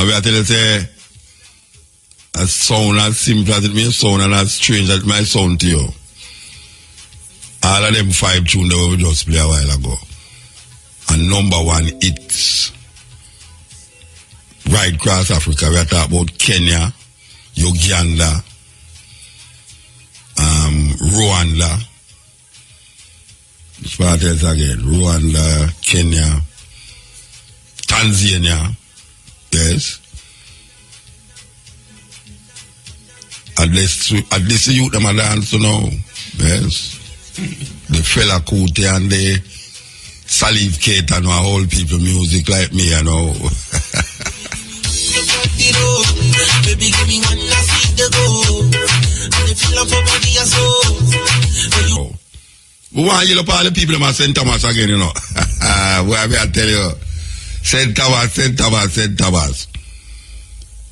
And we are telling you, say, as sound as simple as it may sound and as strange as it might sound to you. All of them 5 tunes that we just played a while ago. And number 1 hits. Right across Africa, we are talking about Kenya, Uganda, Rwanda. Which part else again? Rwanda, Kenya, Tanzania. Yes. At least the youth them a dance now. Yes. The fella Kuti and the Salif Keita and all people music like me, you know. Baby, give me one last week to go. And the feel for body and soul. We want you to all the people in St. Thomas again, you know. Where I tell you, St. Thomas.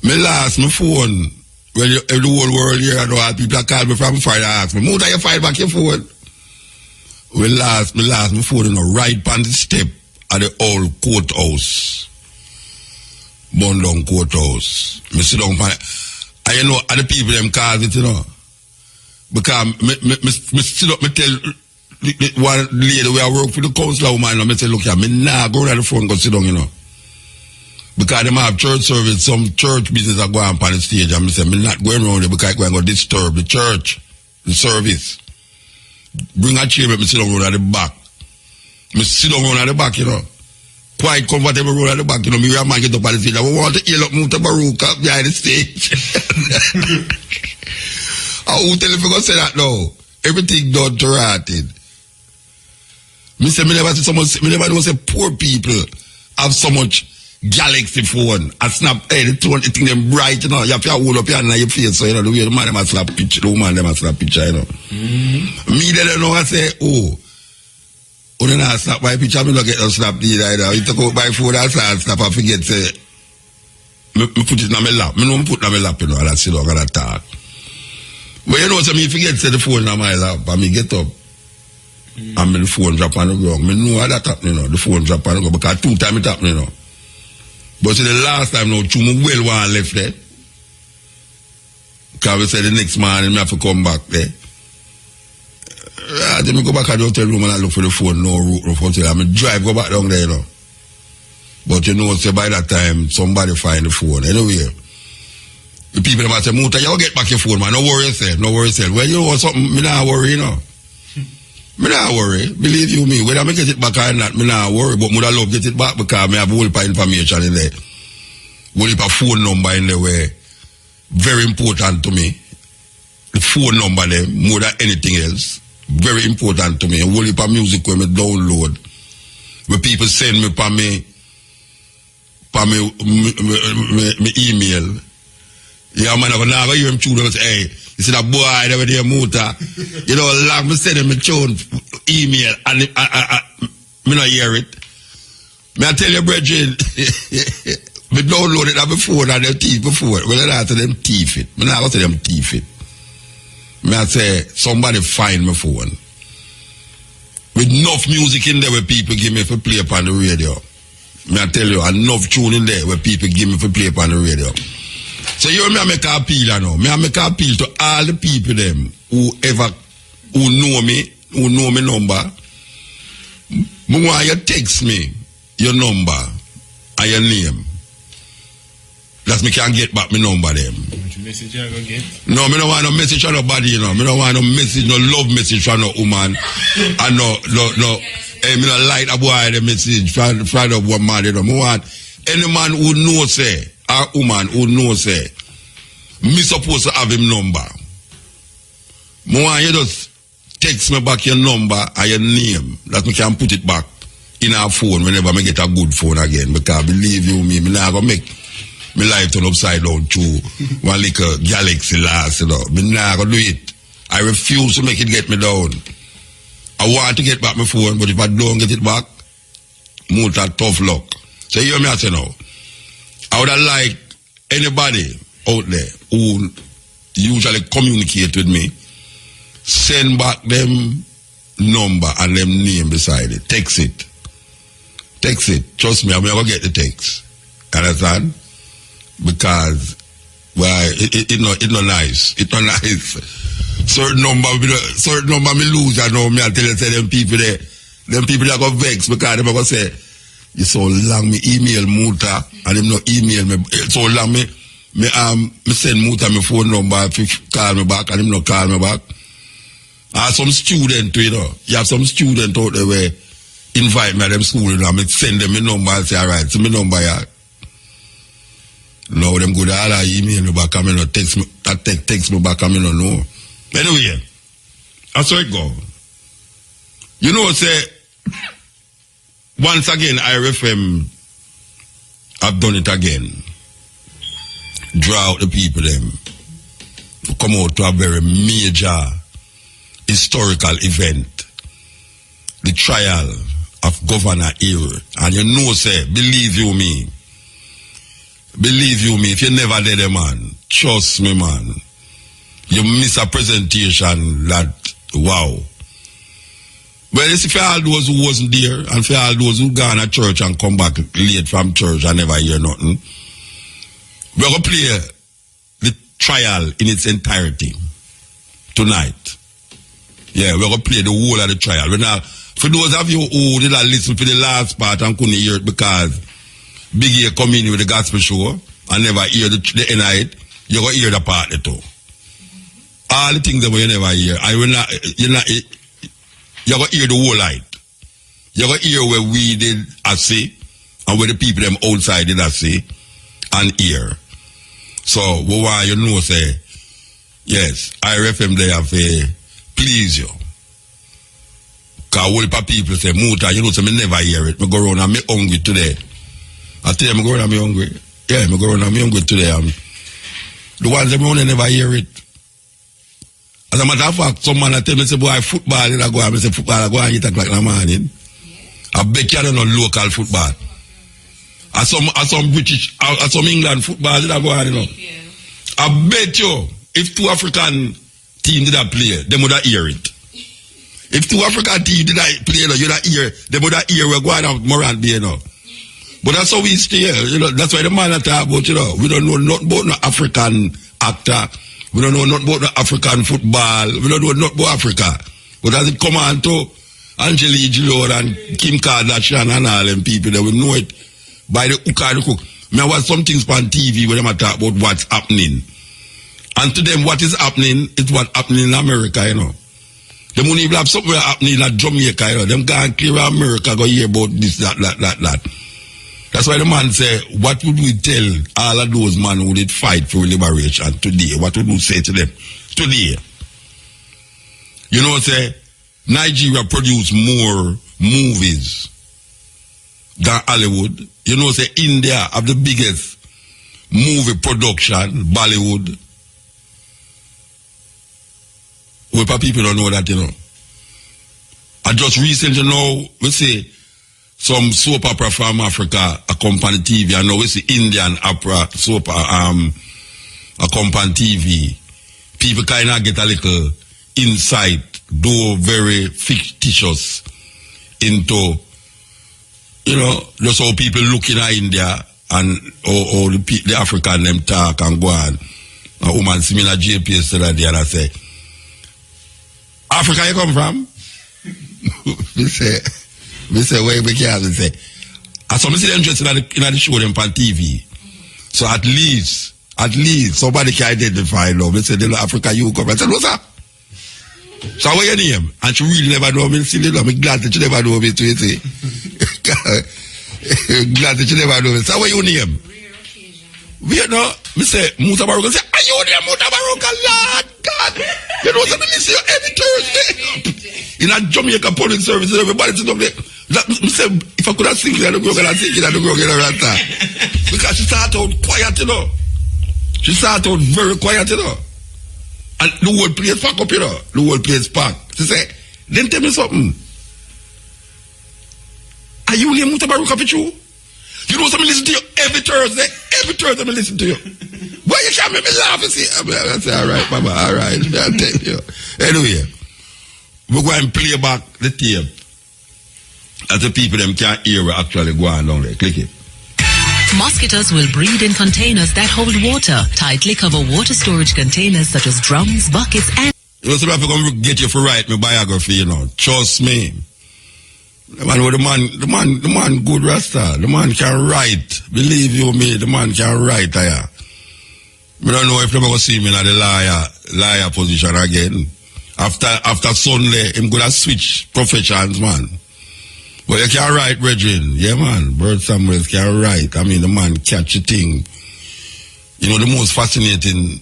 Me last my phone when you, the whole world here, I know all people call me from Friday ask me, Muta, you fight back your phone? Me last my phone in the right on the step at the old courthouse. Bundong courthouse. Me sit down and you know other people them cause it, you know. Because me sit up, me tell one lady where I work for the council woman, I say, look here, me nah go to the phone go sit down, you know. Because them have church service, some church business are going on the stage, and me say, me not going around there because I'm going to disturb the church, the service. Bring a chair, me sit down at the back. Me sit down at the back, you know. Quite comfortable road at the back, you know, me and man get up at the stage. I want to hear up Mutabaruka behind the stage. I will tell you if you go say that now. Everything done to rotted. Me say, me never see someone, me never know say poor people have so much galaxy phone and snap, hey, the thing them bright, you know, you have to hold up your hand in your face, so you know, the way the man them a slap picture, the woman them a slap picture, you know. Me they don't know, I say, oh, when I snap my picture, I don't get no snap either. You talk about my phone and snap, I forget, say, me put it in my lap. Me don't put it in my lap, you know, and I sit down and I talk. But you know, so me forget, say, the phone in my lap, and me get up. And the phone drop on the ground. Me know how that happened, you know, the phone drop on the ground, because 2 times it happened, you know. But see, the last time, now, me well one left there. Because we said the next morning, I have to come back there. Then I go back at the hotel room and I look for the phone, no hotel. I mean, drive, go back down there, you know. But you know, say by that time, somebody find the phone. Anyway, the people might say, Muta, you get back your phone, man. No worry yourself, no worry yourself. Well, you know something, me not worry, you know. Me not worry, believe you me. Whether I get it back or not, me not worry. But me love get it back because me have a whole heap of information in there. Whole heap of phone number in there where very important to me. The phone number there, more than anything else. Very important to me. A whole heap of music when me download. Where people send me for me email. Yeah, man, I'm not going to hear him tune and say, hey, you see that boy over there, Muta. You know, like me send him a tune email and me not hear it. Me I tell you, brethren, me download it on my phone and them thief before. Well, I tell them thief it. Me not going to tell them thief it. Me I say, somebody find my phone. With enough music in there where people give me for play upon the radio. Me I tell you, enough tune in there where people give me for play upon the radio. So you me I make an appeal now. Me I make an appeal to all the people them who know me number. Me want you text me your number and your name. That me can get back my number them. Message I go get? No, me don't want no message from nobody, you know. Me don't want no message, no love message from no woman. And no. Hey, me don't like a boy the message from the woman, you know. Me want any man who knows say, or woman who knows say, me supposed to have him number. Me want you just text me back your number and your name, that me can put it back in our phone whenever me get a good phone again. Because believe you me not gonna make my life turn upside down too. One little galaxy last, you know. Me not gonna do it. I refuse to make it get me down. I want to get back my phone, but if I don't get it back, Muta tough luck. So you hear me I say now. I would have liked anybody out there who usually communicate with me, send back them number and them name beside it. Text it. Trust me, I'm never get the text. Understand? because well, it not nice. It not nice. Certain number me lose. I know me. I tell you, say them people that go vex because them go say you so long me email Muta and them no email me so long me send Muta my phone number if you call me back and them no call me back. Some student, you know, you have some student out there where invite me at them school, you know, I send them my number and say, alright, so my number, yeah. No, them go to all email me back, I mean, text me back, I mean, no. Anyway, that's how it go. You know, say, once again, IRFM have done it again. Draw out the people, them, to come out to a very major historical event, the trial of Governor Eyre. And you know, say, believe you me, if you never did it, man, trust me, man, you miss a presentation that, wow. Well, it's for all those who wasn't there, and for all those who gone to church and come back late from church and never hear nothing, we're going to play the trial in its entirety tonight. Yeah, we're going to play the whole of the trial. For those of you who did not listen to the last part and couldn't hear it because Big Ear come in with the gospel show and never hear the end of it, you're going to hear the part too. All the things that you never hear, you're going to hear the whole light. You're going to hear where we did say and where the people them outside did say and hear. So, what you know, say, yes, IRFM they have please you. Because all the people say, Muta, you know, so me never hear it. Me go around and me hungry today. I tell you, me go around and me hungry. Yeah, me go around and me hungry today. The ones that me only never hear it. As a matter of fact, some man tell me, say, boy, football, I go and say, football, I go and 8 o'clock in the morning. I bet you don't know local football. As some British, as some England football, I go and, you know. I bet you, if 2 African team did not play, they would not hear it. If 2 African team did not play, you not hear, they would not hear we're going out Morant Bay, you know. But that's how we stay here, you know. That's why the man that talk about, you know, we don't know nothing about no African actor. We don't know nothing about no African football. We don't know nothing about Africa. But as it come on to Angelique Gillard and Kim Kardashian and all them people, they will know it by the hook or the crook. I watch some things on TV where they talk about what's happening. And to them, what is happening is what's happening in America, you know. Them only have something happening in Jamaica, you know. Them can't clear America, go hear about this, that. That's why the man say, what would we tell all of those men who did fight for liberation today? What would we say to them today? You know, say, Nigeria produce more movies than Hollywood. You know, say, India have the biggest movie production, Bollywood. Well, people don't know that, you know. I just recently know, we say, some soap opera from Africa accompany TV. I know we see Indian opera soap accompany TV. People kind of get a little insight, though very fictitious, into, you know, just how people look in India and how the African them talk and go on. A woman see me in a JP yesterday and I say, Africa you come from? We say, where we can say. And some see them just in the show them on TV. So at least somebody can identify them. We say, Africa, you come. I said, what's up? So what's your name? And she really never know me. I'm glad that you never know me too, see. Glad that you never know me. So what's your name? We know, me say, Mutabaruka, say, are you there, Mutabaruka? Lord God. You know, something listen to you every Thursday. In a Jamaica police service, everybody sit up there. Me say, if I could have sing it, I'd go and sing it, I'd go and that. Because she started out quiet, you know. She started out very quiet, you know. And the whole place pack up, you know. The whole place pack. She said, then tell me something. Are you near Mutabaruka for you? You know, something listen to you every Thursday. Every Thursday, I listen to you. Why you can't make me laugh and see? I say, all right, Mama, all right. I'll tell you. Anyway, we're going to play back the tape. As the people them can't hear we actually go on down there. Click it. Mosquitoes will breed in containers that hold water. Tightly cover water storage containers such as drums, buckets, and... You know, so if I'm going to get you for write my biography, you know, trust me. The man good Rasta. The man can write. Believe you me, the man can write. I don't know if they're going to see me in the liar position again. After Sunday, I'm going to switch professions, man. But you can write, brethren. Yeah, man. Bird Samuels can write. I mean, the man catch a thing. You know, the most fascinating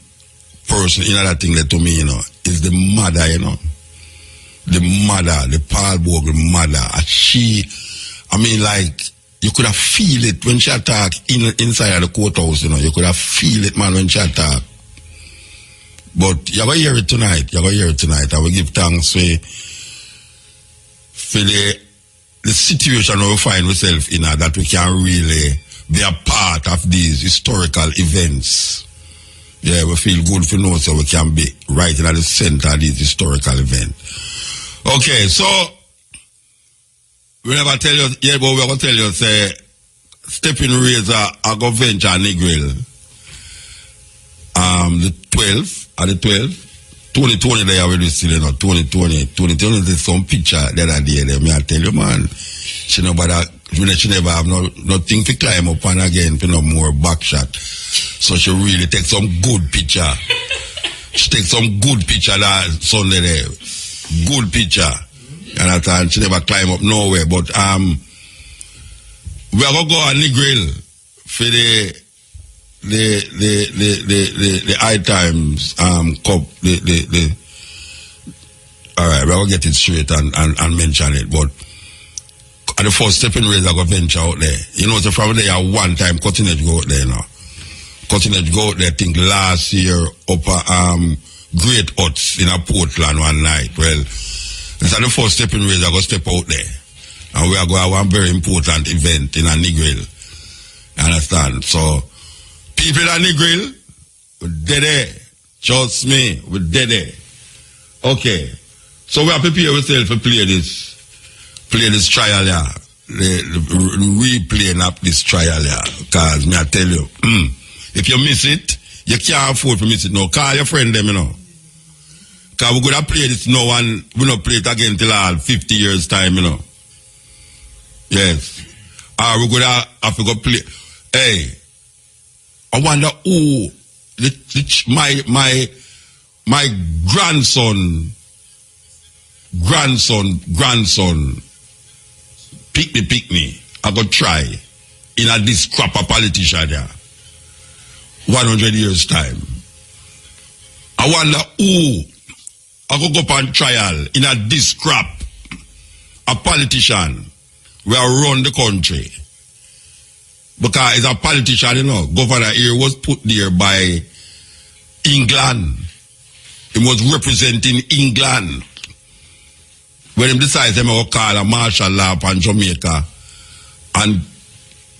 person in that thing that to me, you know, is the mother, you know. The mother, the Paul Bogle mother. She, I mean, like, you could have feel it when she attack inside of the courthouse, you know. You could have feel it, man, when she attack. But you're going to hear it tonight. You're going to hear it tonight. I will give thanks for the situation we find ourselves in, that we can really be a part of these historical events. Yeah, we feel good for know so we can be right in the center of these historical events. Okay, so we never tell you, yeah, but we're going to tell you, say, Stepping Razor, I go venture Negril. The 12th, 2020 they already still, you know, 2020 there's some picture the other day there. Me I tell you, man, she never have nothing to climb up on again for no more back shot. So she really takes some good picture. She takes some good picture that Sunday there. Good picture. And that she never climb up nowhere. But we are gonna go on the grill for the High Times cup alright, we're gonna get it straight and mention it. But at the first Stepping Razor go venture out there. You know, so from there one time Cutting Edge go out there now. Cutting Edge go out there, I think last year up Great Huts in a Portland one night. Well, it's at the first Stepping Razor go step out there. And we are going to have one very important event in a Negril. Understand? So people in a Negril, we're dead there. Trust me, we're dead there. Okay. So we are prepared ourselves to play this trial here. Replaying up this trial here. Because me I tell you, if you miss it, you can't afford to miss it now. Call your friend them, you know. Because we're going to play this now and we don't play it again till all 50 years time, you know. Yes. Or we're going to have to go play. Hey, I wonder who my grandson pick me. I go try in a this crap a politician there. 100 years time. I wonder who I go up on trial in a this crap a politician will run the country. Because as a politician, you know, Governor Eyre was put there by England. He was representing England. When he decides he will call a martial law upon Jamaica and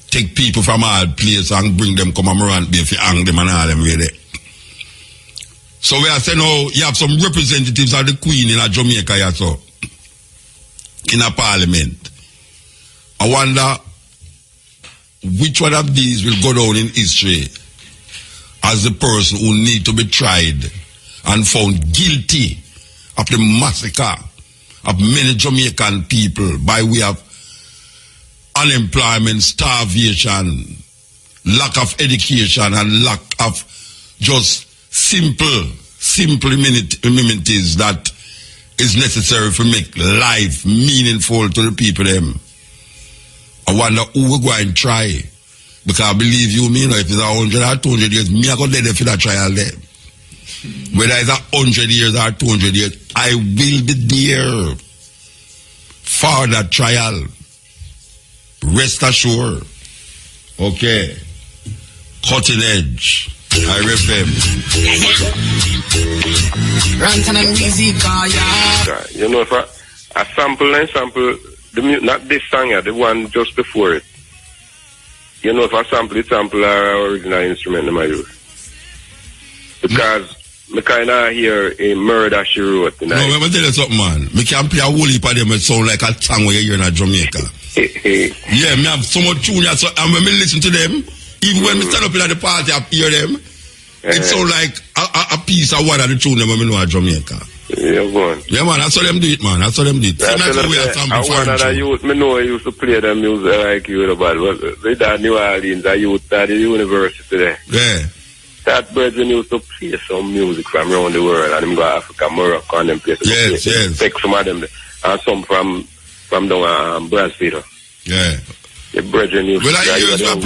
take people from all places and bring them come around if you hang them and all them with it. So we are saying, oh, you have some representatives of the Queen in a Jamaica here, so in a parliament. I wonder which one of these will go down in history as the person who need to be tried and found guilty of the massacre of many Jamaican people by way of unemployment, starvation, lack of education, and lack of just simple amenities that is necessary to make life meaningful to the people them. I wonder who we go and try. Because I believe you, me, you know, if it's 100 or 200 years, me I go there for that trial there. Whether it's 100 years or 200 years, I will be there for that trial. Rest assured. Okay. Cutting Edge. Eyre FM. You know, if a sample, the not this song, the one just before it. You know, if I sample our original instrument in my use. Because I kind of hear a murder she wrote tonight. No, let me tell you something, man. I can play a whole heap of them that sound like a song where you hear in Jamaica. Yeah, me have so much tune, so and when I listen to them, Even when we stand up in the party, I hear them. It sound like a piece of one of the tune them when we know Jamaica. Yeah, man. Yeah, man, that's how them do it, man. That's how them do it. That's one of the youth, me know I used to play the music like you, but with that New Orleans, I used at the university there. Yeah. That brethren used to play some music from around the world, and them go Africa, Morocco, and them places. Yes. Take some of them, and some from down Brazil. Yeah. The brethren used to I used to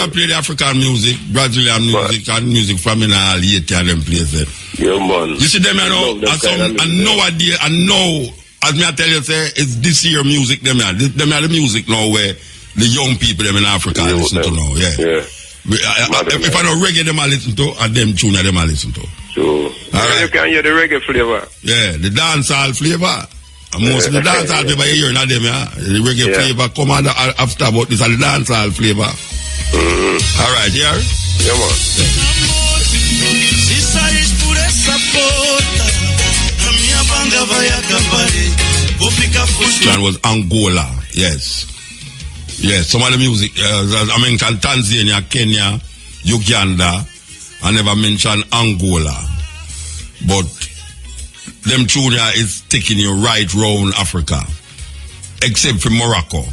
play the African music, Brazilian music, and music from in all Haiti and them places. Yeah, man. You see them, you know, nowadays, and now, as me I tell you, say, it's this year music, them are the music now where the young people them in Africa listen to now, yeah. If I know reggae, them I listen to, and them tune them I listen to. So, right. You can hear the reggae flavor. Yeah, the dancehall flavor. And most of the dancehall flavor you hear, not them, yeah. The reggae flavor come on after, but this is the dancehall flavor. All right, here? Yeah, man. This one was Angola, yes. Yes, some of the music, I mentioned Tanzania, Kenya, Uganda, I never mentioned Angola. But them tune is taking you right round Africa, except for Morocco.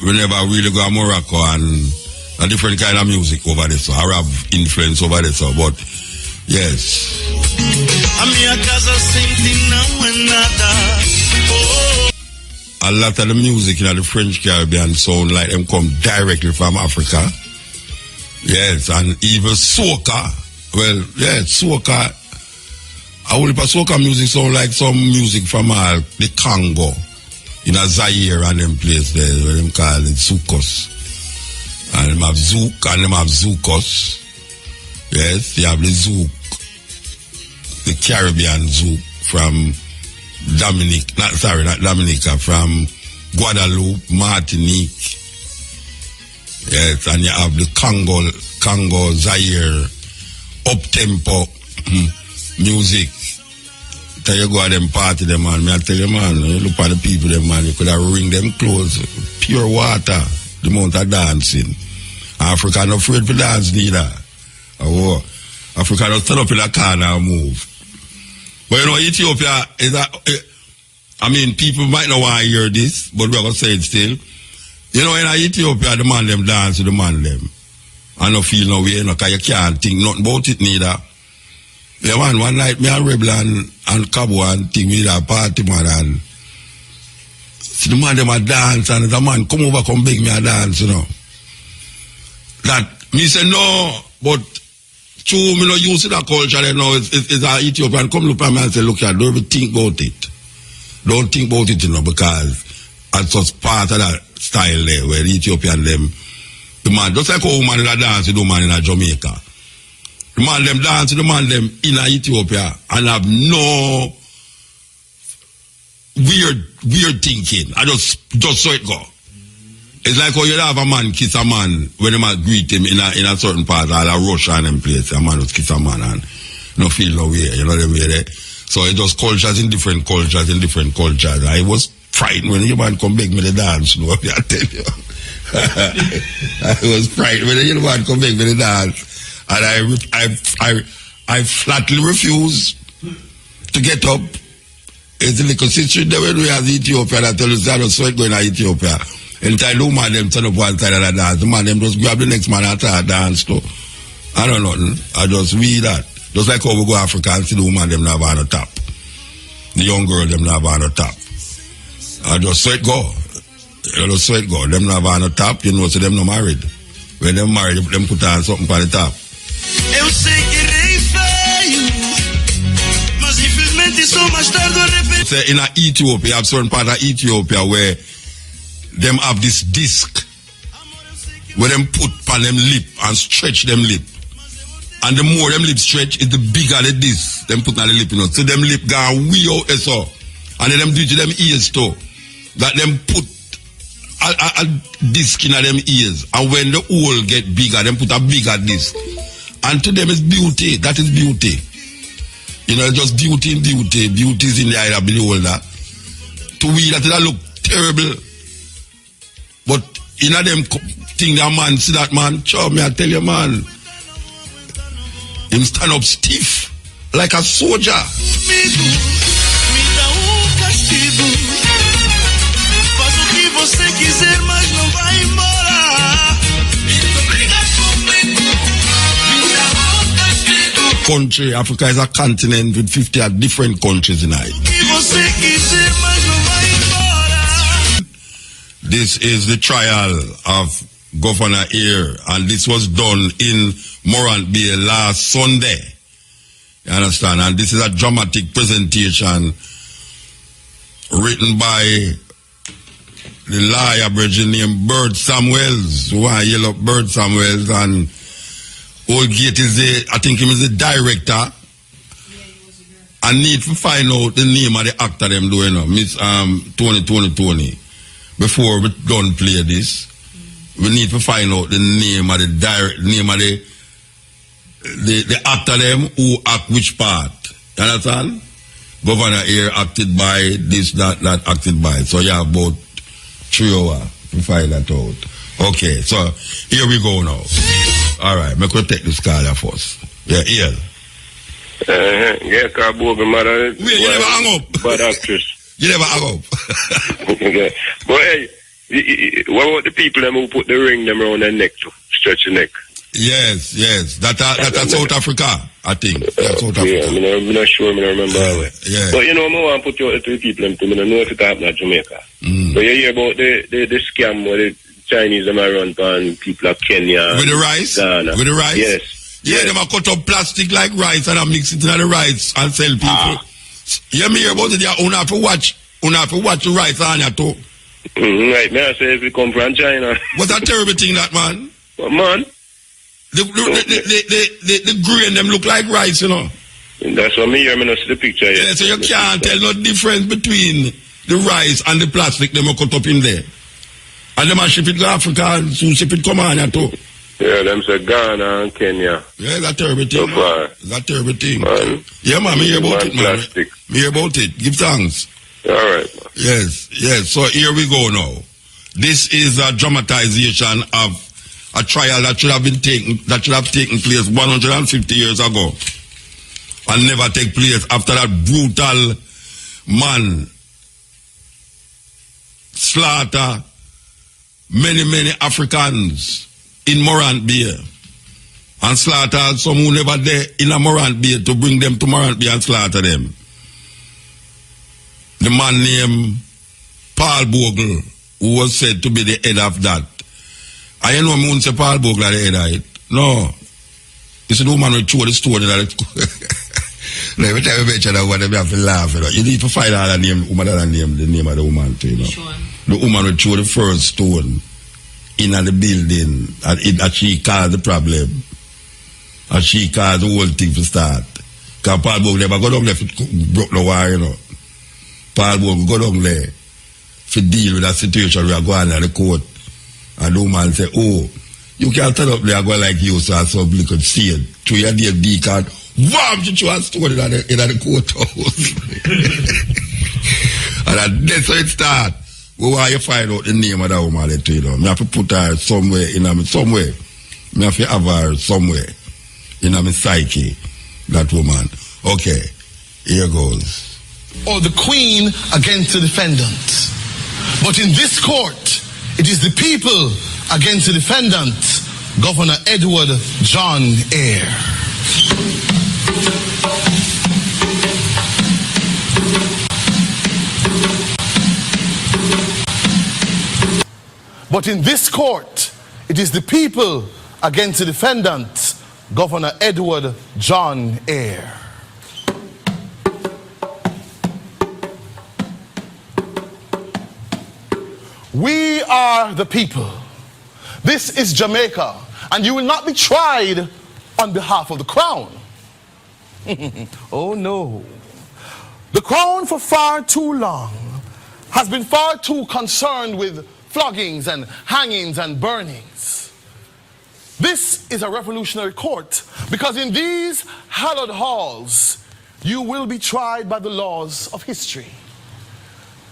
We never really go to Morocco and a different kind of music over there, so Arab influence over there, so, but yes. A lot of the music in the French Caribbean sound like them come directly from Africa. Yes, and even soca. Well, yeah, soca. I will put soca music sound like some music from the Congo. In a Zaire and them place there, where them call it Zoukos. And them have Zouk and them have Zoukos. Yes, they have the Zouk. The Caribbean Zouk from not Dominica, from Guadeloupe, Martinique. Yes, and you have the Congo, Zaire, up-tempo music. Tell you go to them party, them man. Me I tell you, man, you look at the people, them man, you could have ring them clothes, pure water, the amount of dancing. Africa not afraid to dance neither. Oh, Africa don't stand up in a corner and move. But you know, Ethiopia is I mean, people might not want to hear this, but we're going to say it still. You know, in Ethiopia, the man them dance with the man them. I don't feel no way, because you can't think nothing about it neither. Yeah, man, one night, me and Rebel and Cabo and think we did a party, man, and see the man them a dance, and the man come over, come beg me a dance, you know. That, me say no, but true, me no use that culture, you know, it's an Ethiopian, come look at me and say, look, don't even think about it. Don't think about it, you know, because that's just part of that style there, where the Ethiopian them, the man, just like how woman in a dance, the man in a Jamaica. The man them dance, the man them in Ethiopia and have no weird thinking. I just so it go. It's like how you have a man kiss a man when the man greet him in a certain part, or a Russia and them place, a man just kiss a man and no feel no way, you know the way there. So it just cultures in different cultures. I was frightened when the man come beg me to dance, you know what I tell you. I was frightened when the man come beg me to dance. And I flatly refuse to get up. It's a little situation there when we have Ethiopia, I tell you, I don't sweat going to Ethiopia. And I do man them turn up one side of the dance. The man them just grab the next man and start dance too. I don't know nothing. I just read that. Just like how we go to Africa and see the woman them not on the top. The young girl them not on the top. I just sweat go. Them not on the top, you know, so them not married. When them married, them put on something on the top. Eu sei que rei feio, mas infelizmente sou mais tarde arrependido. So in Ethiopia, you have certain part of Ethiopia where them have this disc where them put on them lip and stretch them lip. And the more them lip stretch, is the bigger the disc them put on the lip, you know. So them lip go way out so. And then them do it to them ears too. That them put a disc in them ears. And when the hole get bigger, them put a bigger disc. And to them it's beauty. That is beauty. You know, just beauty in beauty. Beauty is in the eye of the beholder. To we that look terrible. But in them thing that man see that man. Chow, me I tell you, man. Him stand up stiff like a soldier. Country, Africa is a continent with 50 different countries in it. This is the trial of Governor Eyre, and this was done in Morant Bay last Sunday. You understand? And this is a dramatic presentation written by the lawyer Bridget named Bird Samuels, who I yell up Bird Samuels, and Oldgate is I think he is the director. I need to find out the name of the actor them doing now, Miss Tony. Before we don't play this, we need to find out the name of the actor them who act which part. You understand? Governor Eyre acted by this, that acted by. So you have about 3 hours to find that out. Okay, so here we go now. Alright, make we take this call first. Yeah, Eyre. Yeah, cause Bogle mother. Wait, you never hang up. Bad actress. You never hang up. Okay. But hey, what about the people them who put the ring them around their neck to stretch the neck? Yes. That's South Africa, I think. That's South Africa. Yeah, I'm not sure, I don't remember how it. Yeah. But you know, I want to put you to the people them too. I don't know if it happened at Jamaica. But you hear about the scam where the Chinese them are run on people of Kenya. With the rice? Ghana. With the rice? Yes. Yeah, they might cut up plastic like rice and mix it in the rice and sell people. You hear about it? You have to watch the rice on your toe. Right, man, I say if you come from China. What's that terrible thing that, man? What, man? The grain them look like rice, you know. That's what me hear, I see the picture. Yeah, so you can't tell no difference between the rice and the plastic them cut up in there. And them ship it to Africa and soon ship it come on your toe. Yeah, them say Ghana and Kenya. Yeah, that's terrible thing. So far. That's terrible thing. Man. Yeah, man, me hear about it, man. Plastic. Me hear about it. Give thanks. All right, man. Yes. So here we go now. This is a dramatization of a trial that should have taken place 150 years ago and never take place after that brutal man slaughter many Africans in Morant Bay and slaughter some who never there in a Morant Bay to bring them to Morant Bay and slaughter them. The man named Paul Bogle, who was said to be the head of that. I know me say Paul Bogle the head of it. No. It's the woman who told the story that let me tell you better that what they have to laugh at. You need to find out the name of the woman too, you know. Sure. The woman who threw the first stone in the building that she caused the problem. And she caused the whole thing to start. Because Paul Bogle never got down there broke the wire, you know. Paul Bogle go down there to deal with that situation we are going to the court. And the woman say, oh, you can't turn up there and go like you, so I saw could see it. Through your D card, wham, she threw a stone in the courthouse. And that's how it starts. Well, why you find out the name of that woman, let you know. I have to put her somewhere somewhere. I have to have her somewhere in my psyche, that woman. Okay, here goes. Or the queen against the defendant. But in this court, it is the people against the defendant, Governor Edward John Eyre. But in this court, it is the people against the defendant, Governor Edward John Eyre. We are the people. This is Jamaica, and you will not be tried on behalf of the crown. Oh no. The crown for far too long has been far too concerned with floggings and hangings and burnings. This is a revolutionary court because in these hallowed halls you will be tried by the laws of history.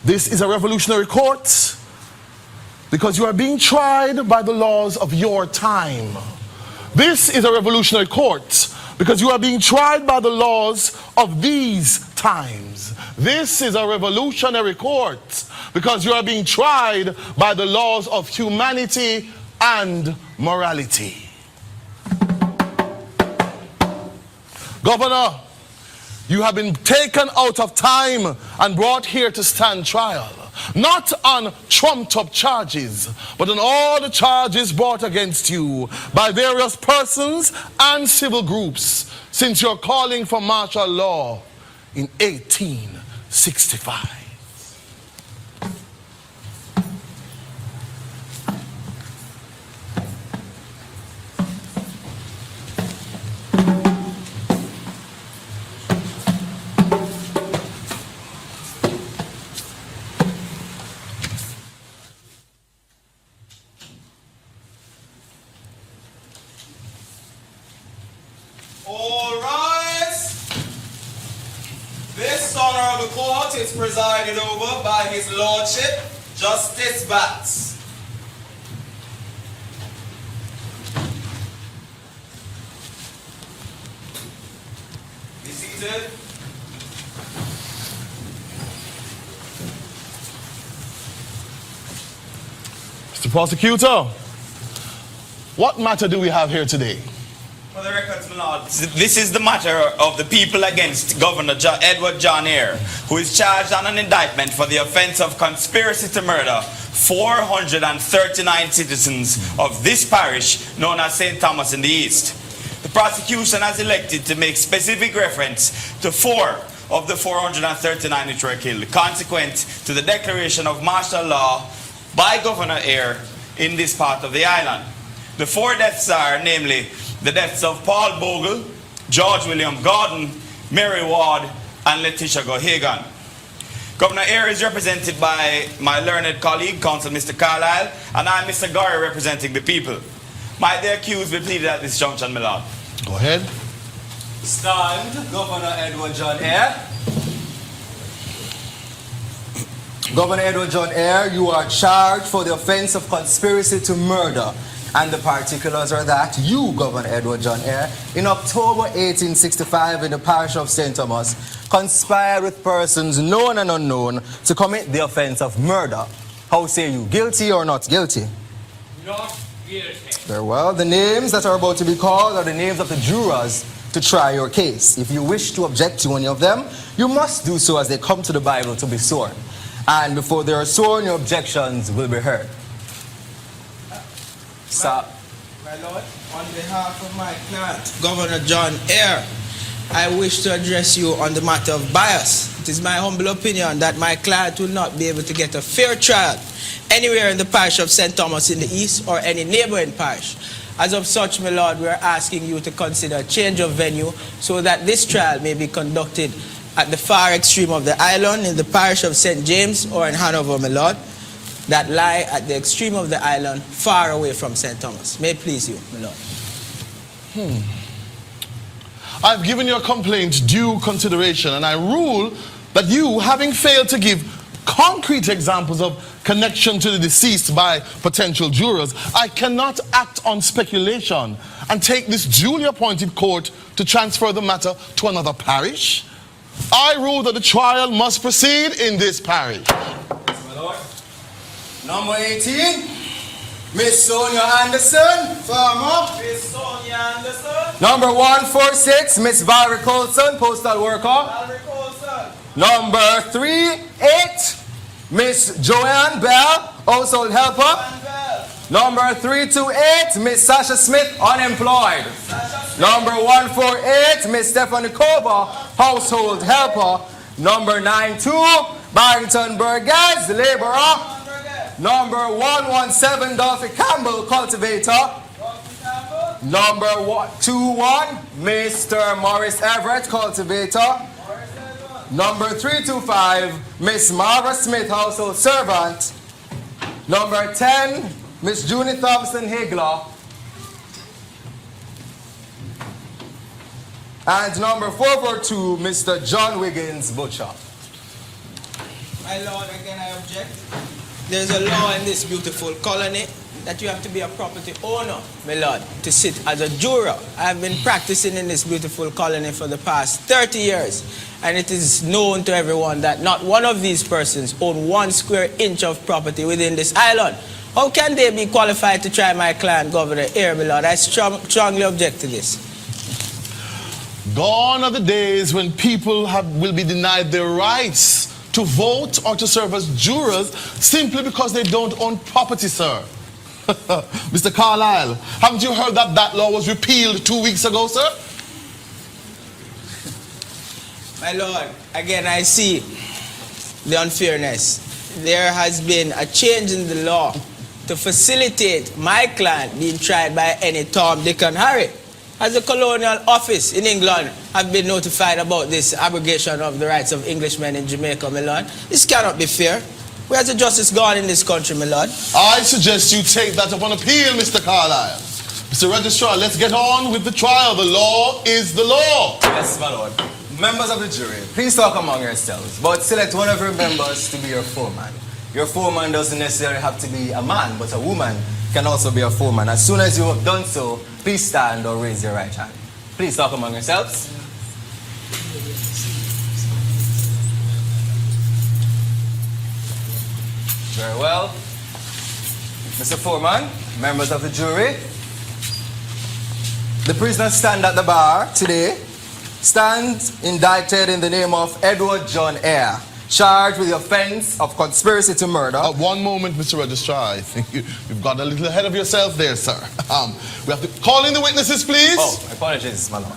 This is a revolutionary court because you are being tried by the laws of your time. This is a revolutionary court because you are being tried by the laws of these times. This is a revolutionary court because you are being tried by the laws of humanity and morality. Governor, you have been taken out of time and brought here to stand trial. Not on trumped-up charges, but on all the charges brought against you by various persons and civil groups since your calling for martial law in 1865. All rise. This honorable court is presided over by His Lordship, Justice Batts. Be seated. Mr. Prosecutor, what matter do we have here today? For the records, my lord, this is the matter of the people against Governor Edward John Eyre, who is charged on an indictment for the offense of conspiracy to murder 439 citizens of this parish known as St. Thomas in the East. The prosecution has elected to make specific reference to 4 of the 439 which were killed, consequent to the declaration of martial law by Governor Eyre in this part of the island. The 4 deaths are, namely, the deaths of Paul Bogle, George William Gordon, Mary Ward, and Letitia Gohagan. Governor Eyre is represented by my learned colleague, Counsel Mr. Carlisle, and I, Mr. Gorry, representing the people. Might the accused be pleaded at this junction, my lord? Go ahead. Stand, Governor Edward John Eyre. Governor Edward John Eyre, you are charged for the offense of conspiracy to murder. And the particulars are that you, Governor Edward John Eyre, in October 1865 in the parish of St. Thomas, conspired with persons known and unknown to commit the offense of murder. How say you, guilty or not guilty? Not guilty. Very well. The names that are about to be called are the names of the jurors to try your case. If you wish to object to any of them, you must do so as they come to the Bible to be sworn. And before they are sworn, your objections will be heard. My lord, on behalf of my client, Governor John Eyre, I wish to address you on the matter of bias. It is my humble opinion that my client will not be able to get a fair trial anywhere in the parish of St. Thomas in the East or any neighboring parish. As of such, my lord, we are asking you to consider a change of venue so that this trial may be conducted at the far extreme of the island in the parish of St. James or in Hanover, my lord, that lie at the extreme of the island, far away from St. Thomas. May it please you, my lord. I've given your complaint due consideration, and I rule that you, having failed to give concrete examples of connection to the deceased by potential jurors, I cannot act on speculation and take this duly appointed court to transfer the matter to another parish. I rule that the trial must proceed in this parish. Yes, my lord. Number 18, Miss Sonia Anderson, farmer. Miss Sonia Anderson. Number 146, Miss Valerie Colson, postal worker. Valerie Colson. Number 38, Miss Joanne Bell, household helper. Joanne Bell. Number 328, Miss Sasha Smith, unemployed. Sasha Smith. Number 148, Miss Stephanie Koba, household helper. Number 92, Barrington Burgess, laborer. Number 117, Dolphy Campbell, cultivator. Number 21, Mr. Morris Everett, cultivator. Number 325, Miss Marva Smith, household servant. Number 10, Miss Junie Thompson Higler. And number 442, Mr. John Wiggins, butcher. My lord, again I object. there's a law in this beautiful colony that you have to be a property owner, my lord, to sit as a juror. I've been practicing in this beautiful colony for the past 30 years, and it is known to everyone that not one of these persons own 1 square inch of property within this island. How can they be qualified to try my client, Governor Eyre, my lord? I strongly object to this. Gone are the days when people will be denied their rights to vote or to serve as jurors simply because they don't own property, sir. Mr. Carlyle, haven't you heard that that law was repealed 2 weeks ago, sir? My lord, again I see the unfairness. There has been a change in the law to facilitate my client being tried by any Tom, Dick and Harry. Has the colonial office in England have been notified about this abrogation of the rights of Englishmen in Jamaica, my lord? This cannot be fair. Where's the justice gone in this country, my lord? I suggest you take that up on appeal, Mr. Carlyle. Mr. Registrar, let's get on with the trial. The law is the law. Yes, my lord. Members of the jury, please talk among yourselves, but select one of your members to be your foreman. Your foreman doesn't necessarily have to be a man, but a woman can also be a foreman. As soon as you have done so, please stand or raise your right hand. Please talk among yourselves. Very well. Mr. Foreman, members of the jury, the prisoner stand at the bar today stands indicted in the name of Edward John Eyre, charged with the offense of conspiracy to murder. One moment, Mr. Registrar. I think you've got a little ahead of yourself there, sir. We have to call in the witnesses, please. Oh, apologies, my lord.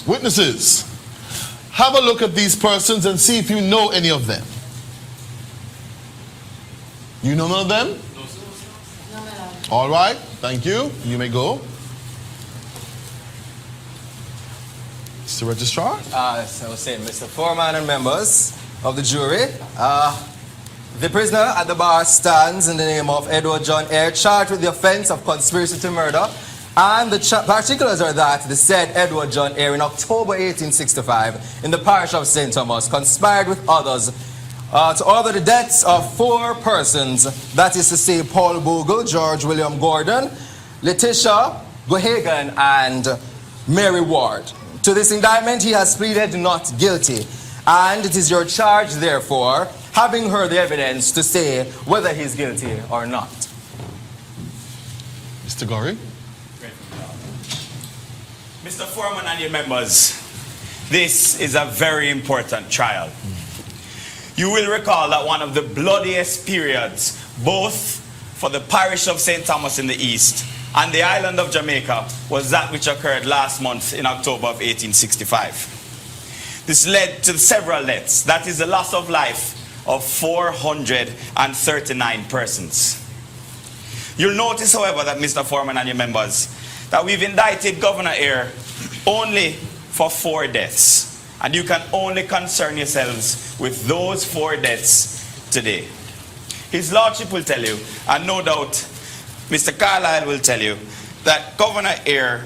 Witnesses, have a look at these persons and see if you know any of them. You know none of them? No, sir. No, all right, thank you. You may go. Mr. Registrar? As I was saying, Mr. Foreman and members of the jury, the prisoner at the bar stands in the name of Edward John Eyre, charged with the offense of conspiracy to murder. And the particulars are that the said Edward John Eyre in October 1865 in the parish of St. Thomas conspired with others to order the deaths of 4 persons, that is to say Paul Bogle, George William Gordon, Letitia Gohagan and Mary Ward. To this indictment he has pleaded not guilty, and it is your charge therefore, having heard the evidence, to say whether he is guilty or not. Mr. Gorry? Mr. Foreman and your members, this is a very important trial. You will recall that one of the bloodiest periods, both for the parish of St. Thomas in the east and the island of Jamaica, was that which occurred last month in October of 1865. This led to several deaths. That is the loss of life of 439 persons. You'll notice, however, that Mr. Foreman and your members, that we've indicted Governor Eyre only for 4 deaths. And you can only concern yourselves with those 4 deaths today. His Lordship will tell you, and no doubt Mr. Carlyle will tell you, that Governor Eyre,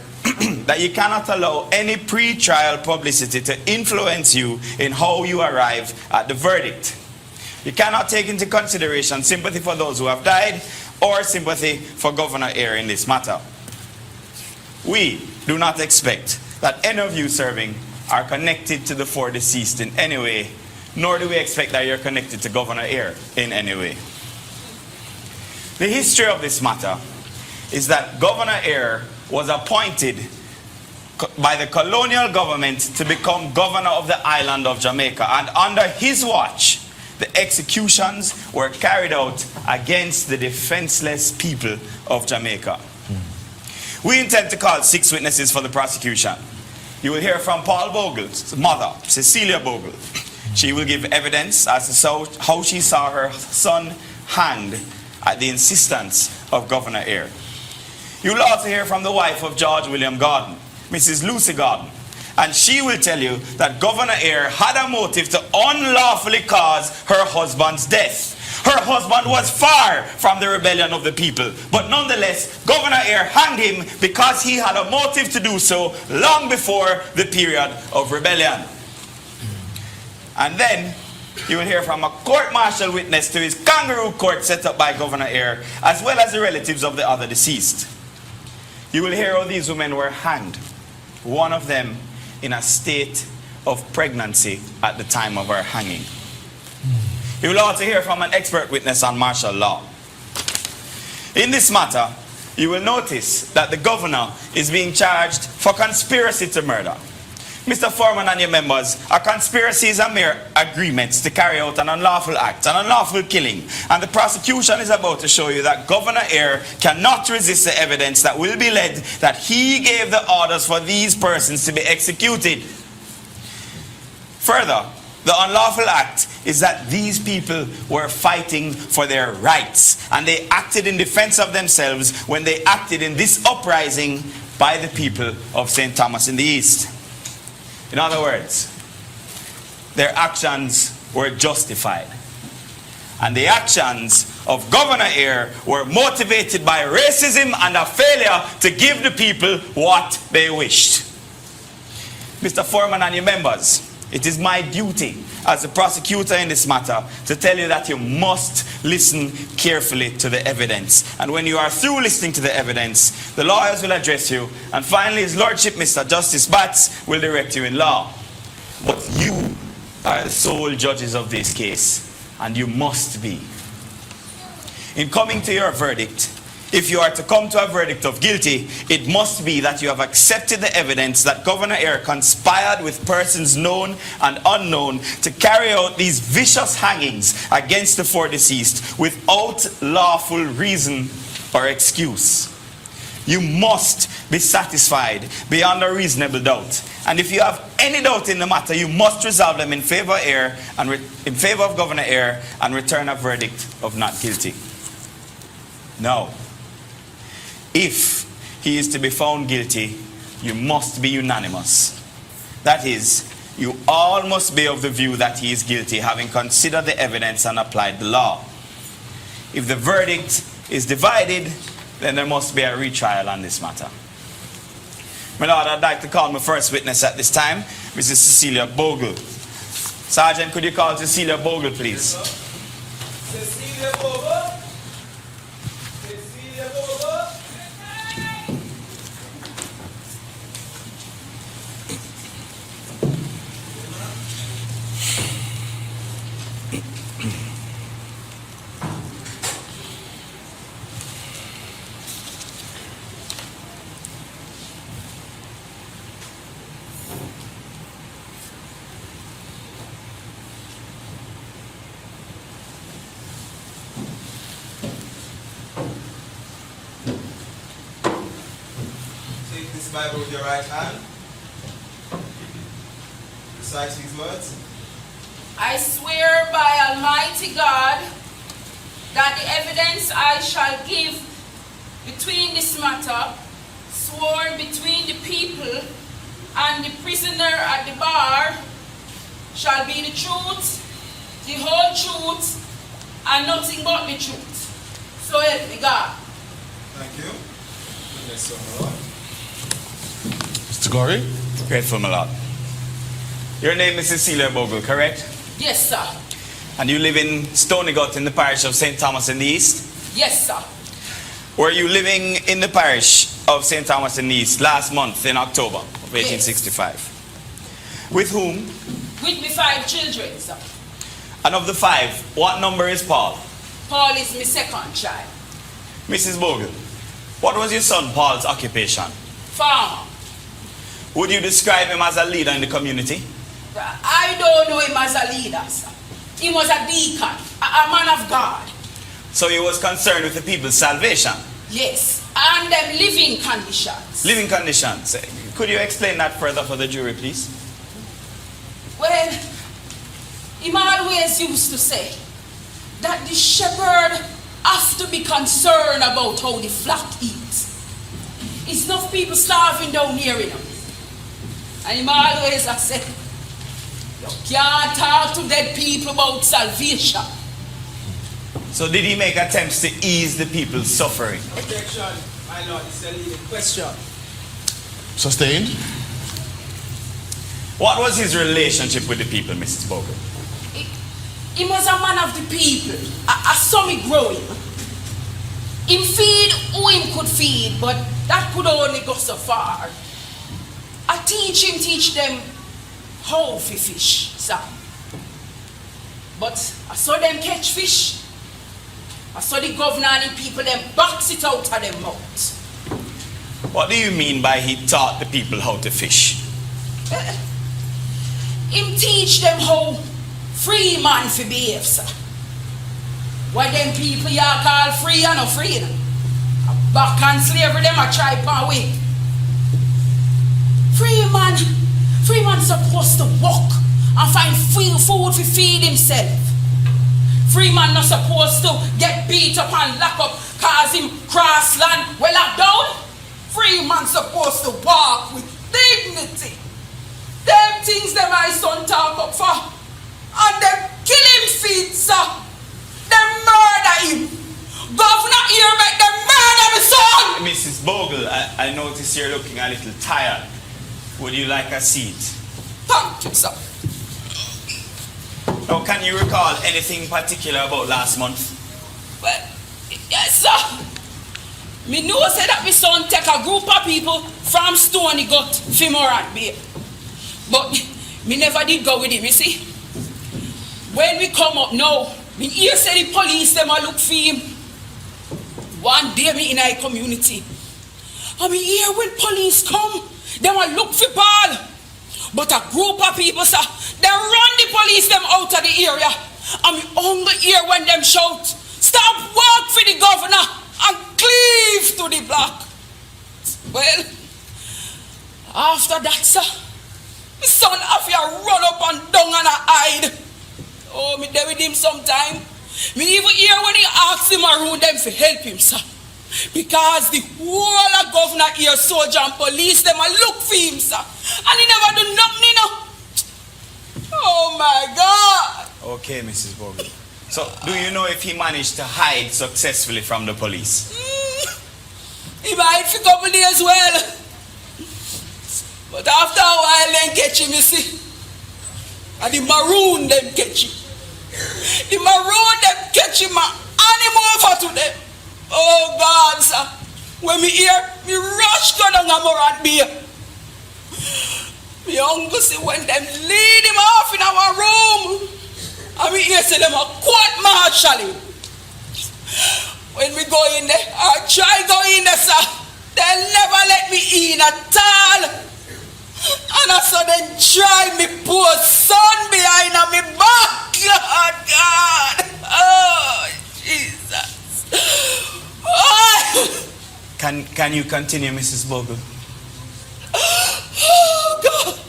that you cannot allow any pre-trial publicity to influence you in how you arrive at the verdict. You cannot take into consideration sympathy for those who have died or sympathy for Governor Eyre in this matter. We do not expect that any of you serving are connected to the 4 deceased in any way, nor do we expect that you're connected to Governor Eyre in any way. The history of this matter is that Governor Eyre was appointed by the colonial government to become governor of the island of Jamaica, and under his watch, the executions were carried out against the defenseless people of Jamaica. We intend to call 6 witnesses for the prosecution. You will hear from Paul Bogle's mother, Cecilia Bogle. She will give evidence as to how she saw her son hanged at the insistence of Governor Eyre. You will also hear from the wife of George William Gordon, Mrs. Lucy Gordon, and she will tell you that Governor Eyre had a motive to unlawfully cause her husband's death. Her husband was far from the rebellion of the people, but nonetheless, Governor Eyre hanged him because he had a motive to do so long before the period of rebellion. And then you will hear from a court-martial witness to his kangaroo court set up by Governor Eyre, as well as the relatives of the other deceased. You will hear how these women were hanged, one of them in a state of pregnancy at the time of her hanging. You will also hear from an expert witness on martial law. In this matter, you will notice that the governor is being charged for conspiracy to murder. Mr. Foreman and your members, a conspiracy is a mere agreement to carry out an unlawful act, an unlawful killing. And the prosecution is about to show you that Governor Eyre cannot resist the evidence that will be led that he gave the orders for these persons to be executed. Further, the unlawful act is that these people were fighting for their rights, and they acted in defense of themselves when they acted in this uprising by the people of St. Thomas in the East. In other words, their actions were justified. And the actions of Governor Eyre were motivated by racism and a failure to give the people what they wished. Mr. Foreman and your members, it is my duty as the prosecutor in this matter to tell you that you must listen carefully to the evidence. And when you are through listening to the evidence, the lawyers will address you. And finally, His Lordship, Mr. Justice Batts, will direct you in law. But you are the sole judges of this case, and you must be. In coming to your verdict, if you are to come to a verdict of guilty, it must be that you have accepted the evidence that Governor Eyre conspired with persons known and unknown to carry out these vicious hangings against the four deceased without lawful reason or excuse. You must be satisfied beyond a reasonable doubt. And if you have any doubt in the matter, you must resolve them in favor of Eyre and in favor of Governor Eyre and return a verdict of not guilty. Now, if he is to be found guilty, you must be unanimous. That is, you all must be of the view that he is guilty, having considered the evidence and applied the law. If the verdict is divided, then there must be a retrial on this matter. My Lord, I'd like to call my first witness at this time, Mrs. Cecilia Bogle. Sergeant, could you call Cecilia Bogle, please? Cecilia Bogle. Cecilia Bogle. Bible with your right hand. Recite these words. I swear by Almighty God that the evidence I shall give between this matter, sworn between the people and the prisoner at the bar, shall be the truth, the whole truth, and nothing but the truth. So help me God. Thank you. Bless you, my Lord. Mr. Gorey? Grateful, my Lord. Your name is Cecilia Bogle, correct? Yes, sir. And you live in Stonygut in the parish of St. Thomas in the East? Yes, sir. Were you living in the parish of St. Thomas in the East last month in October of 1865? Yes. With whom? With my 5 children, sir. And of the 5, what number is Paul? Paul is my second child. Mrs. Bogle, what was your son Paul's occupation? Farmer. Would you describe him as a leader in the community? I don't know him as a leader, sir. He was a deacon, a man of God. So he was concerned with the people's salvation? Yes, and them living conditions. Living conditions. Could you explain that further for the jury, please? Well, He always used to say that the shepherd have to be concerned about how the flock eats. It's enough people starving down here, you know. And he always has said, you can't talk to dead people about salvation. So did he make attempts to ease the people's suffering? Objection, my lord, it's a leading question. Sustained. What was his relationship with the people, Mrs. Bogle? He was a man of the people. I saw me growing. Him feed who him could feed, but that could only go so far. I teach them how to fish, sir. But I saw them catch fish. I saw the governor and the people them box it out of their mouth. What do you mean by he taught the people how to fish? Him teach them how free man fi behave, sir. What them people you call free and no free, you know? Back and slavery them a try pan way. Free man supposed to walk and find food to feed himself. Free man not supposed to get beat up and lock up cause him cross land well locked down. Free man supposed to walk with dignity. Them things them my son talk up for. And them kill him feet, sir. Them murder him. Governor here make them murder my son. Mrs. Bogle, I notice you're looking a little tired. Would you like a seat? Thank you, sir. Now, can you recall anything particular about last month? Well, yes, sir. Me know say that my son take a group of people from Stony Gut, Fimorant Bay. But me never did go with him, you see. When we come up now, me hear say the police them a look for him. One day me in our community. And me hear when police come, them a look for Paul. But a group of people, sir, they run the police them out of the area. And me only hear when them shout, stop work for the governor and cleave to the block. Well, after that, sir, my son have to run up and down and hide. Oh, me there with him sometime. Me even hear when he asks him around them to help him, sir. Because the whole of governor here, soldier and police, them a look for him, sir. And he never do nothing, you know. Oh my God. Okay, Mrs. Bogle. So, do you know if he managed to hide successfully from the police? He might for a couple days well. But after a while, they catch him, you see. And the maroon them catch him. The maroon them catch him and hand him over to them. Oh God, sir. When me hear, me rush go down a Morant Bay. Me uncle see when them lead him off in our room. And me hear say them a court martial him. When we go in there, I try go in there, sir. They'll never let me in at all. And I saw them try me poor son behind on me back. God. Oh, Jesus. Oh. Can you continue, Mrs. Bogle? Oh, God.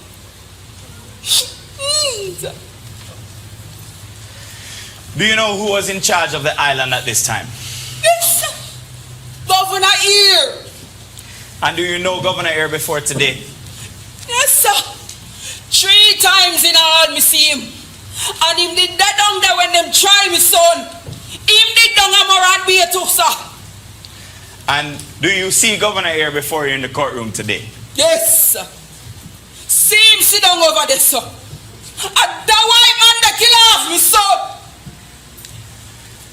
Do you know who was in charge of the island at this time? Yes, sir. Governor Eyre. And do you know Governor Eyre before today? Yes, sir. 3 times in all me see him. And him did that down there when them try me son. Him did down a Morant Bay too, sir. And do you see Governor Eyre before you in the courtroom today? Yes, sir. See him sit down over there, sir. And the white man that kill off me, sir.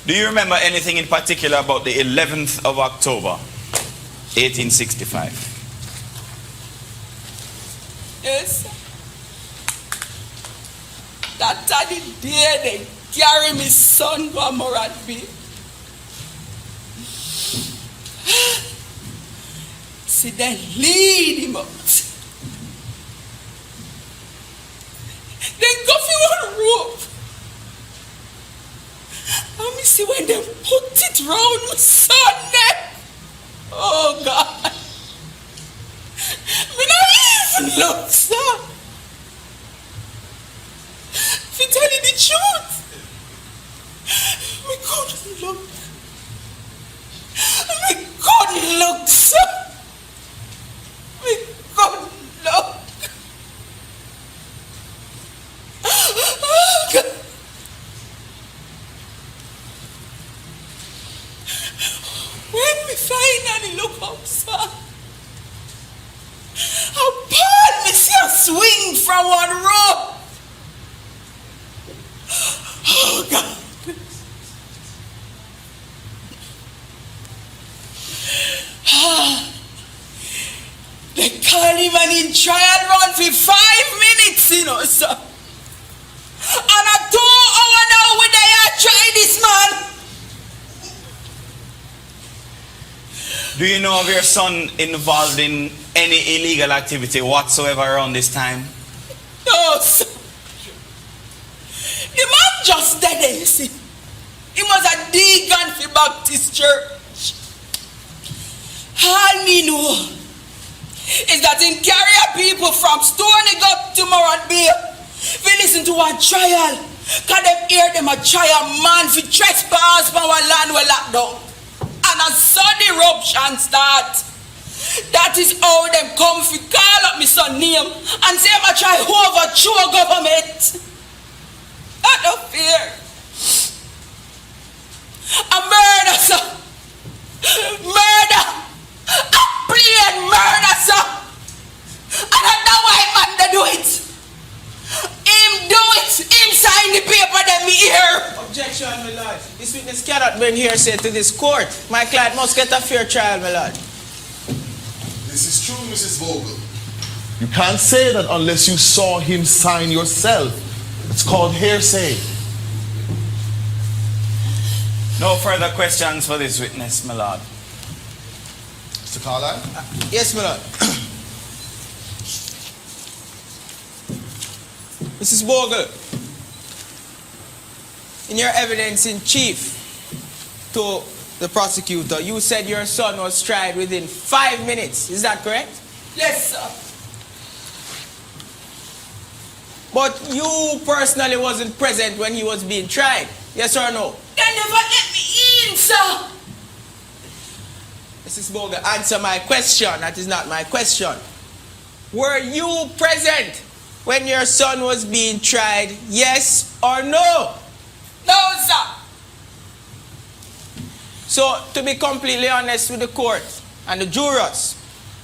Do you remember anything in particular about the 11th of October, 1865? Yes, sir. That the day they carry me son to Morant Bay. See, they lead him out. Then go for one rope. And me see when they put it round my son neck. Oh God. Me not even look, sir. If you tell you the truth, from one room. Oh, God. They can't even in trial run for 5 minutes, you know, sir. And a 2 hour now when they are trying this man. Do you know of your son involved in any illegal activity whatsoever around this time? No, sir. The man just dead, you see. He was a deacon for Baptist Church. All me know is that in carry people from Stony Gap to Moran Bay, we listen to a trial. Cause them hear them a trial man for trespass from our land we locked down. And a sudden eruption start. That is how them come to call up my son name and say I try overthrow government. I don't fear. A murder, sir. Murder. A plain murder, sir. And I know why man they do it. Him do it. Him sign the paper that me hear. Objection, my lord. This witness cannot bring hearsay to this court. My client must get a fair trial, my lord. This is true, Mrs. Bogle. You can't say that unless you saw him sign yourself. It's called hearsay. No further questions for this witness, my lord. Mr. Carlyle? Yes, my lord. Mrs. Bogle, in your evidence in chief to the prosecutor, you said your son was tried within 5 minutes. Is that correct? Yes, sir. But you personally wasn't present when he was being tried. Yes or no? They never let me in, sir. Mrs. Bogle, answer my question. That is not my question. Were you present when your son was being tried? Yes or no? No, sir. So, to be completely honest with the court and the jurors,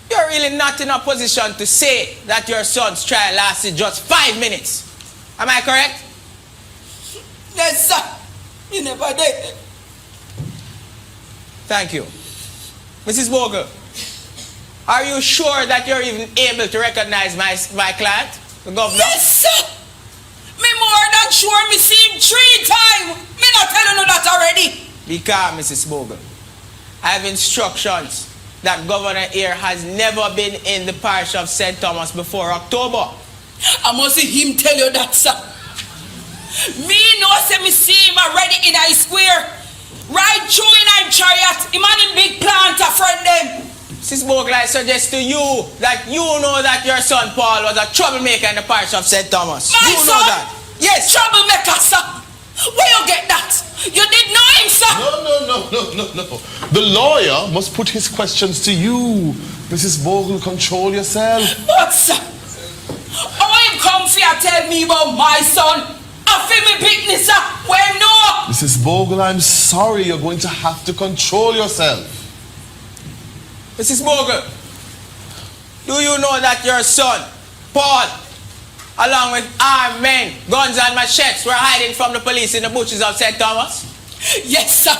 you're really not in a position to say that your son's trial lasted just 5 minutes. Am I correct? Yes, sir. You never did. Thank you. Mrs. Bogle, are you sure that you're even able to recognize my client, the governor? Yes, sir. Me more than sure me see him 3 times. Me not telling you that already. Be calm, Mrs. Bogle. I have instructions that Governor Eyre has never been in the parish of St. Thomas before October. I must see him tell you that, sir. Me know say me see him already in a square. Right through in a chariot. Him and him big plant a friend them. Mrs. Bogle, I suggest to you that you know that your son Paul was a troublemaker in the parish of St. Thomas. My you son? know that? Yes. Troublemaker, sir. Where you get that? You did know him, sir. No. The lawyer must put his questions to you. Mrs. Bogle, control yourself. But, sir, how him come here tell me about my son? I feel me business, sir. Well, no. Mrs. Bogle, I'm sorry. You're going to have to control yourself. Mrs. Bogle, do you know that your son, Paul, along with armed men, guns and machetes, were hiding from the police in the bushes of St. Thomas? Yes, sir.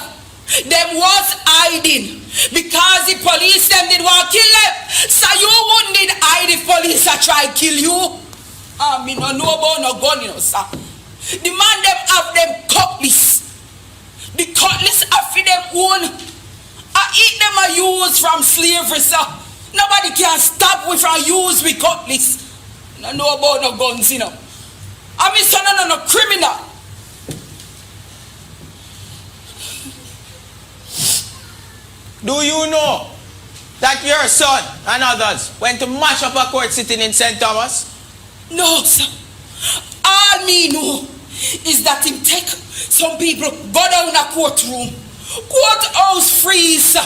Them was hiding because the police them did want to kill them. So you wouldn't need hide if police are try to kill you. I mean, no know about no gun, you know, sir. The man them have them cutlass. The cutlass are for them own. I eat them a use from slavery, sir. Nobody can stop we from use with cutlass. I know about no guns, you know. I'm his son and no criminal. Do you know that your son and others went to mash up a court sitting in St. Thomas? No, sir. All me know is that him take some people go down a courtroom. Courthouse free, sir.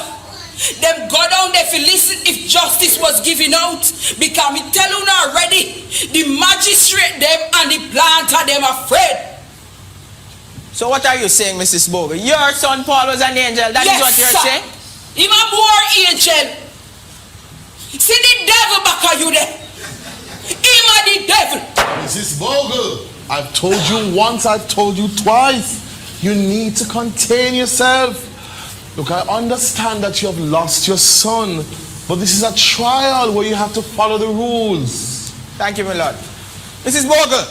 Them go down there to listen if justice was given out. Because me tell you now already, the magistrate them and the planter them afraid. So what are you saying, Mrs. Bogle? Your son Paul was an angel. That yes, is what you're sir. saying? Him a war angel. See the devil back of you there. Him a the devil. Mrs. Bogle, I've told you once, I've told you twice. You need to contain yourself. Look, I understand that you have lost your son, but this is a trial where you have to follow the rules. Thank you, my lord. Mrs. Bogle,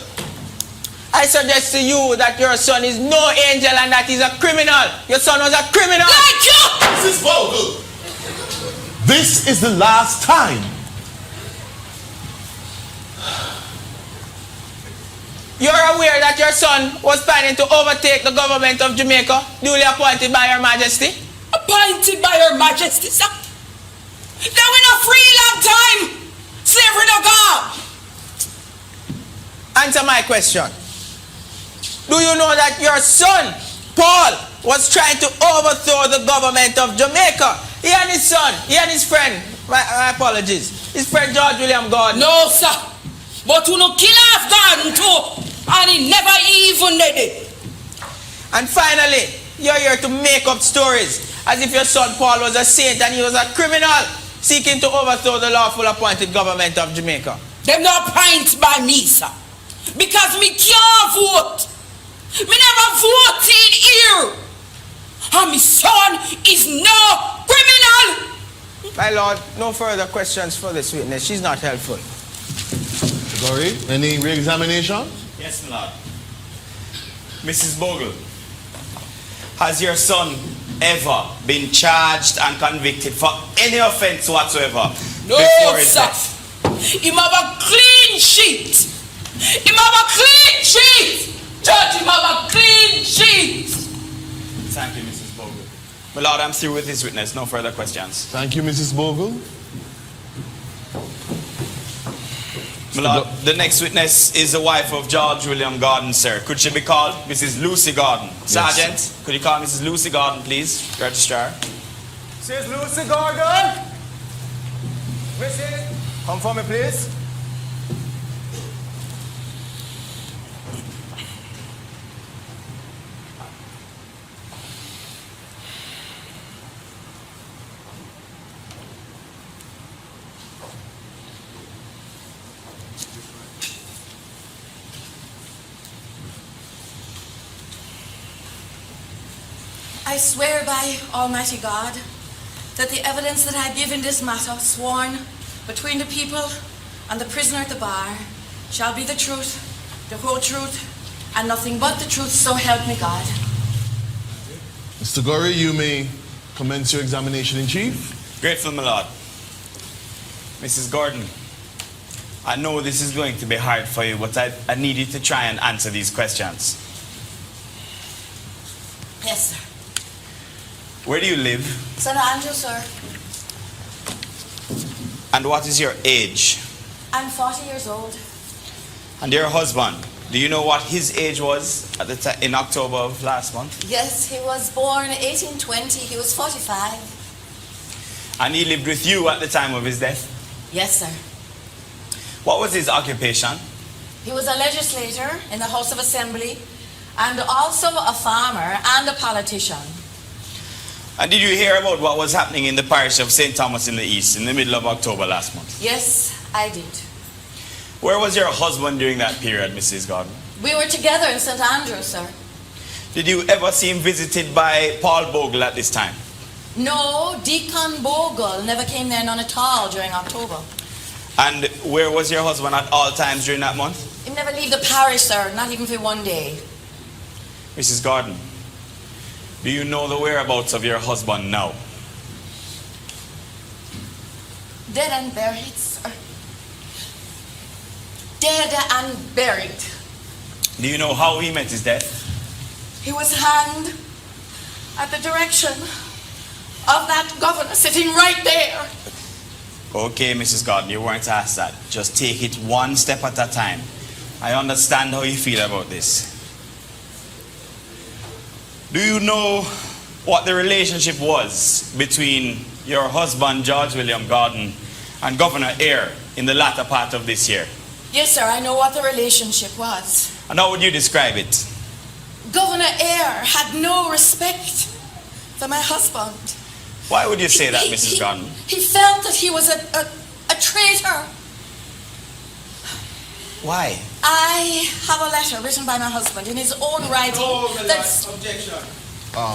I suggest to you that your son is no angel and that he's a criminal. Your son was a criminal. Like you! Mrs. Bogle, this is the last time. You're aware that your son was planning to overtake the government of Jamaica, duly appointed by Her Majesty? Appointed by Her Majesty, sir. Now in a free long time. Slavery no go. Answer my question. Do you know that your son, Paul, was trying to overthrow the government of Jamaica? He and his son, he and his friend, my apologies, his friend George William Gordon. No, sir. But you no kill off Gordon too. And he never even did it. And finally, you're here to make up stories as if your son Paul was a saint and he was a criminal seeking to overthrow the lawful appointed government of Jamaica. Them no appoint by me, sir. Because me can't vote. Me never voted here. And my son is no criminal. My lord, no further questions for this witness. She's not helpful. Sorry, any re-examination? Yes, my lord. Mrs. Bogle, has your son ever been charged and convicted for any offense whatsoever before his sir. death? Him have a clean sheet. Him have a clean sheet. Judge, him have a clean sheet. Thank you, Mrs. Bogle. My lord, I'm through with this witness. No further questions. Thank you, Mrs. Bogle. My lord, the next witness is the wife of George William Gordon, sir. Could she be called Mrs. Lucy Gordon? Sergeant, could you call Mrs. Lucy Gordon, please? Registrar. Mrs. Lucy Gordon. Mrs. Come for me, please. I swear by Almighty God that the evidence that I give in this matter, sworn between the people and the prisoner at the bar, shall be the truth, the whole truth, and nothing but the truth, so help me God. Mr. Gorey, you may commence your examination in chief. Grateful, my lord. Mrs. Gordon, I know this is going to be hard for you, but I need you to try and answer these questions. Yes, sir. Where do you live? St. Andrew, sir. And what is your age? I'm 40 years old. And your husband, do you know what his age was at the in October of last month? Yes, he was born 1820. He was 45. And he lived with you at the time of his death? Yes, sir. What was his occupation? He was a legislator in the House of Assembly and also a farmer and a politician. And did you hear about what was happening in the parish of St. Thomas in the East in the middle of October last month? Yes, I did. Where was your husband during that period, Mrs. Gordon? We were together in St. Andrew, sir. Did you ever see him visited by Paul Bogle at this time? No, Deacon Bogle never came there, none at all, during October. And where was your husband at all times during that month? He never leave the parish, sir, not even for one day. Mrs. Gordon, do you know the whereabouts of your husband now? Dead and buried, sir. Dead and buried. Do you know how he met his death? He was hanged at the direction of that governor sitting right there. Okay, Mrs. Gordon, you weren't asked that. Just take it one step at a time. I understand how you feel about this. Do you know what the relationship was between your husband, George William Gordon, and Governor Eyre in the latter part of this year? Yes, sir, I know what the relationship was. And how would you describe it? Governor Eyre had no respect for my husband. Why would you say that, Mrs. Gordon? He felt that he was a traitor. Why? I have a letter written by my husband in his own writing. Objection.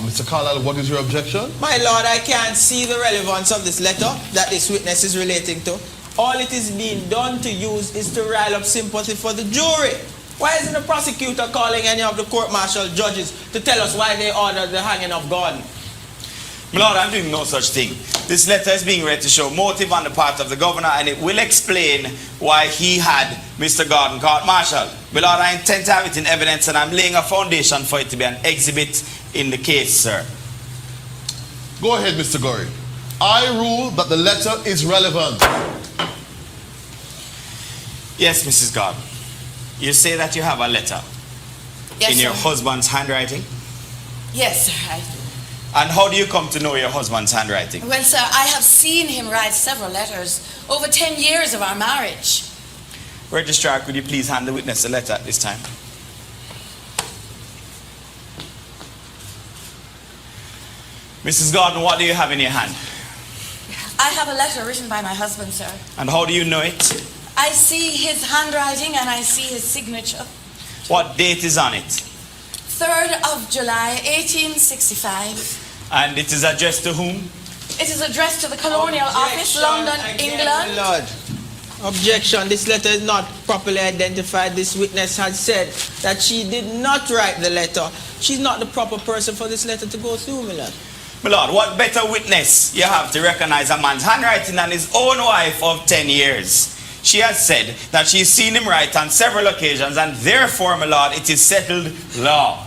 Mr. Carlyle, what is your objection? My lord, I can't see the relevance of this letter that this witness is relating to. All it is being done to use is to rile up sympathy for the jury. Why isn't the prosecutor calling any of the court-martial judges to tell us why they ordered the hanging of Gordon? My lord, I'm doing no such thing. This letter is being read to show motive on the part of the governor, and it will explain why he had Mr. Gordon court-martialed. My lord, I intend to have it in evidence, and I'm laying a foundation for it to be an exhibit in the case, sir. Go ahead, Mr. Gorey. I rule that the letter is relevant. Yes, Mrs. Gordon. You say that you have a letter Yes, in your sir. husband's handwriting? Yes, sir, I do. And how do you come to know your husband's handwriting? Well, sir, I have seen him write several letters over 10 years of our marriage. Registrar, could you please hand the witness a letter at this time? Mrs. Gordon, what do you have in your hand? I have a letter written by my husband, sir. And how do you know it? I see his handwriting and I see his signature. What date is on it? 3rd of July, 1865. And it is addressed to whom? It is addressed to the Colonial Office, London, England. My lord. Objection. This letter is not properly identified. This witness has said that she did not write the letter. She's not the proper person for this letter to go through, my lord. My lord, what better witness you have to recognize a man's handwriting than his own wife of 10 years? She has said that she's seen him write on several occasions, and therefore, my lord, it is settled law.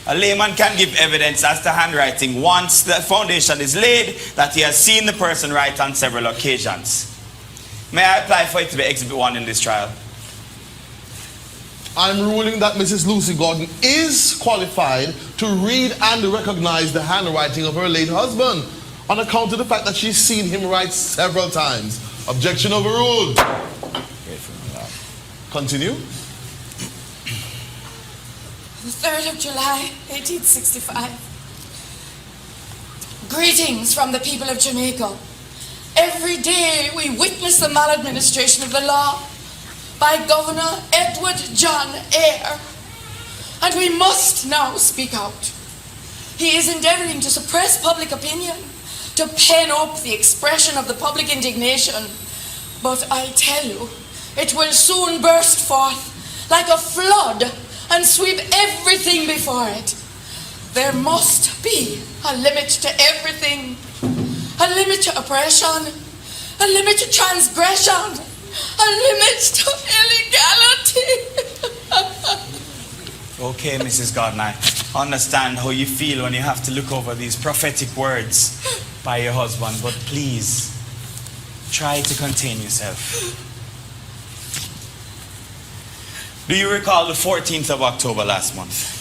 A layman can give evidence as to handwriting once the foundation is laid that he has seen the person write on several occasions. May I apply for it to be Exhibit 1 in this trial? I'm ruling that Mrs. Lucy Gordon is qualified to read and recognize the handwriting of her late husband on account of the fact that she's seen him write several times. Objection overruled. Continue. The 3rd of July, 1865. Greetings from the people of Jamaica. Every day we witness the maladministration of the law by Governor Edward John Eyre, and we must now speak out. He is endeavoring to suppress public opinion, to pen up the expression of the public indignation, but I tell you, it will soon burst forth like a flood and sweep everything before it. There must be a limit to everything. A limit to oppression, a limit to transgression, a limit to illegality. Okay, Mrs. Gordon, I understand how you feel when you have to look over these prophetic words by your husband, but please, try to contain yourself. Do you recall the 14th of October last month?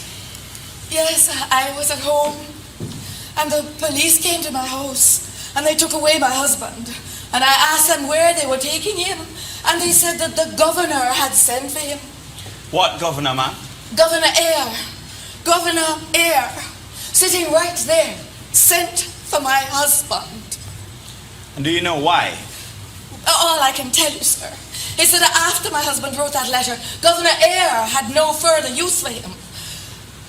Yes, I was at home, and the police came to my house, and they took away my husband. And I asked them where they were taking him, and they said that the governor had sent for him. What governor, ma'am? Governor Eyre. Governor Eyre, sitting right there, sent for my husband. And do you know why? All I can tell you, sir, is that after my husband wrote that letter, Governor Eyre had no further use for him.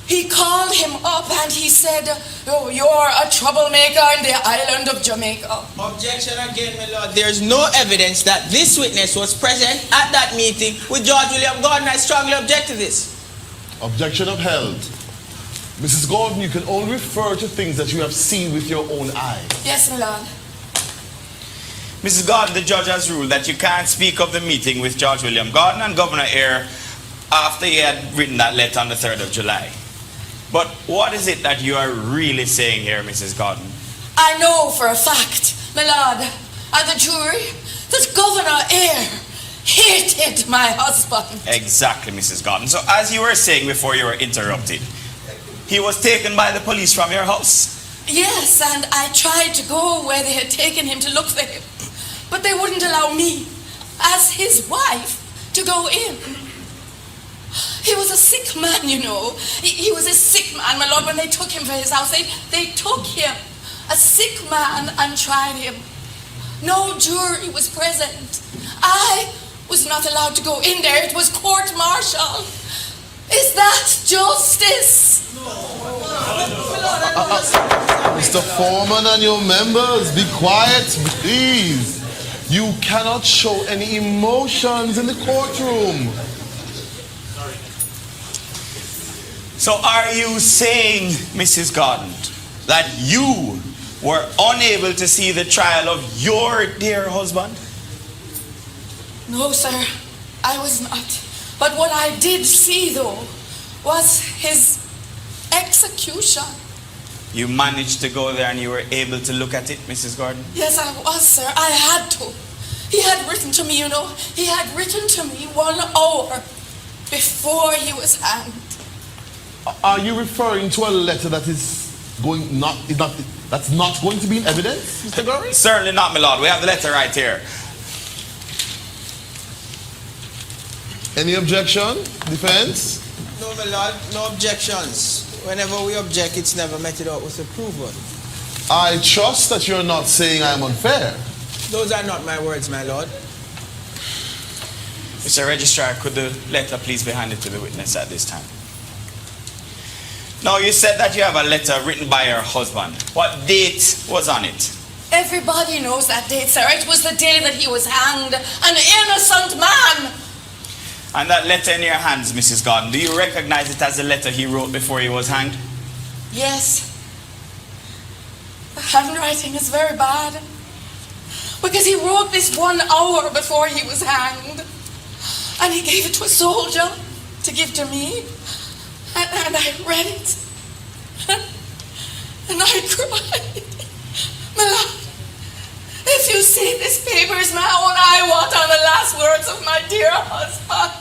He called him up and he said, "Oh, you're a troublemaker in the island of Jamaica." Objection again, my lord. There's no evidence that this witness was present at that meeting with George William Gordon. I strongly object to this. Objection upheld. Mrs. Gordon, you can only refer to things that you have seen with your own eyes. Yes, my lord. Mrs. Gordon, the judge has ruled that you can't speak of the meeting with George William Gordon and Governor Eyre after he had written that letter on the 3rd of July. But what is it that you are really saying here, Mrs. Gordon? I know for a fact, my lord, and the jury, that Governor Eyre hated my husband. Exactly, Mrs. Gordon. So as you were saying before you were interrupted, he was taken by the police from your house? Yes, and I tried to go where they had taken him to look for him, but they wouldn't allow me, as his wife, to go in. He was a sick man, you know. He was a sick man, my lord. When they took him for his house, they took him, a sick man, and tried him. No jury was present. I was not allowed to go in there. It was court-martial. Is that justice? Mr. Foreman and your members, be quiet, please. You cannot show any emotions in the courtroom. So are you saying, Mrs. Gordon, that you were unable to see the trial of your dear husband? No, sir, I was not. But what I did see, though, was his execution. You managed to go there and you were able to look at it, Mrs. Gordon? Yes, I was, sir. I had to. He had written to me, you know, he had written to me 1 hour before he was hanged. Are you referring to a letter that is that's not going to be in evidence, Mr. Gorry? Certainly not, my lord. We have the letter right here. Any objection? Defense? No, my lord, no objections. Whenever we object, it's never meted out with approval. I trust that you're not saying I'm unfair. Those are not my words, my lord. Mr. Registrar, could the letter please be handed to the witness at this time? Now, you said that you have a letter written by your husband. What date was on it? Everybody knows that date, sir. It was the day that he was hanged. An innocent man. And that letter in your hands, Mrs. Gordon, do you recognize it as the letter he wrote before he was hanged? Yes. The handwriting is very bad. Because he wrote this 1 hour before he was hanged. And he gave it to a soldier to give to me. And I read it. And I cried. My lord, if you see this paper is my own eye water on the last words of my dear husband.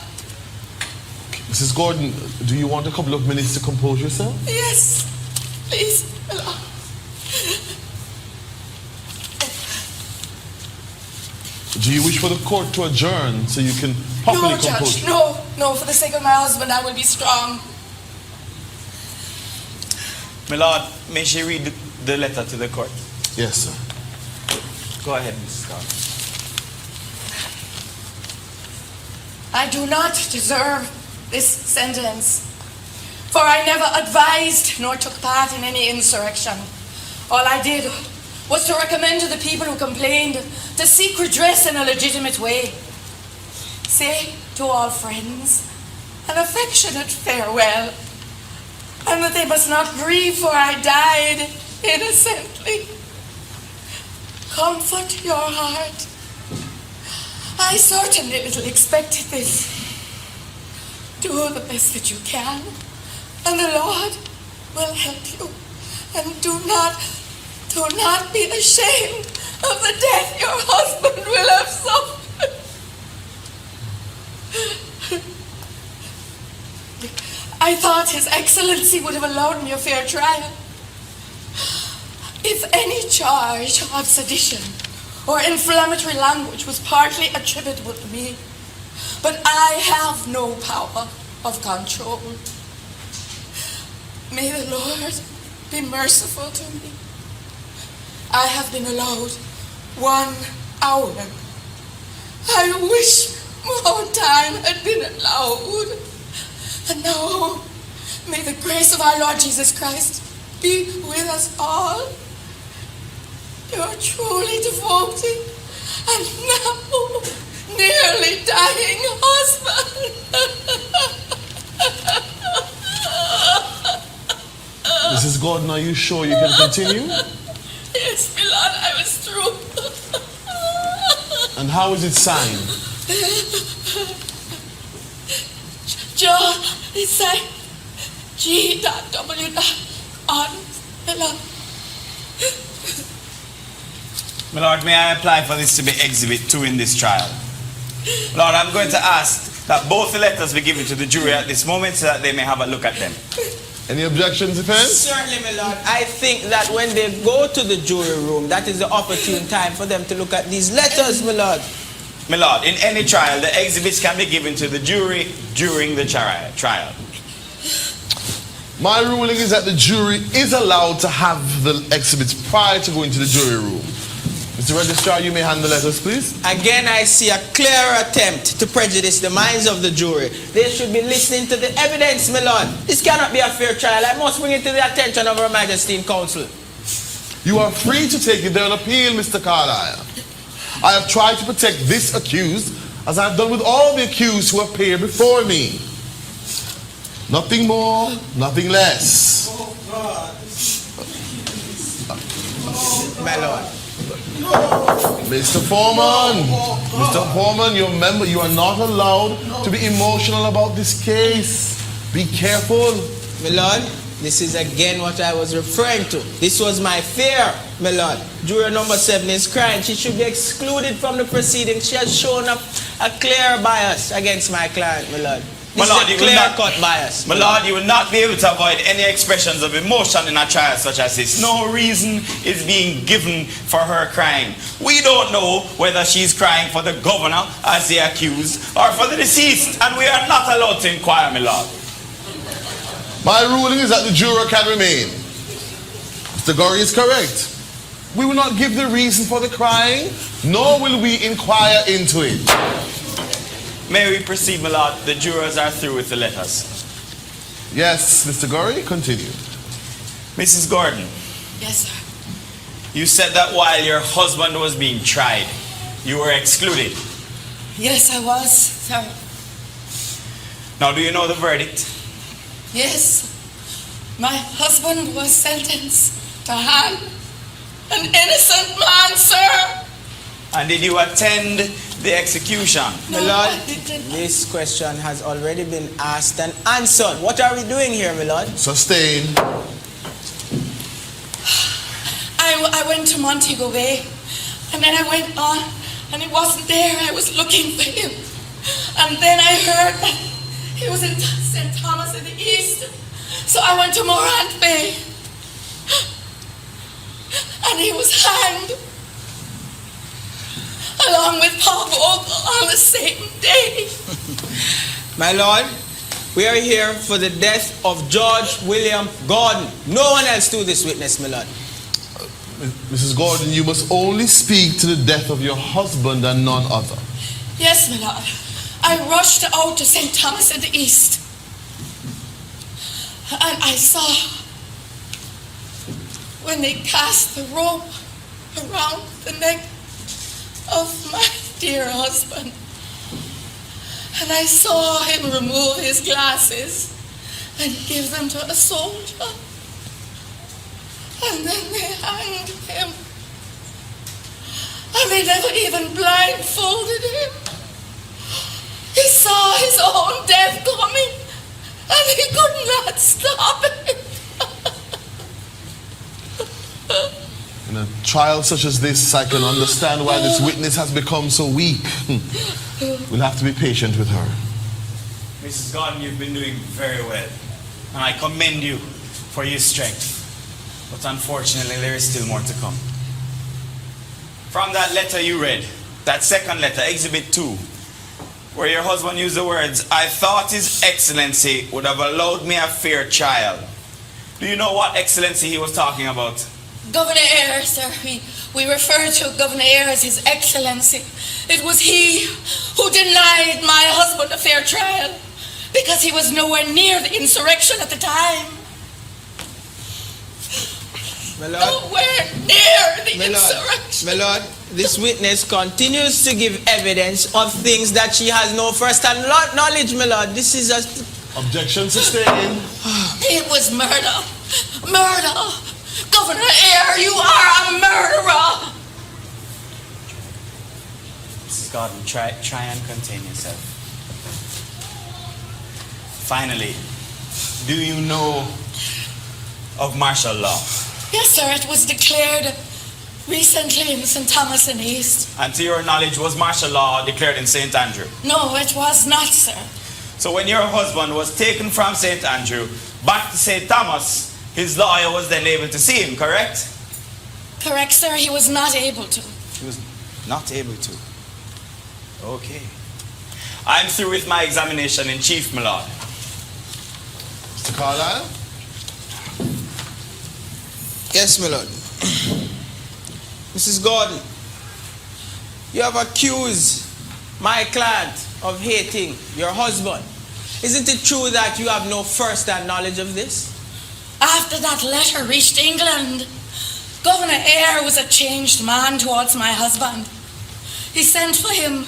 Mrs. Gordon, do you want a couple of minutes to compose yourself? Yes, please, my lord. Do you wish for the court to adjourn so you can properly compose? No, Judge, no, for the sake of my husband, I will be strong. My lord, may she read the letter to the court? Yes, sir. Go ahead, Mrs. Gordon. I do not deserve this sentence, for I never advised nor took part in any insurrection. All I did was to recommend to the people who complained to seek redress in a legitimate way. Say to all friends an affectionate farewell, and that they must not grieve, for I died innocently. Comfort your heart. I certainly little expected this. Do the best that you can, and the Lord will help you. And do not be ashamed of the death your husband will have suffered. I thought His Excellency would have allowed me a fair trial. If any charge of sedition or inflammatory language was partly attributable to me, but I have no power of control. May the Lord be merciful to me. I have been allowed 1 hour. I wish more time had been allowed. And now, may the grace of our Lord Jesus Christ be with us all. You are truly devoted and now nearly dying husband. Mrs. Gordon, are you sure you can continue? Yes, my lord, I was through. And how is it signed? John, it's signed G.W. on the lord. My lord, may I apply for this to be Exhibit 2 in this trial? Lord, I'm going to ask that both the letters be given to the jury at this moment so that they may have a look at them. Any objections, defense? Certainly, my lord. I think that when they go to the jury room, that is the opportune time for them to look at these letters, my lord. My lord, in any trial, the exhibits can be given to the jury during the trial. My ruling is that the jury is allowed to have the exhibits prior to going to the jury room. Mr. Registrar, you may hand the letters, please. Again, I see a clear attempt to prejudice the minds of the jury. They should be listening to the evidence, my lord. This cannot be a fair trial. I must bring it to the attention of Her Majesty in Council. You are free to take it on appeal, Mr. Carlyle. I have tried to protect this accused, as I have done with all the accused who appear before me. Nothing more, nothing less. My lord. Mr. Foreman, you remember you are not allowed to be emotional about this case. Be careful. My lord, this is again what I was referring to. This was my fear, my lord. Juror number 7 is crying. She should be excluded from the proceedings. She has shown up a clear bias against my client, my lord. This is a clear-cut bias. My lord, you will not be able to avoid any expressions of emotion in a trial such as this. No reason is being given for her crying. We don't know whether she's crying for the governor as the accused or for the deceased, and we are not allowed to inquire, my lord. My ruling is that the juror can remain. Mr. Gorey is correct. We will not give the reason for the crying, nor will we inquire into it. May we proceed, my lord? The jurors are through with the letters. Yes, Mr. Gorey, continue. Mrs. Gordon. Yes, sir. You said that while your husband was being tried, you were excluded. Yes, I was, sir. Now, do you know the verdict? Yes. My husband was sentenced to hang. An innocent man, sir. And did you attend the execution? My lord, this question has already been asked and answered. What are we doing here, my lord? Sustain. I went to Montego Bay, and then I went on, and he wasn't there. I was looking for him. And then I heard that he was in St. Thomas in the East. So I went to Morant Bay, and he was hanged, along with Paul Bogle on the same day. My lord, we are here for the death of George William Gordon. No one else to this witness, my lord. Mrs. Gordon, you must only speak to the death of your husband and none other. Yes, my lord. I rushed out to St. Thomas in the East, and I saw when they cast the rope around the neck of my dear husband, and I saw him remove his glasses and give them to a soldier, and then they hanged him, and they never even blindfolded him. He saw his own death coming, and he could not stop it. In a trial such as this, I can understand why this witness has become so weak. We'll have to be patient with her. Mrs. Gordon, you've been doing very well, and I commend you for your strength. But unfortunately, there is still more to come. From that letter you read, that second letter, Exhibit 2, where your husband used the words, "I thought His Excellency would have allowed me a fair trial." Do you know what excellency he was talking about? Governor Eyre, sir. We refer to Governor Eyre as His Excellency. It was he who denied my husband a fair trial because he was nowhere near the insurrection at the time. My lord, nowhere near the insurrection. My lord, this witness continues to give evidence of things that she has no first-hand knowledge, my lord. This is a... Objection sustained. It was murder. Murder. Governor Eyre, you are a murderer. Mrs. Gordon, try and contain yourself. Finally, do you know of martial law? Yes, sir. It was declared recently in St. Thomas in East. And to your knowledge, was martial law declared in St. Andrew? No, it was not, sir. So when your husband was taken from St. Andrew back to St. Thomas, his lawyer was then able to see him, correct? Correct, sir. He was not able to. He was not able to. Okay. I'm through with my examination in chief, my lord. Mr. Carlyle? Yes, my lord. Mrs. Gordon, you have accused my client of hating your husband. Isn't it true that you have no first-hand knowledge of this? After that letter reached England, Governor Eyre was a changed man towards my husband. He sent for him,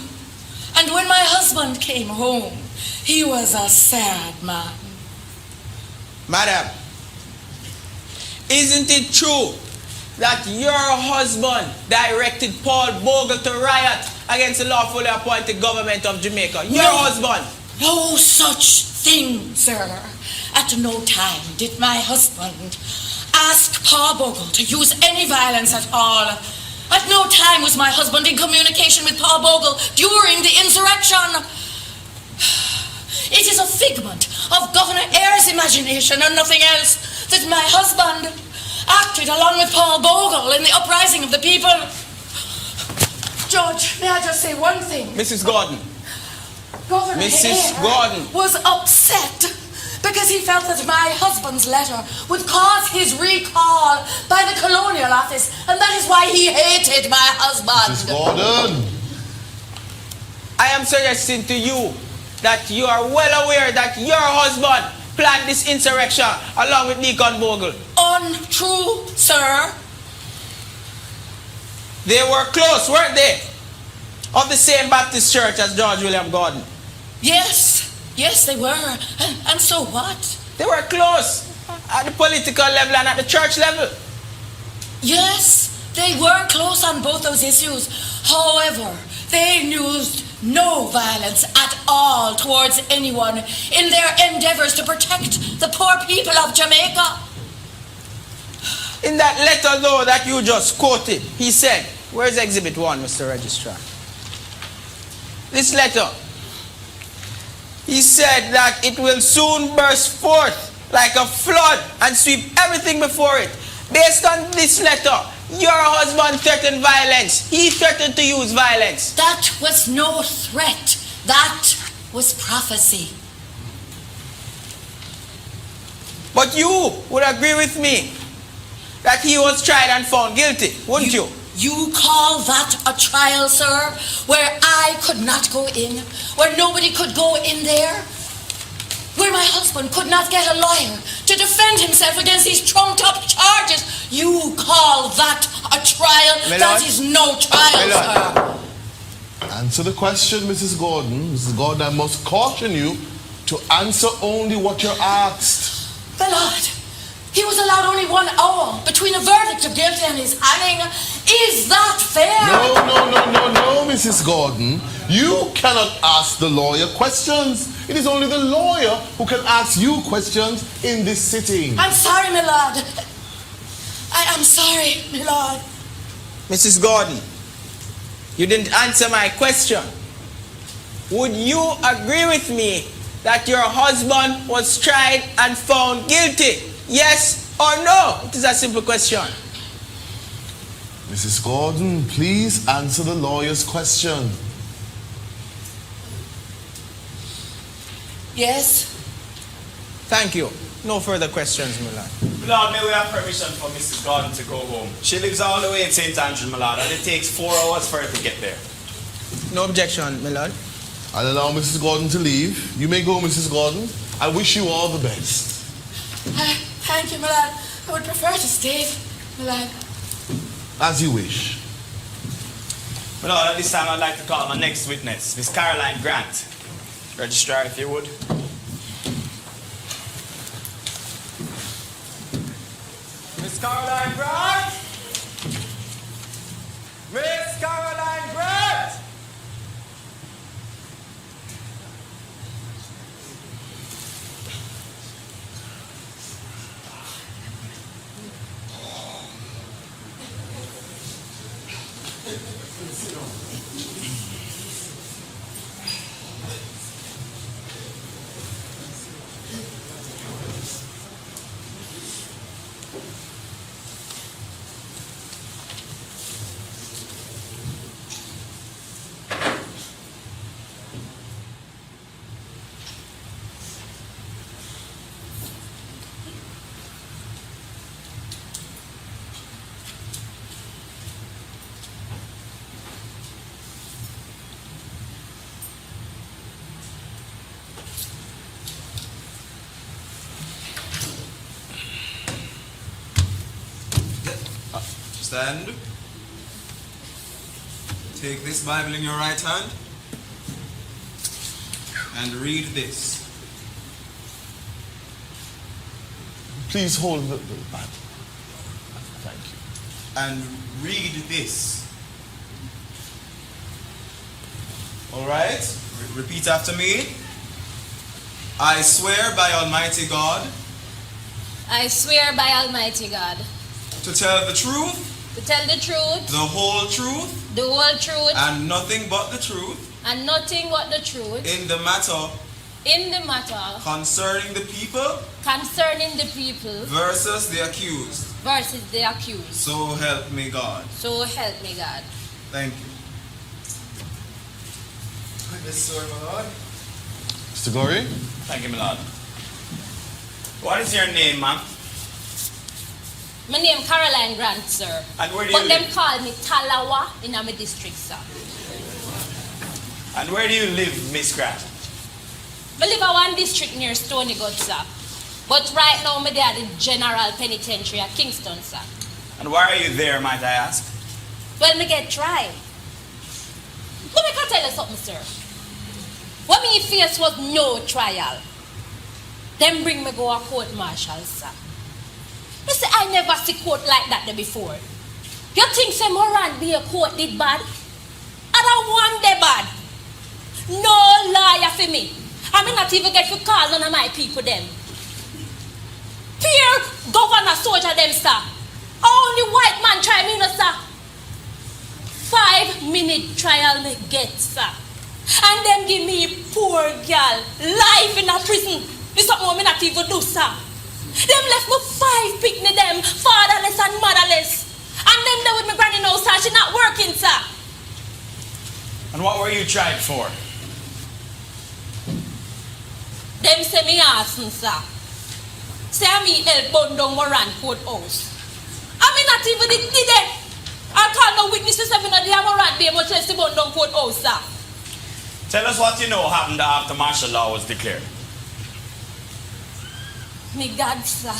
and when my husband came home, he was a sad man. Madam, isn't it true that your husband directed Paul Bogle to riot against the lawfully appointed government of Jamaica? Your husband! No such thing, sir. At no time did my husband ask Paul Bogle to use any violence at all. At no time was my husband in communication with Paul Bogle during the insurrection. It is a figment of Governor Eyre's imagination and nothing else that my husband acted along with Paul Bogle in the uprising of the people. Judge, may I just say one thing? Mrs. Gordon. Governor Mrs. Eyre Gordon was upset because he felt that my husband's letter would cause his recall by the Colonial Office, and that is why he hated my husband. Mrs. Gordon. I am suggesting to you that you are well aware that your husband planned this insurrection along with Deacon Bogle. Untrue, sir. They were close, weren't they? Of the same Baptist church as George William Gordon. Yes, they were. And so what? They were close at the political level and at the church level. Yes, they were close on both those issues. However, they used no violence at all towards anyone in their endeavors to protect the poor people of Jamaica. In that letter, though, that you just quoted, he said, where's Exhibit 1, Mr. Registrar? This letter, he said that it will soon burst forth like a flood and sweep everything before it. Based on this letter, your husband threatened violence. He threatened to use violence. That was no threat. That was prophecy. But you would agree with me that he was tried and found guilty, wouldn't you? You call that a trial, sir? Where I could not go in? Where nobody could go in there? Where my husband could not get a lawyer to defend himself against these trumped-up charges? You call that a trial? My that Lord? is no trial, sir. Answer the question, Mrs. Gordon. Mrs. Gordon, I must caution you to answer only what you're asked. My lord, he was allowed only 1 hour between a verdict of guilty and his hanging. Is that fair? No, Mrs. Gordon. You cannot ask the lawyer questions. It is only the lawyer who can ask you questions in this sitting. I'm sorry, my lord. I am sorry, my lord. Mrs. Gordon, you didn't answer my question. Would you agree with me that your husband was tried and found guilty? Yes or no? It is a simple question. Mrs. Gordon, please answer the lawyer's question. Yes. Thank you. No further questions, my lord. My lord, may we have permission for Mrs. Gordon to go home? She lives all the way in St. Andrews, my lord, and it takes 4 hours for her to get there. No objection, my lord. I'll allow Mrs. Gordon to leave. You may go, Mrs. Gordon. I wish you all the best. Thank you, my lord. I would prefer to stay, my lord. As you wish. My lord, at this time I'd like to call my next witness, Miss Caroline Grant. Registrar, if you would. Miss Caroline Grant! Miss Caroline Grant! Stand. Take this Bible in your right hand and read this. Please hold the Bible. Thank you. And read this. All right? Repeat after me. I swear by Almighty God. I swear by Almighty God. To tell the truth. To tell the truth. The whole truth. The whole truth. And nothing but the truth. And nothing but the truth. In the matter. In the matter. Concerning the people. Concerning the people. Versus the accused. Versus the accused. So help me God. So help me God. Thank you. This sword, my Lord. Mr. Gory? Thank you, my lord. What is your name, ma'am? My name Caroline Grant, sir. And where do you But live? them call me Talawa in my district, sir. And where do you live, Miss Grant? I live in one district near Stony Gut, sir. But right now, I'm at the General Penitentiary at Kingston, sir. And why are you there, might I ask? Well, me get tried. Let me tell you something, sir. What me face was no trial. Them bring me go a court martial, sir. You see, I never see court like that there before. You think say Moran be a court did bad? I don't want the bad. No lawyer for me. I mean not even get to call none of my people them. Peer governor soldier them, sir. Only white man try me, no, sir. 5-minute trial me get, sir. And them give me poor girl life in a prison. This something what me not even do, sir. Them left me 5 picnic them, fatherless and motherless. And them there with me granny now, sir. She not working, sir. And what were you tried for? Them say me asking, sir. Say me help burn down Moran courthouse. I mean not even did it. I call no witnesses if you know the Moran be much less to burn down courthouse, sir. Tell us what you know happened after martial law was declared. Me God, sir.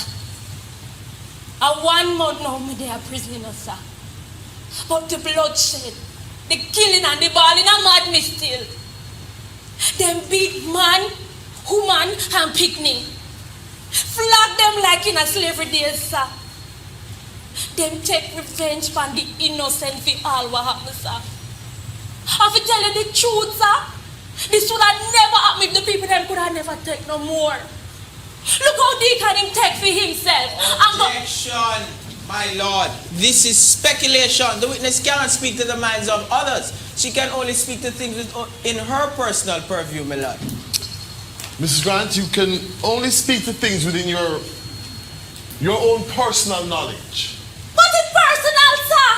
A 1 month now me they are prisoner, sir. But the bloodshed, the killing and the balling are mad me still. Them big man, woman and picnic. Flag them like in a slavery days, sir. Them take revenge on the innocent for all what happened, sir. I will tell you the truth, sir. This would have never happened if the people them could have never take no more. Look how Deacon him take for himself. Objection, my lord. This is speculation. The witness cannot speak to the minds of others. She can only speak to things in her personal purview, my lord. Mrs. Grant, you can only speak to things within your own personal knowledge. But it's personal, sir.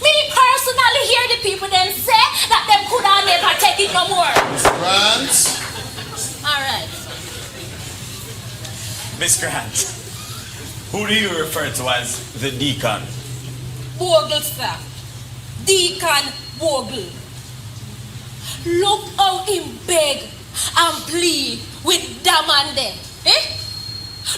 Me personally hear the people then say that them could have never take it no more. Mrs. Grant. All right. Miss Grant, who do you refer to as the deacon? Bogle, sir. Deacon Bogle. Look how him beg and plead with that man there. Eh?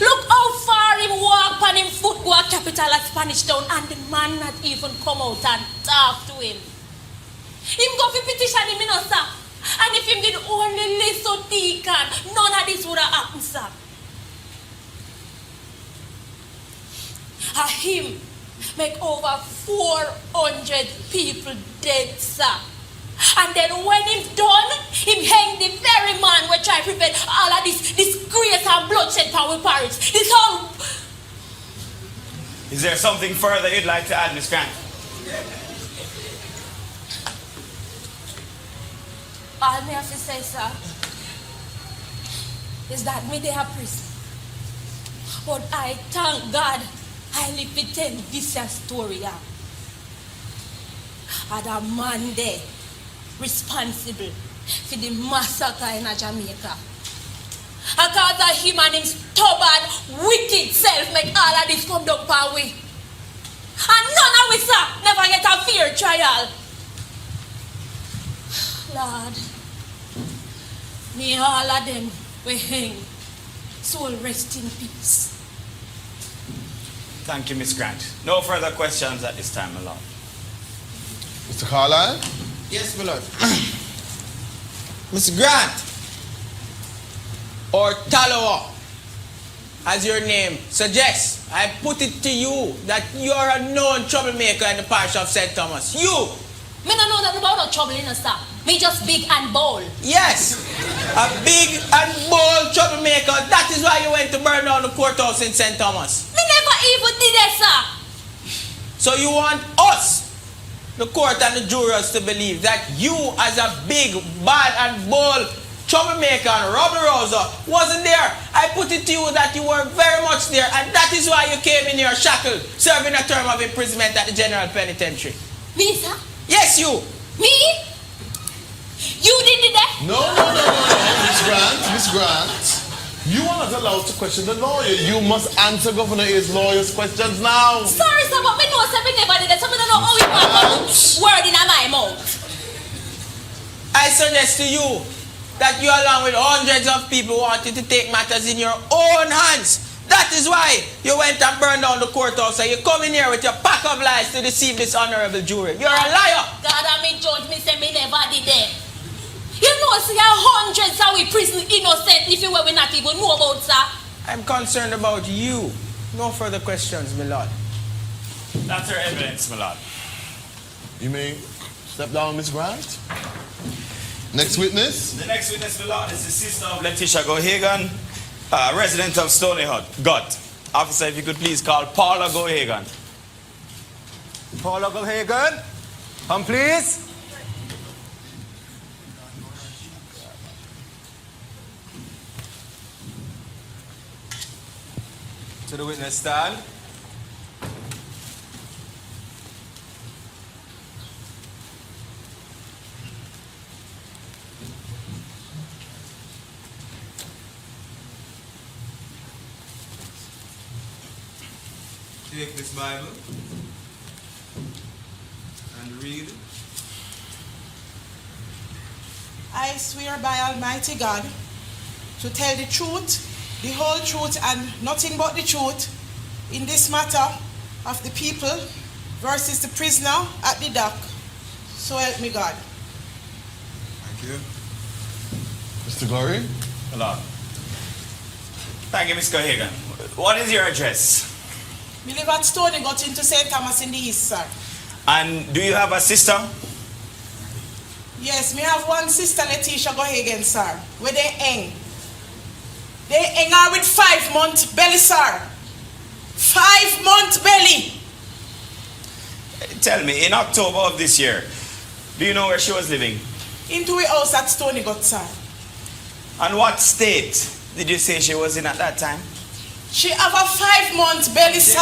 Look how far him walk on him foot go a capital at Spanish Town and the man not even come out and talk to him. Him go for petition him, you know, sir. And if him did only listen to Deacon, none of this would have happened, sir. Him make over 400 people dead, sir. And then when him done, him hang the very man which try to prevent all of this disgrace and bloodshed for our parish. This whole... Is there something further you'd like to add, Miss Grant? All me have to say, sir, is that me they are prison. But I thank God I live to tell this story. And a man there responsible for the massacre in Jamaica. Because of him and him stubborn, wicked self make all of this come down our way. And none of us, sir, never get a fair trial. Lord, may all of them we hang, soul rest in peace. Thank you, Miss Grant. No further questions at this time, my lord. Mr. Carlyle? Yes, my lord. Miss Grant, or Taloa, as your name suggests, I put it to you that you are a known troublemaker in the parish of St. Thomas. You! Me no know nothing about no trouble in the sir. Me just big and bold. Yes! A big and bold troublemaker. That is why you went to burn down the courthouse in St. Thomas. Me never even did that, sir. So you want us, the court and the jurors, to believe that you, as a big, bad and bold troublemaker and rabble-rouser, wasn't there. I put it to you that you were very much there, and that is why you came in here shackled, serving a term of imprisonment at the General Penitentiary. Me, sir? Yes, you. Me? You did that? No, Miss Grant. You are not allowed to question the lawyer. You must answer Governor Eyre's lawyer's questions now. Sorry, sir, but me know sir, me never did that, so me don't know how it was word in my mouth. I suggest to you that you, along with hundreds of people, wanted to take matters in your own hands. That is why you went and burned down the courthouse, and you come in here with your pack of lies to deceive this honorable jury. You're a liar. God, I mean, judge me say me never did that. You know, see, hundreds of we prison innocent if you were we not even know about, sir. I'm concerned about you. No further questions, my lord. That's your evidence, my lord. You may step down, Miss Grant. Next witness? The next witness, my lord, is the sister of Letitia Gohagan, resident of Stony Hut. Officer, if you could please call Paula Gohagan. Paula Gohagan, come please. To the witness stand. Take this Bible and read. I swear by Almighty God to tell the truth, the whole truth, and nothing but the truth in this matter of the people versus the prisoner at the dock. So help me God. Thank you. Mr. Gorey? Hello. Thank you, Miss Gohagan. What is your address? We live at Stony, got into St. Thomas in the East, sir. And do you have a sister? Yes, me have one sister, Letitia Gohagan, sir. Where they hang. They hang her with 5-month belly, sir. 5-month belly. Tell me, in October of this year, do you know where she was living? Into a house at Stony Gut, sir. And what state did you say she was in at that time? She have a 5-month belly, sir.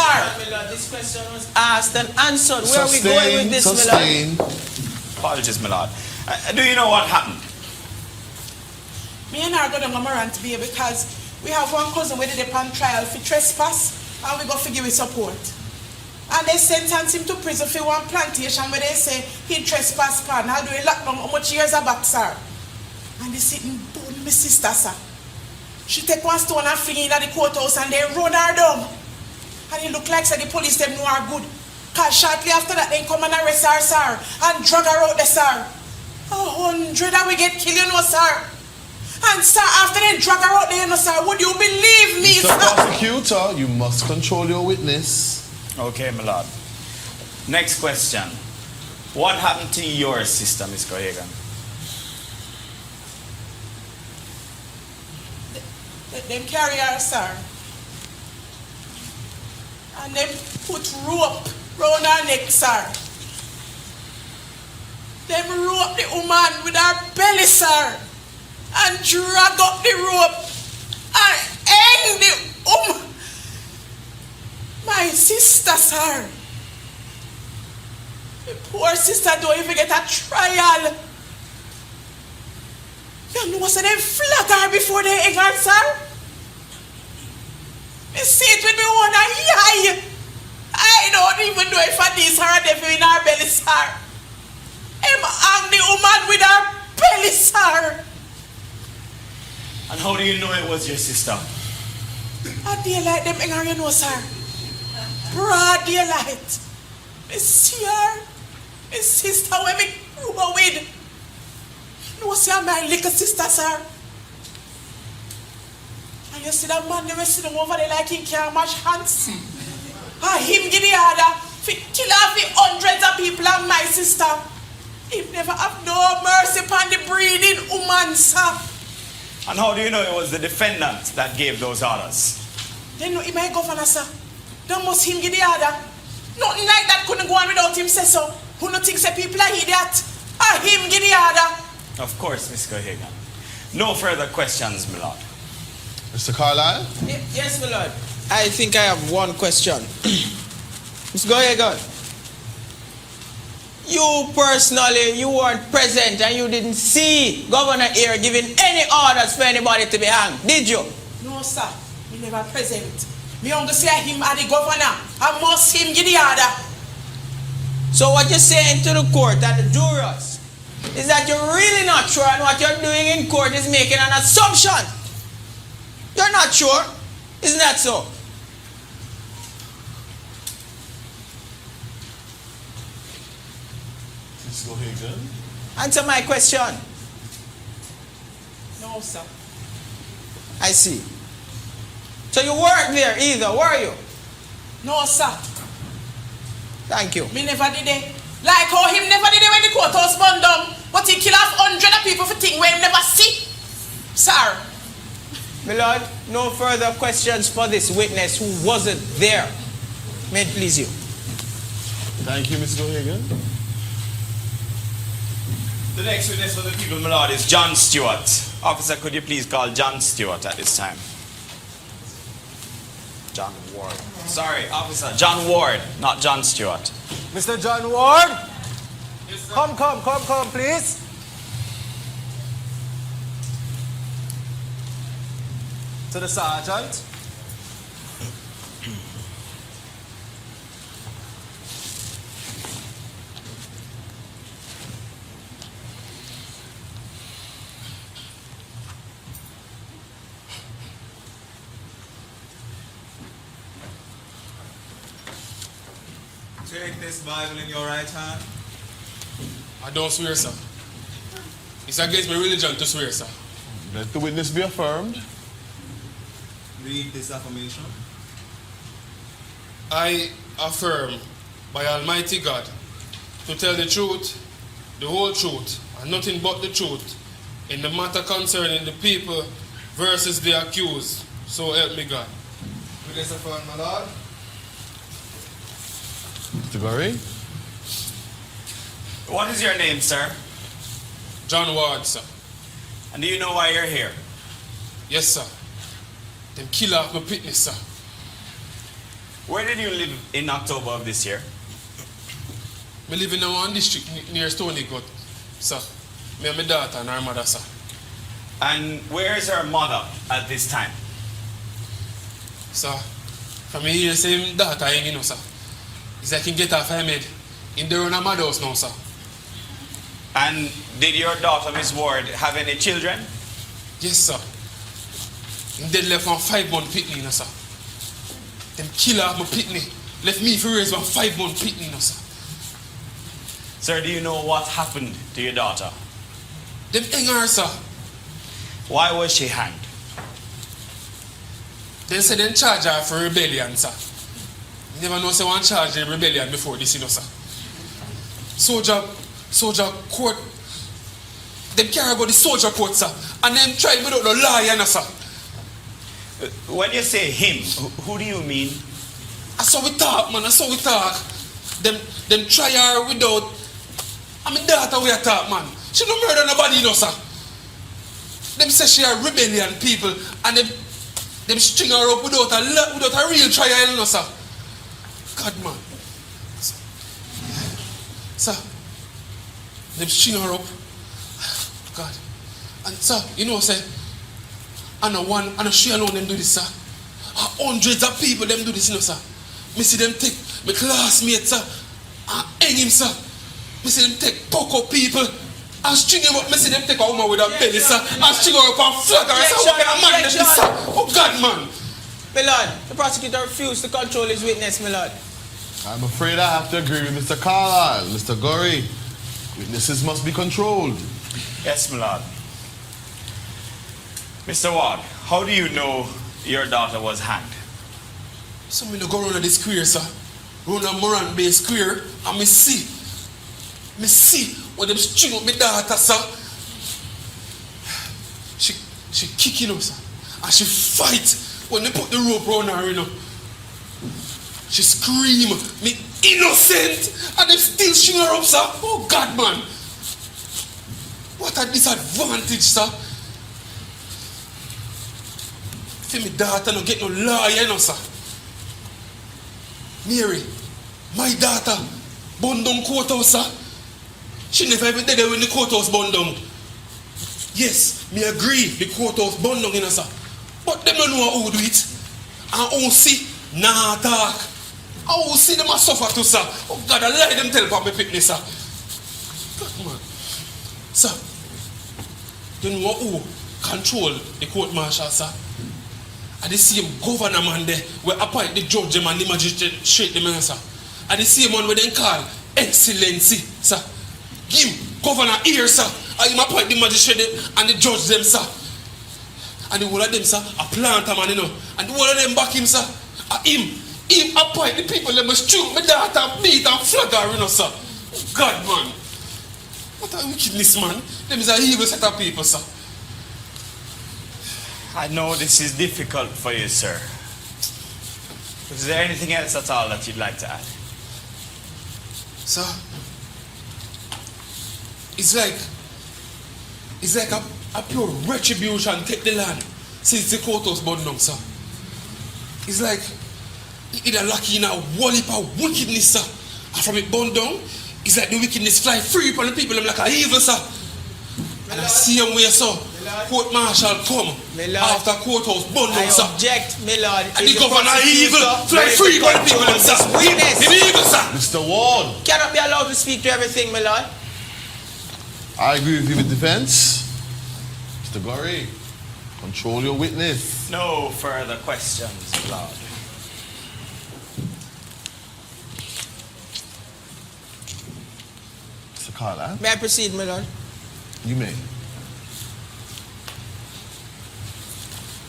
This question was asked and answered. Where are we going with this, my lord? Apologies, my lord. Do you know what happened? Me and her go down a rant here because we have one cousin where they on trial for trespass and we got to give him support. And they sentence him to prison for one plantation where they say he trespassed pan. How do we lock down how much years are back, sir? And they sitting down my sister, sir. She take one stone and fling in at the courthouse and they run her down. And it look like the police them know her good. Cause shortly after that they come and arrest her, sir, and drag her out there, sir. 100 that we get killed, you know, sir. And sir, after they drag her out there, you know, sir, would you believe me, Mr. Prosecutor, you must control your witness. Okay, my lord. Next question. What happened to your sister, Miss Gohagan? Them carry her, sir. And them put rope round her neck, sir. Them rope the woman with her belly, sir. And drag up the rope and hang the woman. My sister, sir. The poor sister don't even get a trial. You know, so they flat her before they hang her, sir. Me see it with me one eye. I don't even know if I this her devil in her belly, sir. I'm hang the woman with her belly, sir. And how do you know it was your sister? I feel like them hang her, you know, sir. broad daylight. I see her. My sister when me grew up with. You know, see my little sister, sir. And you see that man never see them over there like he can't mash hands. And him give the order for kill off the hundreds of people and my sister. He never have no mercy upon the breeding woman, sir. And how do you know it was the defendant that gave those orders? They know he my governor, sir. That must him give the order. Nothing like that couldn't go on without him say so. Who no think say people are idiot? And him give the order. Of course, Miss Gohagan. No further questions, my lord. Mr. Carlyle? Yes, my lord. I think I have one question. Miss Gohagan, you personally, you weren't present and you didn't see Governor Eyre giving any orders for anybody to be hanged, did you? No, sir. Me never present. Me only see him as the governor. I must him give the order. So what you're saying to the court and the jurors is that you're really not sure and what you're doing in court is making an assumption. You're not sure. Isn't that so? Let's go here again. Answer my question. No, sir. I see. So you weren't there either, were you? No, sir. Thank you. Me never did it. Like how him never did it when the courthouse burned down. But he kill off hundreds of people for things where he never see. Sir. My lord, no further questions for this witness who wasn't there. May it please you. Thank you, Mr. Gohagan. The next witness for the people, my lord, is John Stewart. Officer, could you please call John Stewart at this time? John Ward. Sorry, officer, John Ward, not John Stewart. Mr. John Ward? Yes, sir. Come, please. To the sergeant. Take this Bible in your right hand. I don't swear, sir. It's against my religion to swear, sir. Let the witness be affirmed. Read this affirmation. I affirm by Almighty God to tell the truth, the whole truth, and nothing but the truth in the matter concerning the people versus the accused. So help me God. Read this affirm, my lord. Mr. Gurry? What is your name, sir? John Ward, sir. And do you know why you're here? Yes, sir. Them kill off my pitney, sir. Where did you live in October of this year? I live in one district near Stony Gut, sir. Me and my daughter and her mother, sir. And where is her mother at this time? Sir, from me here, same daughter hanging, sir. Is I can get off her head in their own mother house now, sir. And did your daughter, Miss Ward, have any children? Yes, sir. They left one 5-month pitney, sir. Them kill off my pitney. Left me for raise one 5-month pitney, sir. Sir, do you know what happened to your daughter? Them hang her, sir. Why was she hanged? They said they charge her for rebellion, sir. You never know say one charge of rebellion before this, sir. Soldier court. Them carry go the soldier court, sir. And them try without no lawyer, sir. When you say him, who do you mean? I saw we talk, man. I saw we talk. Them try her without. I mean, daughter we talk, man. She don't murder nobody, sir. Them say she a rebellion people, and them string her up without a real trial, sir. God, man. Sir, them string her up. God. And sir, you know, say, I know she alone them do this, sir. Hundreds of people them do this, sir. Me see them take my classmates, sir, and hang him, sir. Me see them take poco people and string him up. Me see them take a woman with a belly, sir, and string her up and flag her, sir. What kind of man them this, sir? Oh, God, man. My lord, the prosecutor refused to control his witness, my lord. I'm afraid I have to agree with Mr. Carlisle. Mr. Gorey, witnesses must be controlled. Yes, my lord. Mr. Ward, how do you know your daughter was hanged? So me no go around this square, sir. Round a Moran Bay Square, and me see where them string up my daughter, sir. She kicking up, sir. And she fight when they put the rope around her, you know. She scream, me innocent, and they still string her up, sir. Oh God, man. What a disadvantage, sir. For me daughter no get no lawyer, you know, sir. Mary, my daughter, burn down courthouse, sir. She never even did it when the courthouse burned down. Yes, me agree, the courthouse burned down, you know, sir. But them don't know how to do it. And who see, nah talk. How who see them a suffer too, sir. Oh God, I lie them tell about my fitness, sir. God, man. Sir, you know who control the court martial, sir? And the same governor man there where appoint the judge them and the magistrate them, sir. And the same one where they call excellency, sir. Him, Governor Eyre, sir. And him appoint the magistrate and the judge them, sir. And the whole of them, sir, a planter man, you know. And the whole of them back him, sir. And him appoint the people that must shoot my daughter, beat and flag her, you know, sir. God, man. What a wickedness, man. Them is a evil set of people, sir. I know this is difficult for you, sir. But is there anything else at all that you'd like to add? Sir, it's like a pure retribution take the land since the courthouse burned down, sir. It's like it lucky in a wall heap of wickedness, sir. And from it burned down, it's like the wickedness fly free upon the people. I'm like a evil, sir. And I see him where, sir, court martial come after courthouse burned down, sir. I object, my lord. And the governor evil fly free upon the people, sir. Him evil, sir. Mr. Ward. Cannot be allowed to speak to everything, my lord. I agree with you with defense. Mr. Gorey, control your witness. No further questions, Lord. Mr. Carlisle. May I proceed, my lord? You may.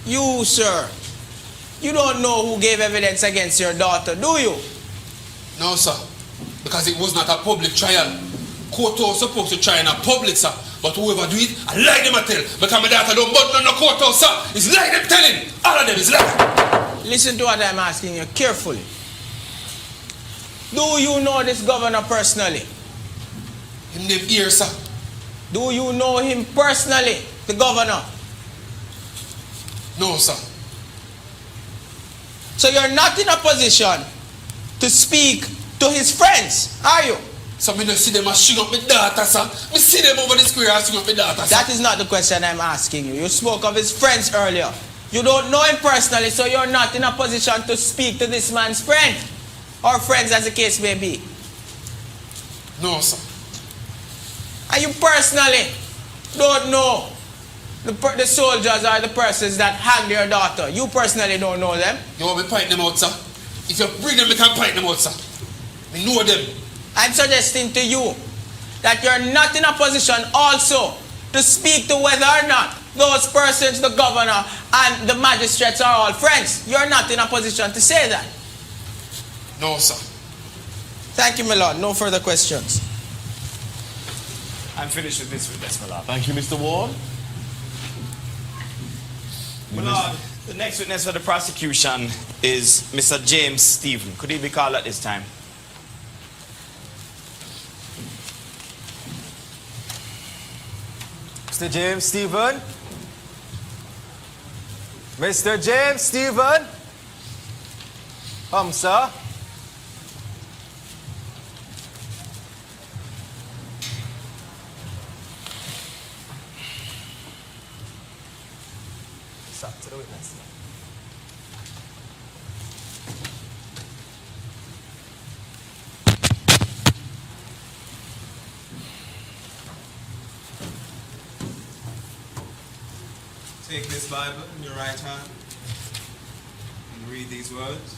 You, sir, you don't know who gave evidence against your daughter, do you? No, sir. Because it was not a public trial. Court was supposed to try in a public, sir. But whoever do it, I lie them a tell. Because my daughter don't burn on the courthouse, sir. It's lie them telling. All of them is lie. Listen to what I'm asking you carefully. Do you know this governor personally? Him name Eyre, sir. Do you know him personally, the governor? No, sir. So you're not in a position to speak to his friends, are you? So me don't see them string up my daughter, sir. Me see them over the square and string up my daughter, sir. That is not the question I'm asking you. You spoke of his friends earlier. You don't know him personally, so you're not in a position to speak to this man's friend. Or friends, as the case may be. No, sir. And you personally don't know the soldiers or the persons that hanged your daughter. You personally don't know them. You want me to point them out, sir? If you bring them, we can point them out, sir. We know them. I'm suggesting to you that you're not in a position also to speak to whether or not those persons, the governor and the magistrates, are all friends. You're not in a position to say that. No, sir. Thank you, my lord. No further questions. I'm finished with this witness, my lord. Thank you, Mr. Ward. My lord, the next witness for the prosecution is Mr. James Stephen. Could he be called at this time? Mr. James Stephen. Mr. James Stephen. Come, sir. Sir, to the witness. Take this Bible in your right hand read these words.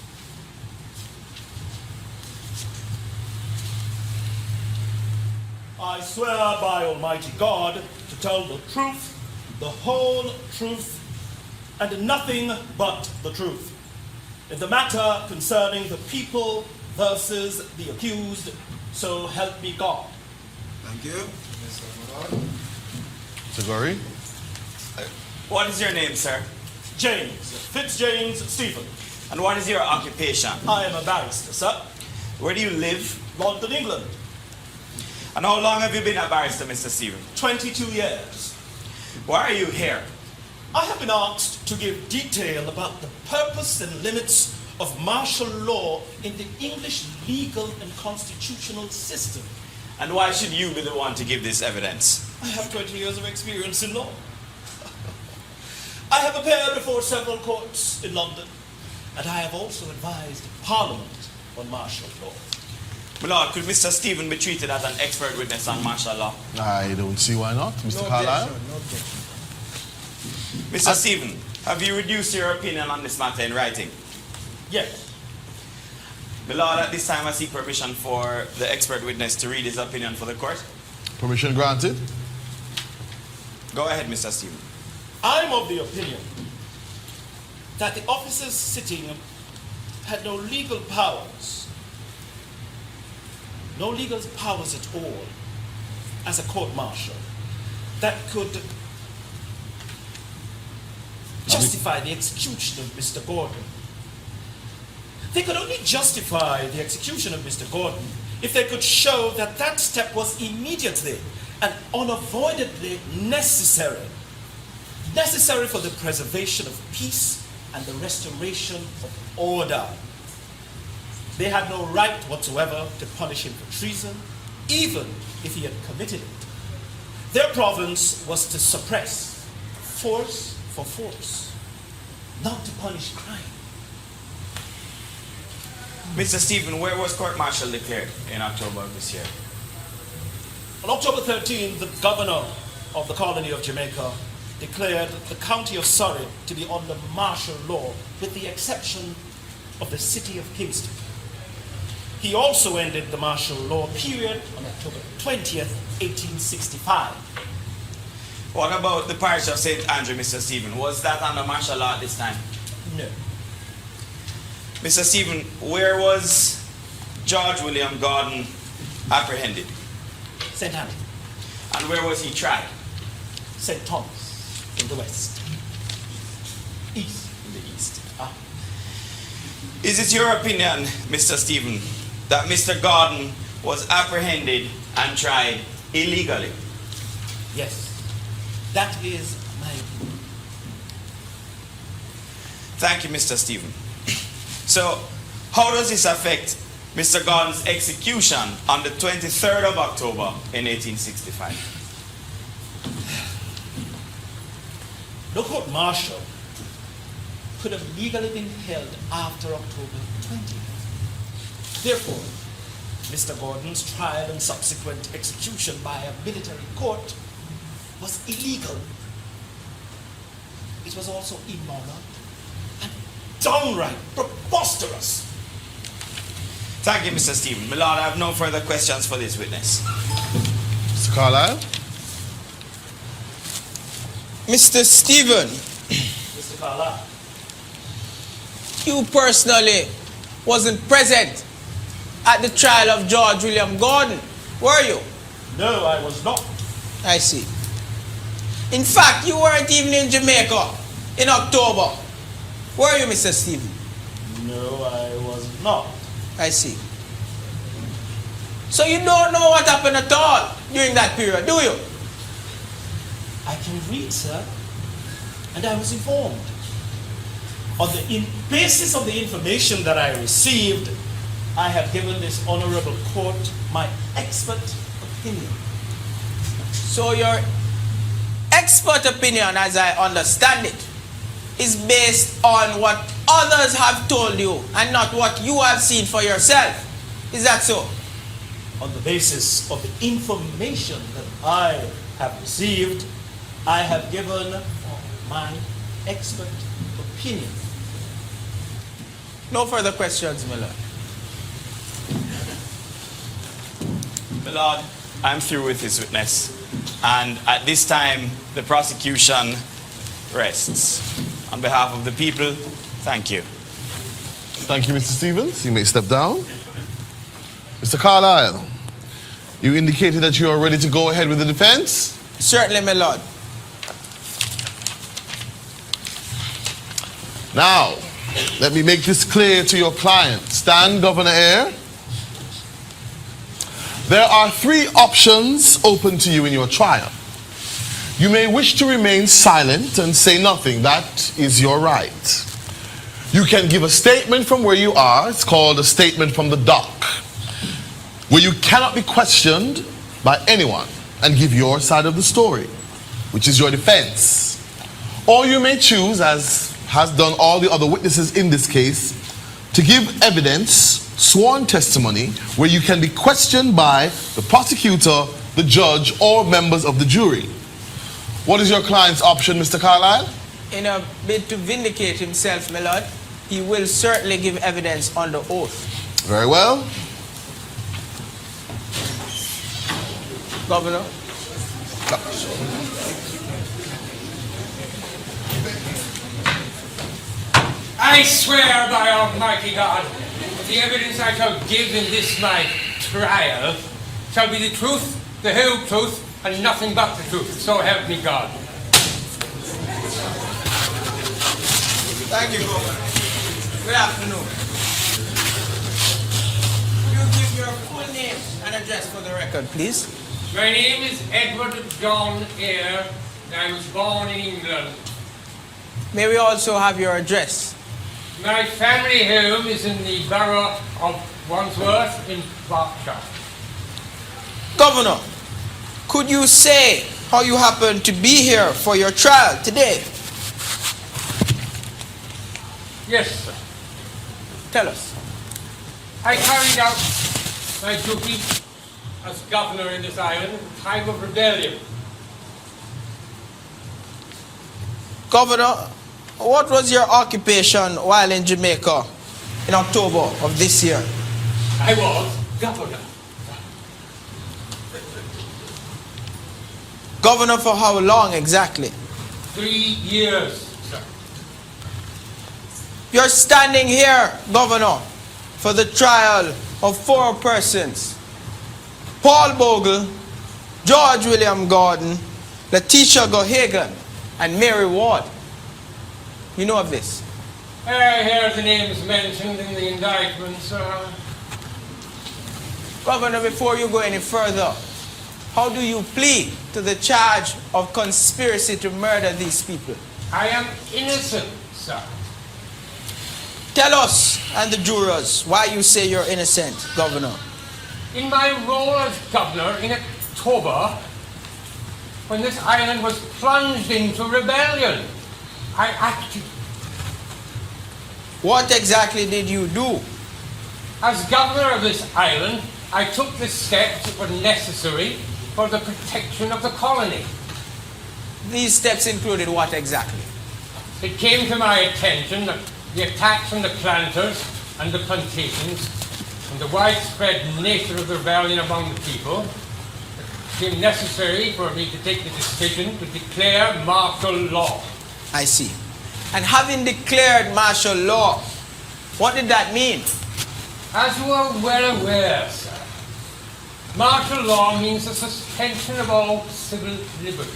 I swear by Almighty God to tell the truth, the whole truth, and nothing but the truth, in the matter concerning the people versus the accused, so help me God. Thank you. Sagori? What is your name, sir? James, Fitzjames Stephen. And what is your occupation? I am a barrister, sir. Where do you live? London, England. And how long have you been a barrister, Mr. Stephen? 22 years. Why are you here? I have been asked to give detail about the purpose and limits of martial law in the English legal and constitutional system. And why should you be the one to give this evidence? I have 20 years of experience in law. I have appeared before several courts in London, and I have also advised Parliament on martial law. My Lord, could Mr. Stephen be treated as an expert witness on martial law? I don't see why not, Mr. Carlyle. No objection. Mr. Stephen, have you reduced your opinion on this matter in writing? Yes. My Lord, at this time I seek permission for the expert witness to read his opinion for the court. Permission granted. Go ahead, Mr. Stephen. I'm of the opinion that the officers sitting had no legal powers at all as a court-martial that could justify the execution of Mr. Gordon. They could only justify the execution of Mr. Gordon if they could show that that step was immediately and unavoidably necessary for the preservation of peace and the restoration of order. They had no right whatsoever to punish him for treason, even if he had committed it. Their province was to suppress force for force, not to punish crime. Mr. Stephen, where was court-martial declared in October of this year? On October 13, the governor of the colony of Jamaica declared the county of Surrey to be under martial law, with the exception of the city of Kingston. He also ended the martial law period on October 20th, 1865. What about the parish of St. Andrew, Mr. Stephen? Was that under martial law at this time? No. Mr. Stephen, where was George William Gordon apprehended? St. Andrew. And where was he tried? St. Thomas, in the west. East. In the east. Is it your opinion, Mr. Stephen, that Mr. Gordon was apprehended and tried illegally? Yes. That is my opinion. Thank you, Mr. Stephen. So, how does this affect Mr. Gordon's execution on the 23rd of October in 1865? No court-martial could have legally been held after October 20th. Therefore, Mr. Gordon's trial and subsequent execution by a military court was illegal. It was also immoral and downright preposterous. Thank you, Mr. Stephen. My Lord, I have no further questions for this witness. Mr. Carlyle? Mr. Stephen, Mr. Paula, you personally wasn't present at the trial of George William Gordon, were you? No, I was not. I see. In fact, you weren't even in Jamaica in October, were you, Mr. Stephen? No, I was not. I see. So you don't know what happened at all during that period, do you? I can read, sir, and I was informed. On the basis of the information that I received, I have given this honorable court my expert opinion. So your expert opinion, as I understand it, is based on what others have told you and not what you have seen for yourself. Is that so? On the basis of the information that I have received, I have given my expert opinion. No further questions, my lord. My lord, I'm through with this witness. And at this time, the prosecution rests. On behalf of the people, thank you. Thank you, Mr. Stevens. You may step down. Mr. Carlisle, you indicated that you are ready to go ahead with the defense? Certainly, my lord. Now, let me make this clear to your client. Stand, Governor Eyre. There are three options open to you in your trial. You may wish to remain silent and say nothing. That is your right. You can give a statement from where you are. It's called a statement from the dock, where you cannot be questioned by anyone and give your side of the story, which is your defense. Or you may choose, as has done all the other witnesses in this case, to give evidence, sworn testimony, where you can be questioned by the prosecutor, the judge, or members of the jury. What is your client's option, Mr. Carlisle? In a bid to vindicate himself, my lord, he will certainly give evidence under oath. Very well. Governor. I swear by Almighty God, the evidence I shall give in this my trial shall be the truth, the whole truth, and nothing but the truth. So help me God. Thank you, Governor. Good afternoon. You give your full name and address for the record, please. My name is Edward John Eyre, and I was born in England. May we also have your address? My family home is in the borough of Wandsworth in Berkshire. Governor, could you say how you happen to be here for your trial today? Yes, sir. Tell us. I carried out my duty as governor in this island at the time of rebellion. Governor, what was your occupation while in Jamaica in October of this year? I was governor. Governor for how long exactly? 3 years, sir. You're standing here, Governor, for the trial of 4 persons. Paul Bogle, George William Gordon, Letitia Gohagan, and Mary Ward. You know of this? I hear the names mentioned in the indictment, sir. Governor, before you go any further, how do you plead to the charge of conspiracy to murder these people? I am innocent, sir. Tell us and the jurors why you say you're innocent, Governor. In my role as governor in October, when this island was plunged into rebellion, I acted. What exactly did you do? As governor of this island, I took the steps that were necessary for the protection of the colony. These steps included what exactly? It came to my attention that the attacks on the planters and the plantations and the widespread nature of the rebellion among the people, it became necessary for me to take the decision to declare martial law. I see. And having declared martial law, what did that mean? As you are well aware, sir, martial law means the suspension of all civil liberty.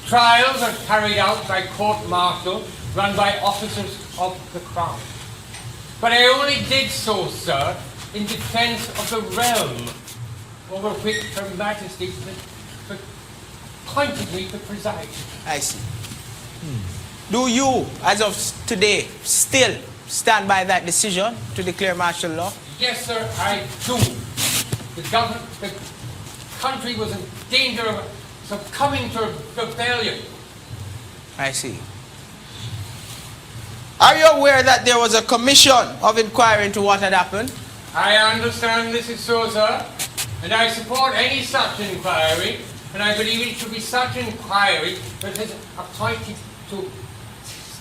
Trials are carried out by court-martial run by officers of the Crown. But I only did so, sir, in defense of the realm over which Her Majesty appointed me to preside. I see. Do you, as of today, still stand by that decision to declare martial law? Yes, sir, I do. The country was in danger of succumbing to rebellion. I see. Are you aware that there was a commission of inquiry into what had happened? I understand this is so, sir, and I support any such inquiry, and I believe it should be such inquiry that is appointed to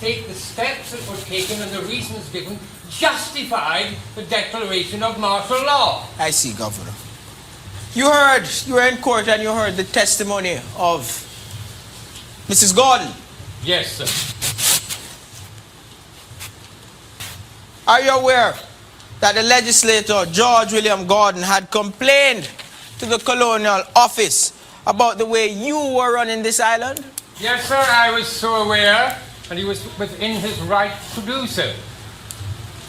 state the steps that were taken and the reasons given justified the declaration of martial law. I see, Governor. You were in court and you heard the testimony of Mrs. Gordon. Yes, sir. Are you aware that the legislator, George William Gordon, had complained to the colonial office about the way you were running this island? Yes, sir, I was so aware, and he was within his right to do so.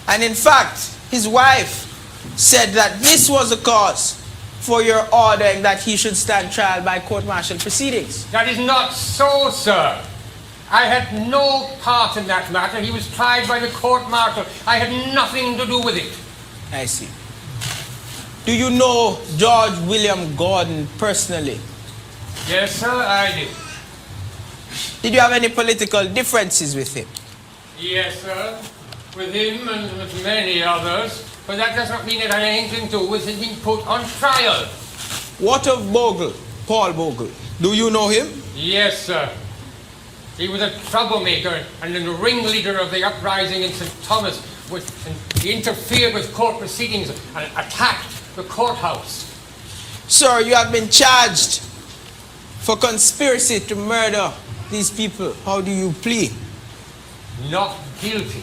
And in fact, his wife said that this was the cause for your ordering that he should stand trial by court-martial proceedings. That is not so, sir. I had no part in that matter. He was tried by the court-martial. I had nothing to do with it. I see. Do you know George William Gordon personally? Yes, sir, I do. Did you have any political differences with him? Yes, sir. With him and with many others. But that does not mean it had anything to do with him being put on trial. What of Bogle, Paul Bogle? Do you know him? Yes, sir. He was a troublemaker and the ringleader of the uprising in St. Thomas. He interfered with court proceedings and attacked the courthouse. Sir, you have been charged for conspiracy to murder these people. How do you plead? Not guilty.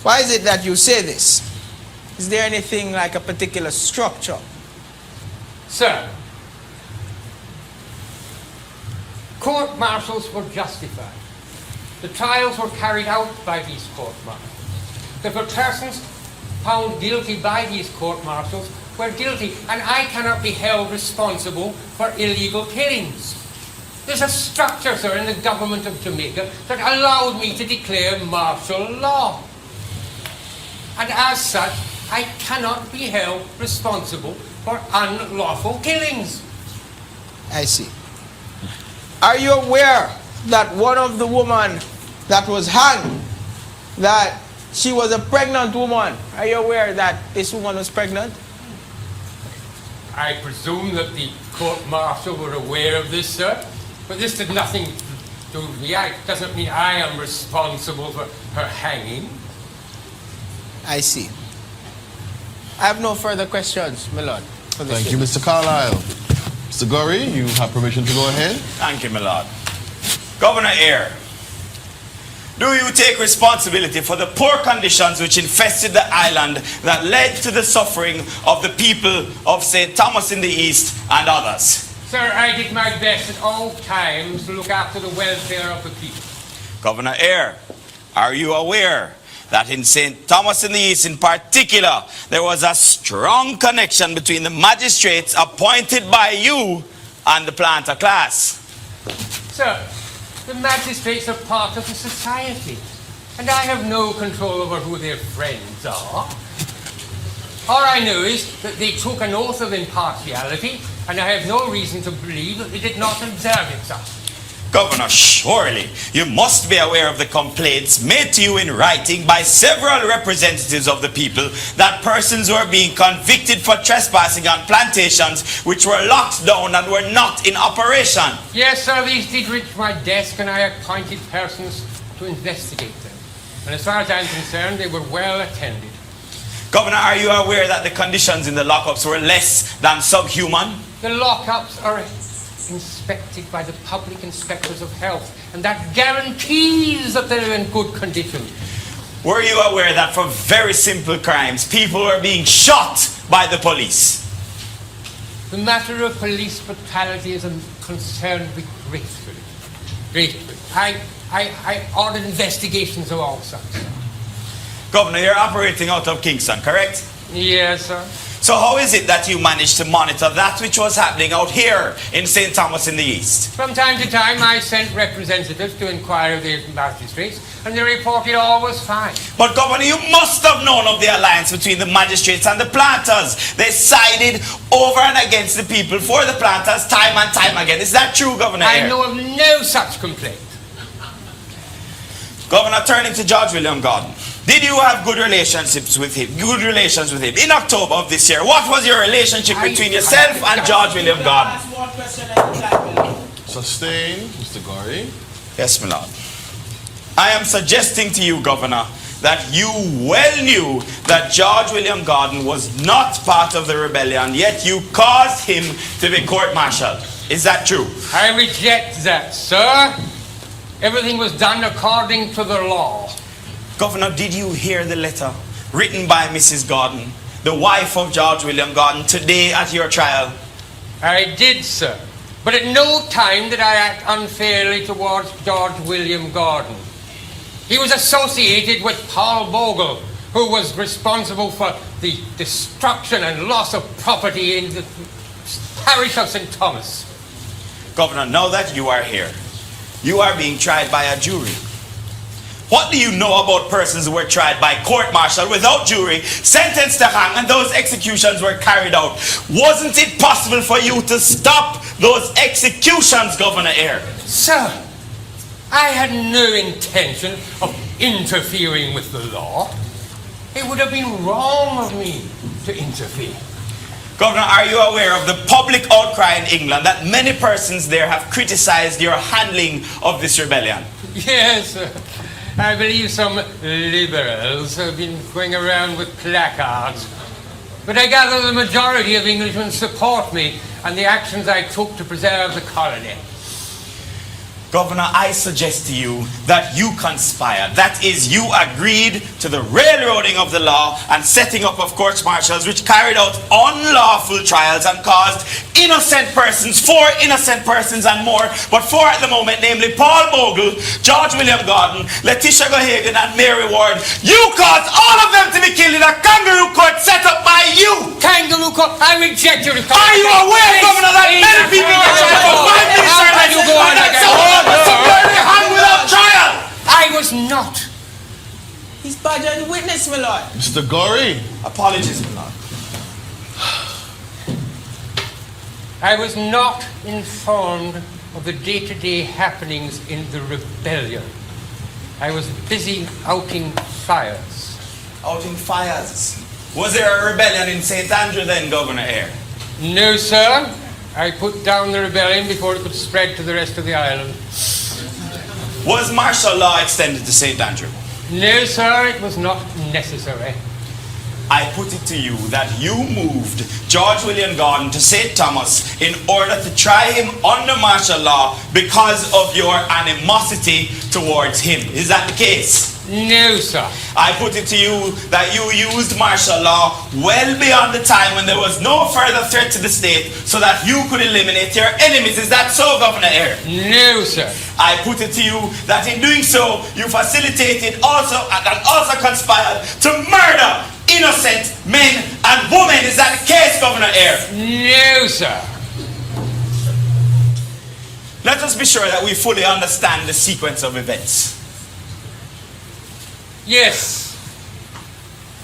Why is it that you say this? Is there anything like a particular structure? Sir, court-martials were justified. The trials were carried out by these court-martials. The persons found guilty by these court-martials were guilty, and I cannot be held responsible for illegal killings. There's a structure, sir, in the government of Jamaica that allowed me to declare martial law. And as such, I cannot be held responsible for unlawful killings. I see. Are you aware that one of the women that was hanged, that she was a pregnant woman? Are you aware that this woman was pregnant? I presume that the court-martial were aware of this, sir, but this did nothing to do with me. It doesn't mean I am responsible for her hanging. I see. I have no further questions, my lord. Thank you, Mr. Carlisle. Mr. Gorry, you have permission to go ahead. Thank you, my lord. Governor Eyre, do you take responsibility for the poor conditions which infested the island that led to the suffering of the people of St. Thomas in the East and others? Sir, I did my best at all times to look after the welfare of the people. Governor Eyre, are you aware that in St. Thomas in the East in particular, there was a strong connection between the magistrates appointed by you and the planter class? Sir, the magistrates are part of the society, and I have no control over who their friends are. All I know is that they took an oath of impartiality, and I have no reason to believe that they did not observe it, sir. Governor, surely you must be aware of the complaints made to you in writing by several representatives of the people that persons were being convicted for trespassing on plantations which were locked down and were not in operation. Yes, sir, these did reach my desk and I appointed persons to investigate them. And as far as I'm concerned, they were well attended. Governor, are you aware that the conditions in the lockups were less than subhuman? The lockups are inspected by the public inspectors of health, and that guarantees that they're in good condition. Were you aware that for very simple crimes, people were being shot by the police? The matter of police brutality is concerned with gratefully. I ordered investigations of all sorts. Governor, you're operating out of Kingston, correct? Yes, sir. So how is it that you managed to monitor that which was happening out here in St. Thomas in the East? From time to time, I sent representatives to inquire of the magistrates, and they reported all was fine. But Governor, you must have known of the alliance between the magistrates and the planters. They sided over and against the people for the planters time and time again. Is that true, Governor Eyre? I know of no such complaint. Governor, turning to George William Gordon, Did you have good relationships with him? Good relations with him in October of this year? What was your relationship between yourself and George William Gordon? Sustained, Mr. Gorey. Yes, my lord. I am suggesting to you, Governor, that you well knew that George William Gordon was not part of the rebellion, yet you caused him to be court-martialed. Is that true? I reject that, sir. Everything was done according to the law. Governor, did you hear the letter written by Mrs. Gordon, the wife of George William Gordon, today at your trial? I did, sir. But at no time did I act unfairly towards George William Gordon. He was associated with Paul Bogle, who was responsible for the destruction and loss of property in the parish of St. Thomas. Governor, now that you are here, you are being tried by a jury. What do you know about persons who were tried by court-martial without jury, sentenced to hang, and those executions were carried out? Wasn't it possible for you to stop those executions, Governor Eyre? Sir, I had no intention of interfering with the law. It would have been wrong of me to interfere. Governor, are you aware of the public outcry in England that many persons there have criticized your handling of this rebellion? Yes, sir. I believe some liberals have been going around with placards. But I gather the majority of Englishmen support me and the actions I took to preserve the colony. Governor, I suggest to you that you conspired. That is, you agreed to the railroading of the law and setting up of courts-martials which carried out unlawful trials and caused innocent persons, 4 innocent persons and more, but 4 at the moment, namely Paul Bogle, George William Gordon, Letitia Gohagan and Mary Ward. You caused all of them to be killed in a kangaroo court set up by you! Kangaroo court? I reject your request. Are you aware, Governor, that many people were tried for 5 minutes and you go on like hung without trial? I was not. He's badgered witness, my lord. Mr. Gorey. Apologies, my lord. I was not informed of the day-to-day happenings in the rebellion. I was busy outing fires. Outing fires? Was there a rebellion in St. Andrew then, Governor Eyre? No, sir. I put down the rebellion before it could spread to the rest of the island. Was martial law extended to St. Andrew? No, sir, it was not necessary. I put it to you that you moved George William Gordon to St. Thomas in order to try him under martial law because of your animosity towards him. Is that the case? No, sir. I put it to you that you used martial law well beyond the time when there was no further threat to the state so that you could eliminate your enemies. Is that so, Governor Eyre? No, sir. I put it to you that in doing so, you facilitated also and also conspired to murder innocent men and women. Is that the case, Governor Eyre? No, sir. Let us be sure that we fully understand the sequence of events. Yes.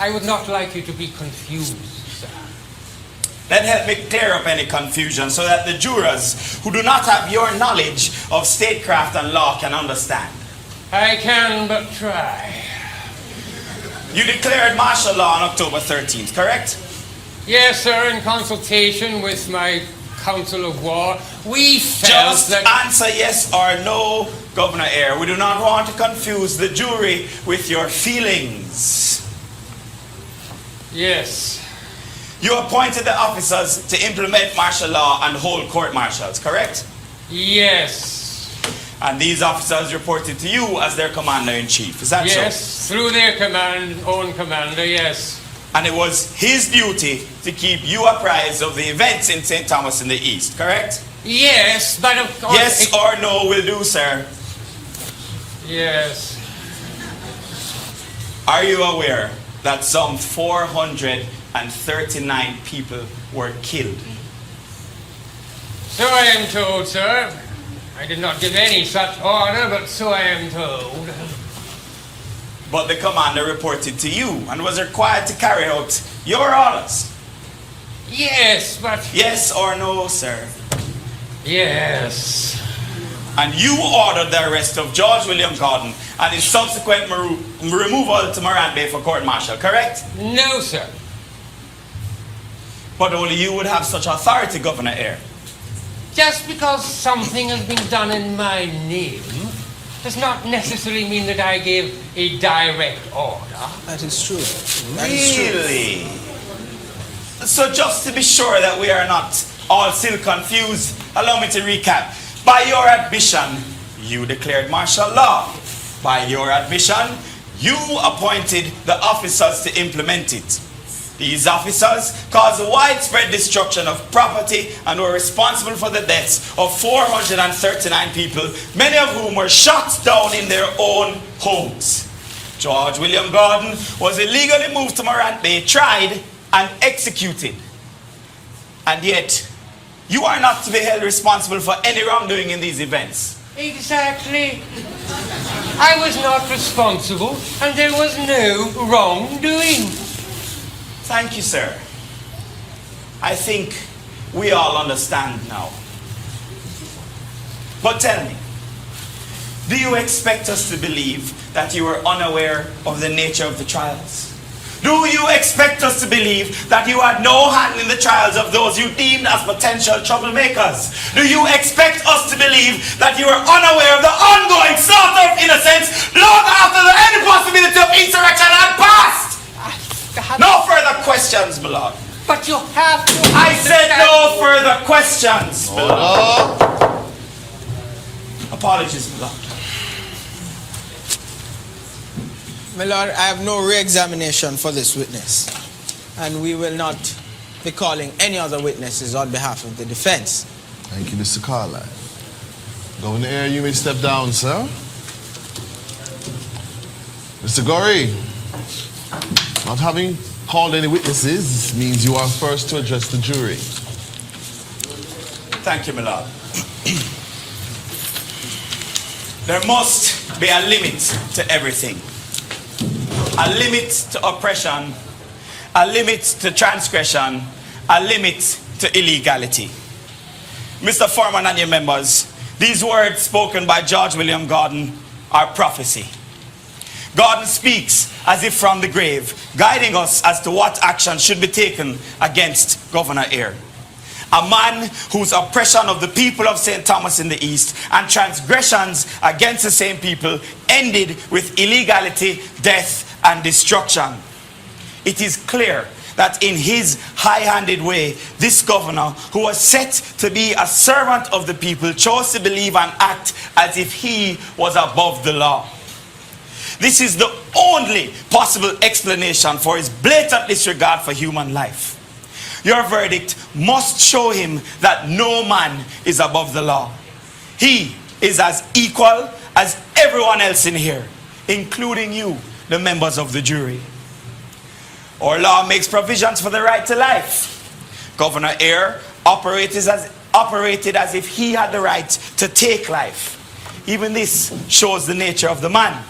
I would not like you to be confused, sir. Then help me clear up any confusion so that the jurors who do not have your knowledge of statecraft and law can understand. I can but try. You declared martial law on October 13th, correct? Yes, sir, in consultation with my Council of War, we felt Just that... answer yes or no, Governor Eyre. We do not want to confuse the jury with your feelings. Yes. You appointed the officers to implement martial law and hold court-martials, correct? Yes. And these officers reported to you as their commander-in-chief. Is that so? Yes, through their own commander, yes. And it was his duty to keep you apprised of the events in St. Thomas in the East, correct? Yes, but of course... Yes or no will do, sir. Yes. Are you aware that some 439 people were killed? So I am told, sir. I did not give any such order, but so I am told. But the commander reported to you and was required to carry out your orders. Yes, but... Yes or no, sir? Yes. and you ordered the arrest of George William Gordon and his subsequent removal to Morant Bay for court-martial, correct? No, sir. But only you would have such authority, Governor Eyre. Just because something has been done in my name does not necessarily mean that I gave a direct order. That is true. Really? So just to be sure that we are not all still confused, allow me to recap. By your admission, you declared martial law. By your admission, you appointed the officers to implement it. These officers caused widespread destruction of property and were responsible for the deaths of 439 people, many of whom were shot down in their own homes. George William Gordon was illegally moved to Morant Bay, tried and executed. And yet, you are not to be held responsible for any wrongdoing in these events. Exactly. I was not responsible, and there was no wrongdoing. Thank you, sir. I think we all understand now. But tell me, do you expect us to believe that you were unaware of the nature of the trials? Do you expect us to believe that you had no hand in the trials of those you deemed as potential troublemakers? Do you expect us to believe that you were unaware of the ongoing slaughter of innocents long after any possibility of insurrection had passed? No further questions, my lord. But you have to... I said no further questions, my lord. Apologies, my lord. My lord, I have no re-examination for this witness, and we will not be calling any other witnesses on behalf of the defense. Thank you, Mr. Carlyle. Governor Eyre, you may step down, sir. Mr. Gorey, not having called any witnesses means you are first to address the jury. Thank you, my lord. There must be a limit to everything. A limit to oppression, a limit to transgression, a limit to illegality. Mr. Foreman and your members, these words spoken by George William Gordon are prophecy. Gordon speaks as if from the grave, guiding us as to what action should be taken against Governor Eyre. A man whose oppression of the people of St. Thomas in the East and transgressions against the same people ended with illegality, death, and destruction. It is clear that in his high-handed way, this governor, who was set to be a servant of the people, chose to believe and act as if he was above the law. This is the only possible explanation for his blatant disregard for human life. Your verdict must show him that no man is above the law. He is as equal as everyone else in here, including you, the members of the jury. Our law makes provisions for the right to life. Governor Eyre operated as if he had the right to take life. Even this shows the nature of the man.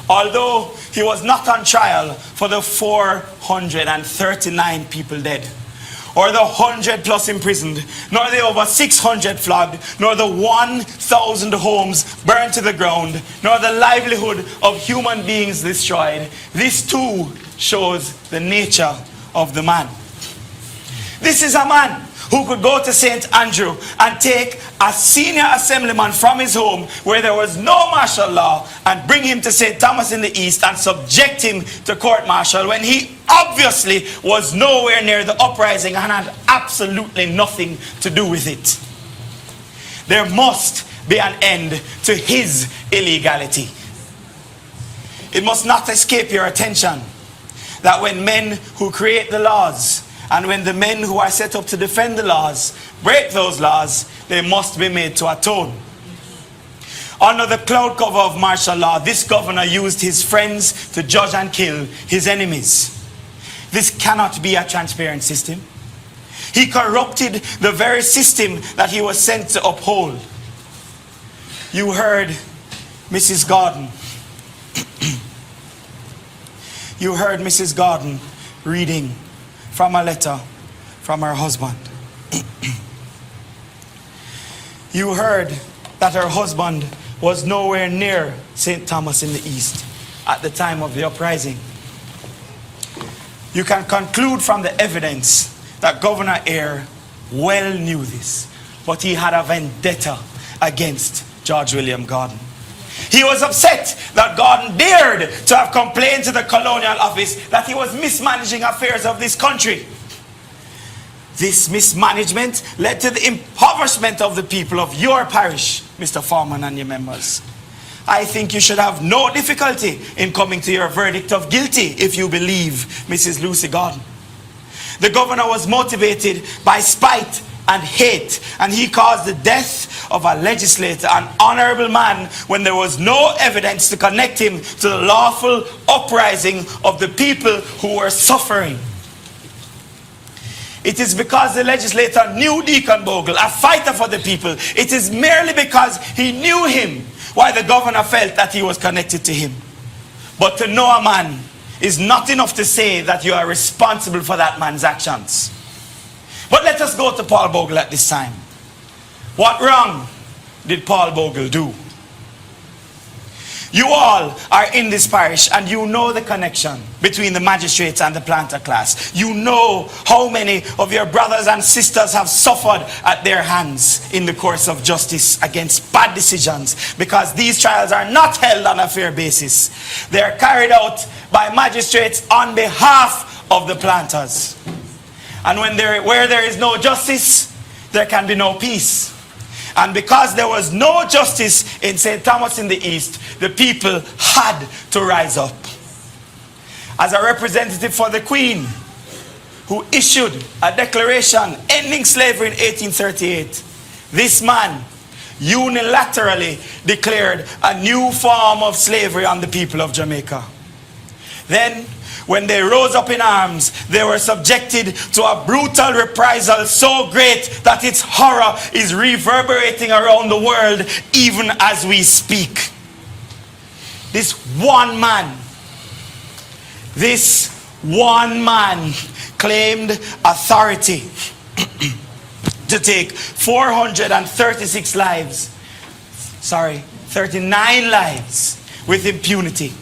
Although he was not on trial for the 439 people dead, or the 100 plus imprisoned, nor the over 600 flogged, nor the 1,000 homes burned to the ground, nor the livelihood of human beings destroyed, this too shows the nature of the man. This is a man who could go to St. Andrew and take a senior assemblyman from his home where there was no martial law and bring him to St. Thomas in the East and subject him to court-martial when he obviously was nowhere near the uprising and had absolutely nothing to do with it. There must be an end to his illegality. It must not escape your attention that when men who create the laws and when the men who are set up to defend the laws break those laws, they must be made to atone. Under the cloud cover of martial law, this governor used his friends to judge and kill his enemies. This cannot be a transparent system. He corrupted the very system that he was sent to uphold. You heard Mrs. Gordon. You heard Mrs. Gordon reading from a letter from her husband. You heard that her husband was nowhere near St. Thomas in the East at the time of the uprising. You can conclude from the evidence that Governor Eyre well knew this, but he had a vendetta against George William Gordon. He was upset that Gordon dared to have complained to the colonial office that he was mismanaging affairs of this country. This mismanagement led to the impoverishment of the people of your parish, Mr. Foreman and your members. I think you should have no difficulty in coming to your verdict of guilty if you believe Mrs. Lucy Gordon. The governor was motivated by spite and hate, and he caused the death of a legislator, an honorable man, when there was no evidence to connect him to the lawful uprising of the people who were suffering. It is because the legislator knew Deacon Bogle, a fighter for the people. It is merely because he knew him why the governor felt that he was connected to him. But to know a man is not enough to say that you are responsible for that man's actions. But let us go to Paul Bogle at this time. What wrong did Paul Bogle do? You all are in this parish and you know the connection between the magistrates and the planter class. You know how many of your brothers and sisters have suffered at their hands in the course of justice against bad decisions, because these trials are not held on a fair basis. They are carried out by magistrates on behalf of the planters. And where there is no justice, there can be no peace. And because there was no justice in St. Thomas in the East, the people had to rise up. As a representative for the Queen, who issued a declaration ending slavery in 1838, this man unilaterally declared a new form of slavery on the people of Jamaica. Then, when they rose up in arms, they were subjected to a brutal reprisal so great that its horror is reverberating around the world even as we speak. This one man claimed authority to take 39 lives with impunity.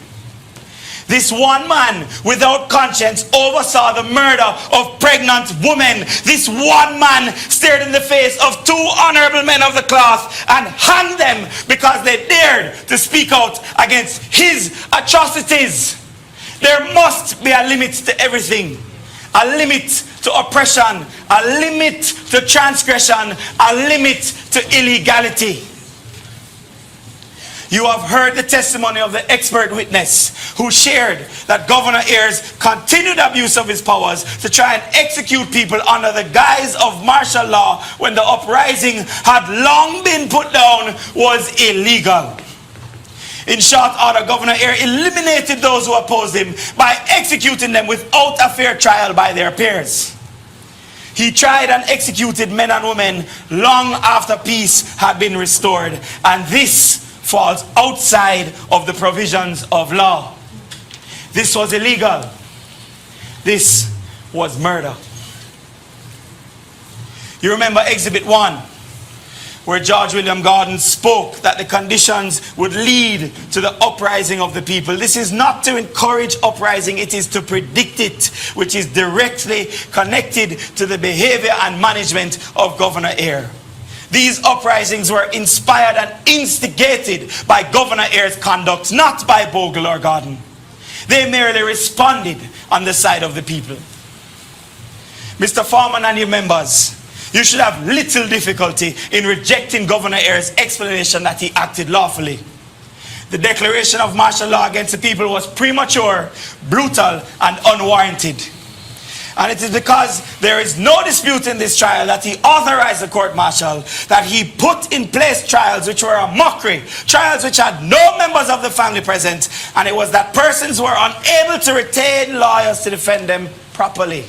This one man without conscience oversaw the murder of pregnant women. This one man stared in the face of two honorable men of the cloth and hanged them because they dared to speak out against his atrocities. There must be a limit to everything. A limit to oppression, a limit to transgression, a limit to illegality. You have heard the testimony of the expert witness who shared that Governor Eyre's continued abuse of his powers to try and execute people under the guise of martial law when the uprising had long been put down was illegal. In short order, Governor Eyre eliminated those who opposed him by executing them without a fair trial by their peers. He tried and executed men and women long after peace had been restored, and this falls outside of the provisions of law. This was illegal. This was murder. You remember Exhibit 1, where George William Gordon spoke that the conditions would lead to the uprising of the people. This is not to encourage uprising, it is to predict it, which is directly connected to the behavior and management of Governor Eyre. These uprisings were inspired and instigated by Governor Eyre's conduct, not by Bogle or Gordon. They merely responded on the side of the people. Mr. Foreman and your members, you should have little difficulty in rejecting Governor Eyre's explanation that he acted lawfully. The declaration of martial law against the people was premature, brutal, and unwarranted. And it is because there is no dispute in this trial that he authorized the court-martial, that he put in place trials which were a mockery, trials which had no members of the family present, and it was that persons were unable to retain lawyers to defend them properly.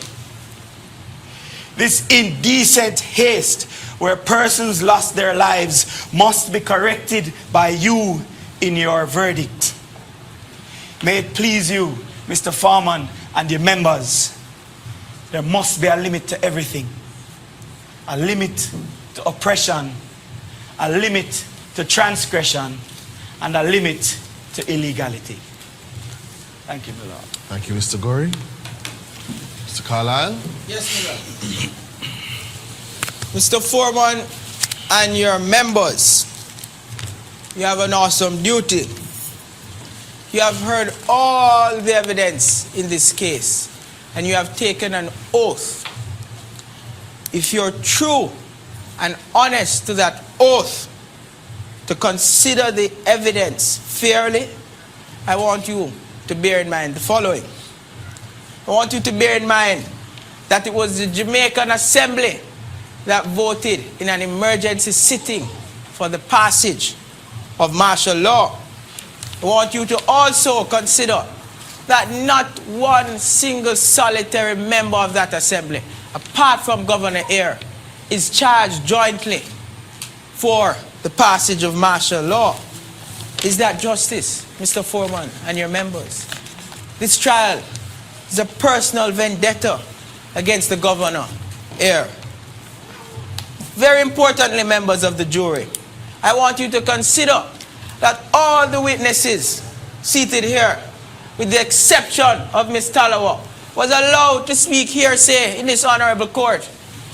This indecent haste where persons lost their lives must be corrected by you in your verdict. May it please you, Mr. Foreman and your members, there must be a limit to everything. A limit to oppression, a limit to transgression and a limit to illegality. Thank you, my Lord. Thank you, Mr. Gorey. Mr. Carlisle? Yes, my Lord. Mr. Foreman and your members, you have an awesome duty. You have heard all the evidence in this case, and you have taken an oath. If you're true and honest to that oath, to consider the evidence fairly, I want you to bear in mind the following. I want you to bear in mind that it was the Jamaican Assembly that voted in an emergency sitting for the passage of martial law. I want you to also consider that not one single solitary member of that assembly, apart from Governor Eyre, is charged jointly for the passage of martial law. Is that justice, Mr. Foreman and your members? This trial is a personal vendetta against the Governor Eyre. Very importantly, members of the jury, I want you to consider that all the witnesses seated here, with the exception of Ms. Talawa, was allowed to speak hearsay in this honorable court.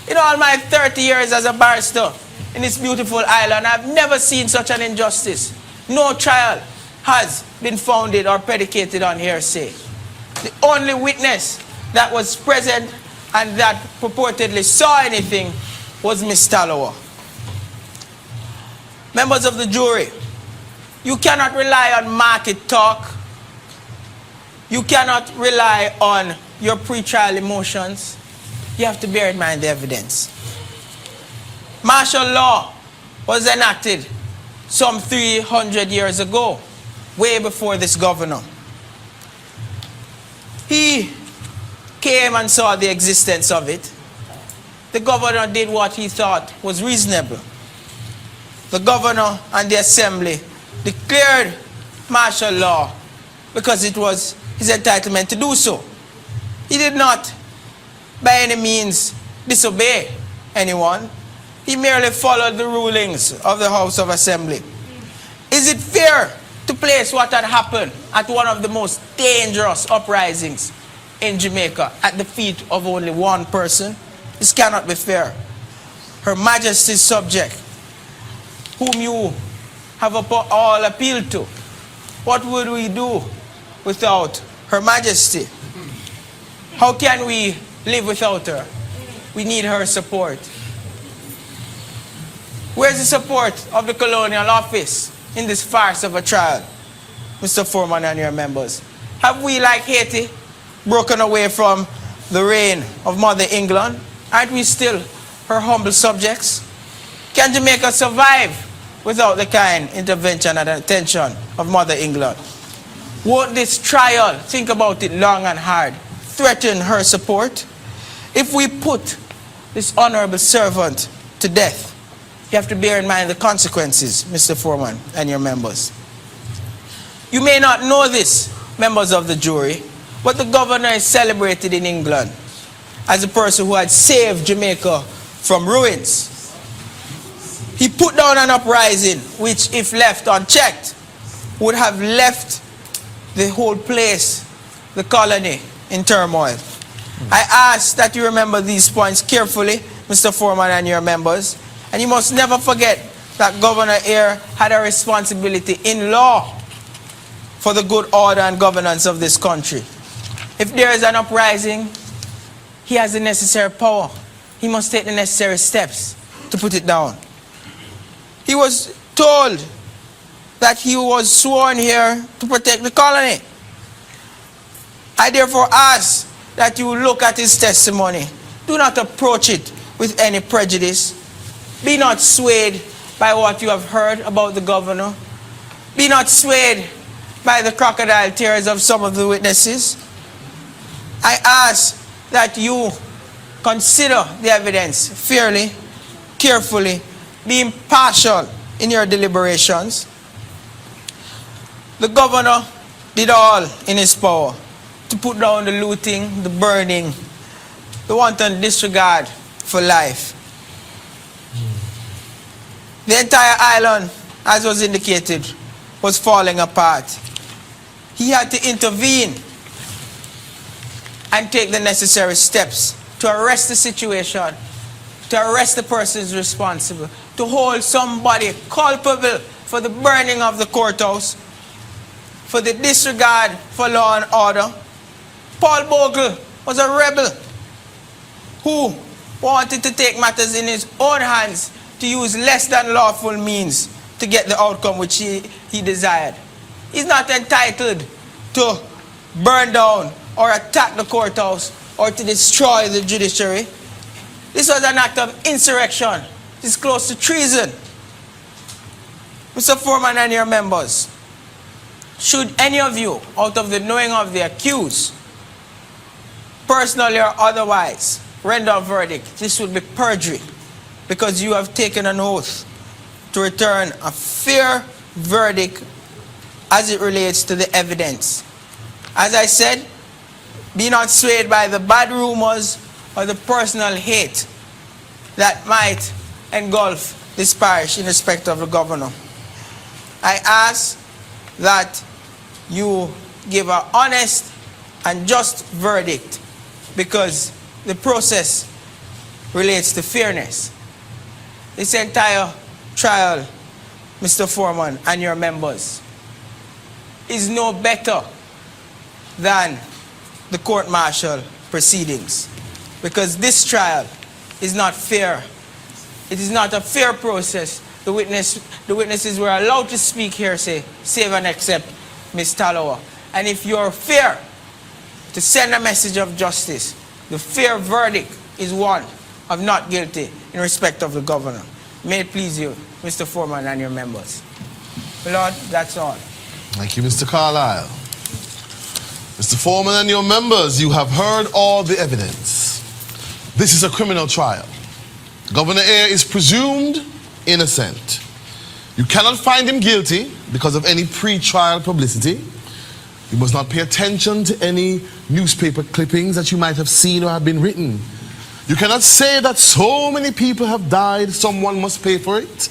In all my 30 years as a barrister in this beautiful island, I've never seen such an injustice. No trial has been founded or predicated on hearsay. The only witness that was present and that purportedly saw anything was Ms. Talawa. Members of the jury, you cannot rely on market talk. You cannot rely on your pretrial emotions. You have to bear in mind the evidence. Martial law was enacted some 300 years ago, way before this governor. He came and saw the existence of it. The governor did what he thought was reasonable. The governor and the assembly declared martial law because it was his entitlement to do so. He did not, by any means, disobey anyone. He merely followed the rulings of the House of Assembly. Is it fair to place what had happened at one of the most dangerous uprisings in Jamaica at the feet of only one person? This cannot be fair. Her Majesty's subject, whom you have all appealed to, what would we do without Her Majesty? How can we live without her? We need her support. Where's the support of the colonial office in this farce of a trial, Mr. Foreman and your members? Have we, like Haiti, broken away from the reign of Mother England? Aren't we still her humble subjects? Can Jamaica survive without the kind intervention and attention of Mother England? Won't this trial, think about it long and hard, threaten her support? If we put this honorable servant to death, you have to bear in mind the consequences, Mr. Foreman and your members. You may not know this, members of the jury, but the governor is celebrated in England as a person who had saved Jamaica from ruins. He put down an uprising which, if left unchecked, would have left the whole place, the colony, in turmoil. I ask that you remember these points carefully, Mr. Foreman and your members, and you must never forget that Governor Eyre had a responsibility in law for the good order and governance of this country. If there is an uprising, he has the necessary power. He must take the necessary steps to put it down. He was told that he was sworn here to protect the colony. I therefore ask that you look at his testimony. Do not approach it with any prejudice. Be not swayed by what you have heard about the governor. Be not swayed by the crocodile tears of some of the witnesses. I ask that you consider the evidence fairly, carefully, be impartial in your deliberations. The governor did all in his power to put down the looting, the burning, the wanton disregard for life. The entire island as was indicated, was falling apart. He had to intervene and take the necessary steps to arrest the situation, to arrest the persons responsible, to hold somebody culpable for the burning of the courthouse, for the disregard for law and order. Paul Bogle was a rebel who wanted to take matters in his own hands, to use less than lawful means to get the outcome which he desired. He's not entitled to burn down or attack the courthouse or to destroy the judiciary. This was an act of insurrection. It's close to treason. Mr. Foreman and your members, should any of you, out of the knowing of the accused, personally or otherwise, render a verdict, this would be perjury, because you have taken an oath to return a fair verdict as it relates to the evidence. As I said, be not swayed by the bad rumors or the personal hate that might engulf this parish in respect of the governor. I ask that you give an honest and just verdict, because the process relates to fairness. This entire trial, Mr. Foreman and your members, is no better than the court-martial proceedings, because this trial is not fair. It is not a fair process. The witnesses were allowed to speak hearsay, save and except Ms. Tallowa. And if you're fair to send a message of justice, the fair verdict is one of not guilty in respect of the governor. May it please you, Mr. Foreman and your members. Lord, that's all. Thank you, Mr. Carlisle. Mr. Foreman and your members, you have heard all the evidence. This is a criminal trial. Governor Eyre is presumed innocent. You cannot find him guilty because of any pre-trial publicity. You must not pay attention to any newspaper clippings that you might have seen or have been written. You cannot say that so many people have died, someone must pay for it.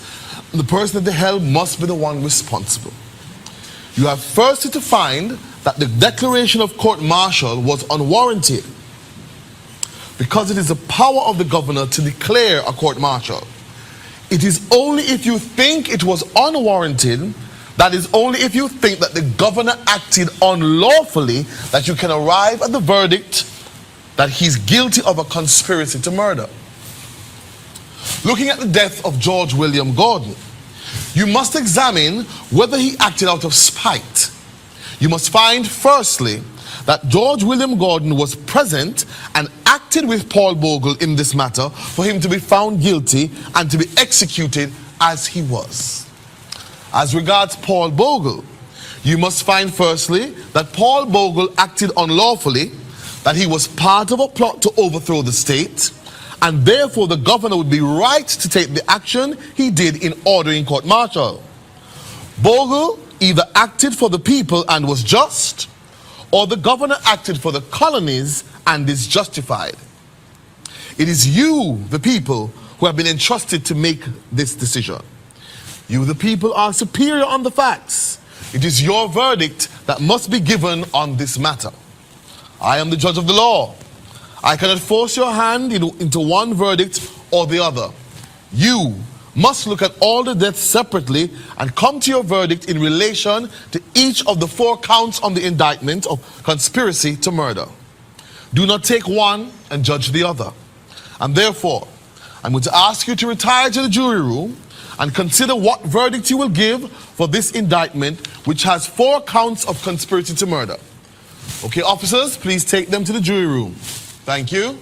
The person at the helm must be the one responsible. You have firstly to find that the declaration of court-martial was unwarranted, because it is the power of the governor to declare a court-martial. It is only if you think it was unwarranted, that is only if you think that the governor acted unlawfully, that you can arrive at the verdict that he's guilty of a conspiracy to murder. Looking at the death of George William Gordon, you must examine whether he acted out of spite. You must find, firstly, that George William Gordon was present and acted with Paul Bogle in this matter for him to be found guilty and to be executed as he was. As regards Paul Bogle, you must find, firstly, that Paul Bogle acted unlawfully, that he was part of a plot to overthrow the state, and therefore the governor would be right to take the action he did in ordering court-martial. Bogle either acted for the people and was just, or the governor acted for the colonies and is justified. It is you, the people, who have been entrusted to make this decision. You, the people, are superior on the facts. It is your verdict that must be given on this matter. I am the judge of the law. I cannot force your hand into one verdict or the other. You must look at all the deaths separately and come to your verdict in relation to each of the 4 counts on the indictment of conspiracy to murder. Do not take one and judge the other. And therefore, I'm going to ask you to retire to the jury room and consider what verdict you will give for this indictment, which has 4 counts of conspiracy to murder. Okay, officers, please take them to the jury room. Thank you.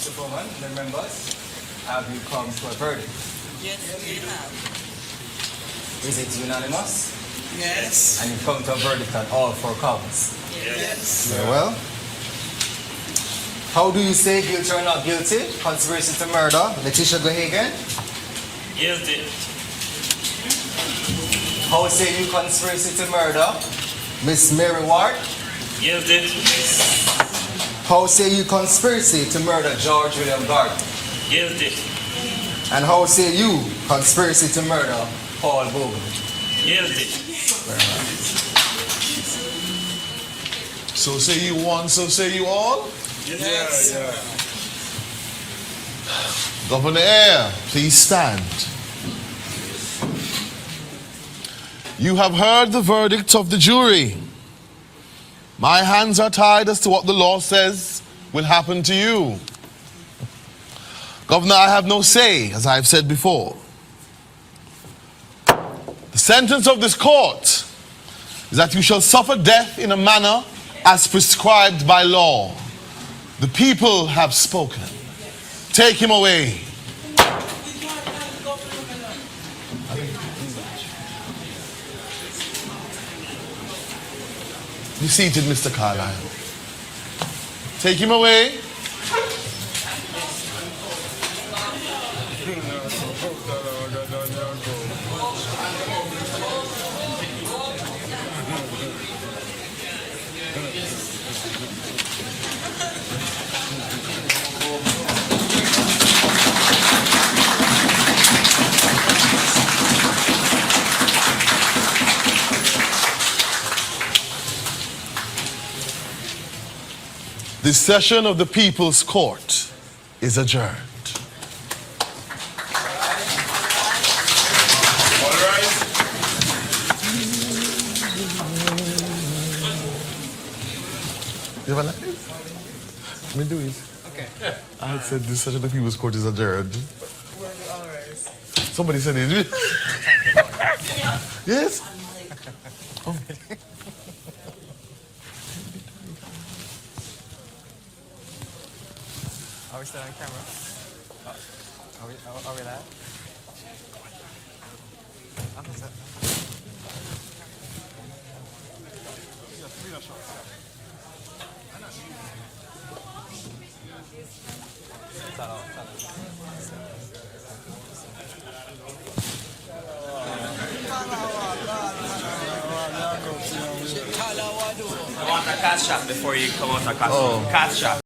Superman, the members, have you come to a verdict? Yes, we have. Is it unanimous? Yes. And you've come to a verdict on all 4 counts? Yes. Very well. How do you say guilty or not guilty? Conspiracy to murder, Letitia Gohagan? Guilty. How say you conspiracy to murder, Miss Mary Ward? Guilty. How say you conspiracy to murder George William Gordon? Guilty. And how say you conspiracy to murder Paul Bogle? Guilty. So say you one, so say you all? Yes. Governor Eyre, please stand. You have heard the verdict of the jury. My hands are tied as to what the law says will happen to you. Governor, I have no say, as I've said before. The sentence of this court is that you shall suffer death in a manner as prescribed by law. The people have spoken. Take him away. Be seated, Mr. Carlyle. Take him away. This session of the People's Court is adjourned. You have a life? Let me do it. Okay. I had said this session of the People's Court is adjourned. Somebody said it. Yes? Oh. Are we still on camera? Are we live? I want a cash shot before you come out of cash shot.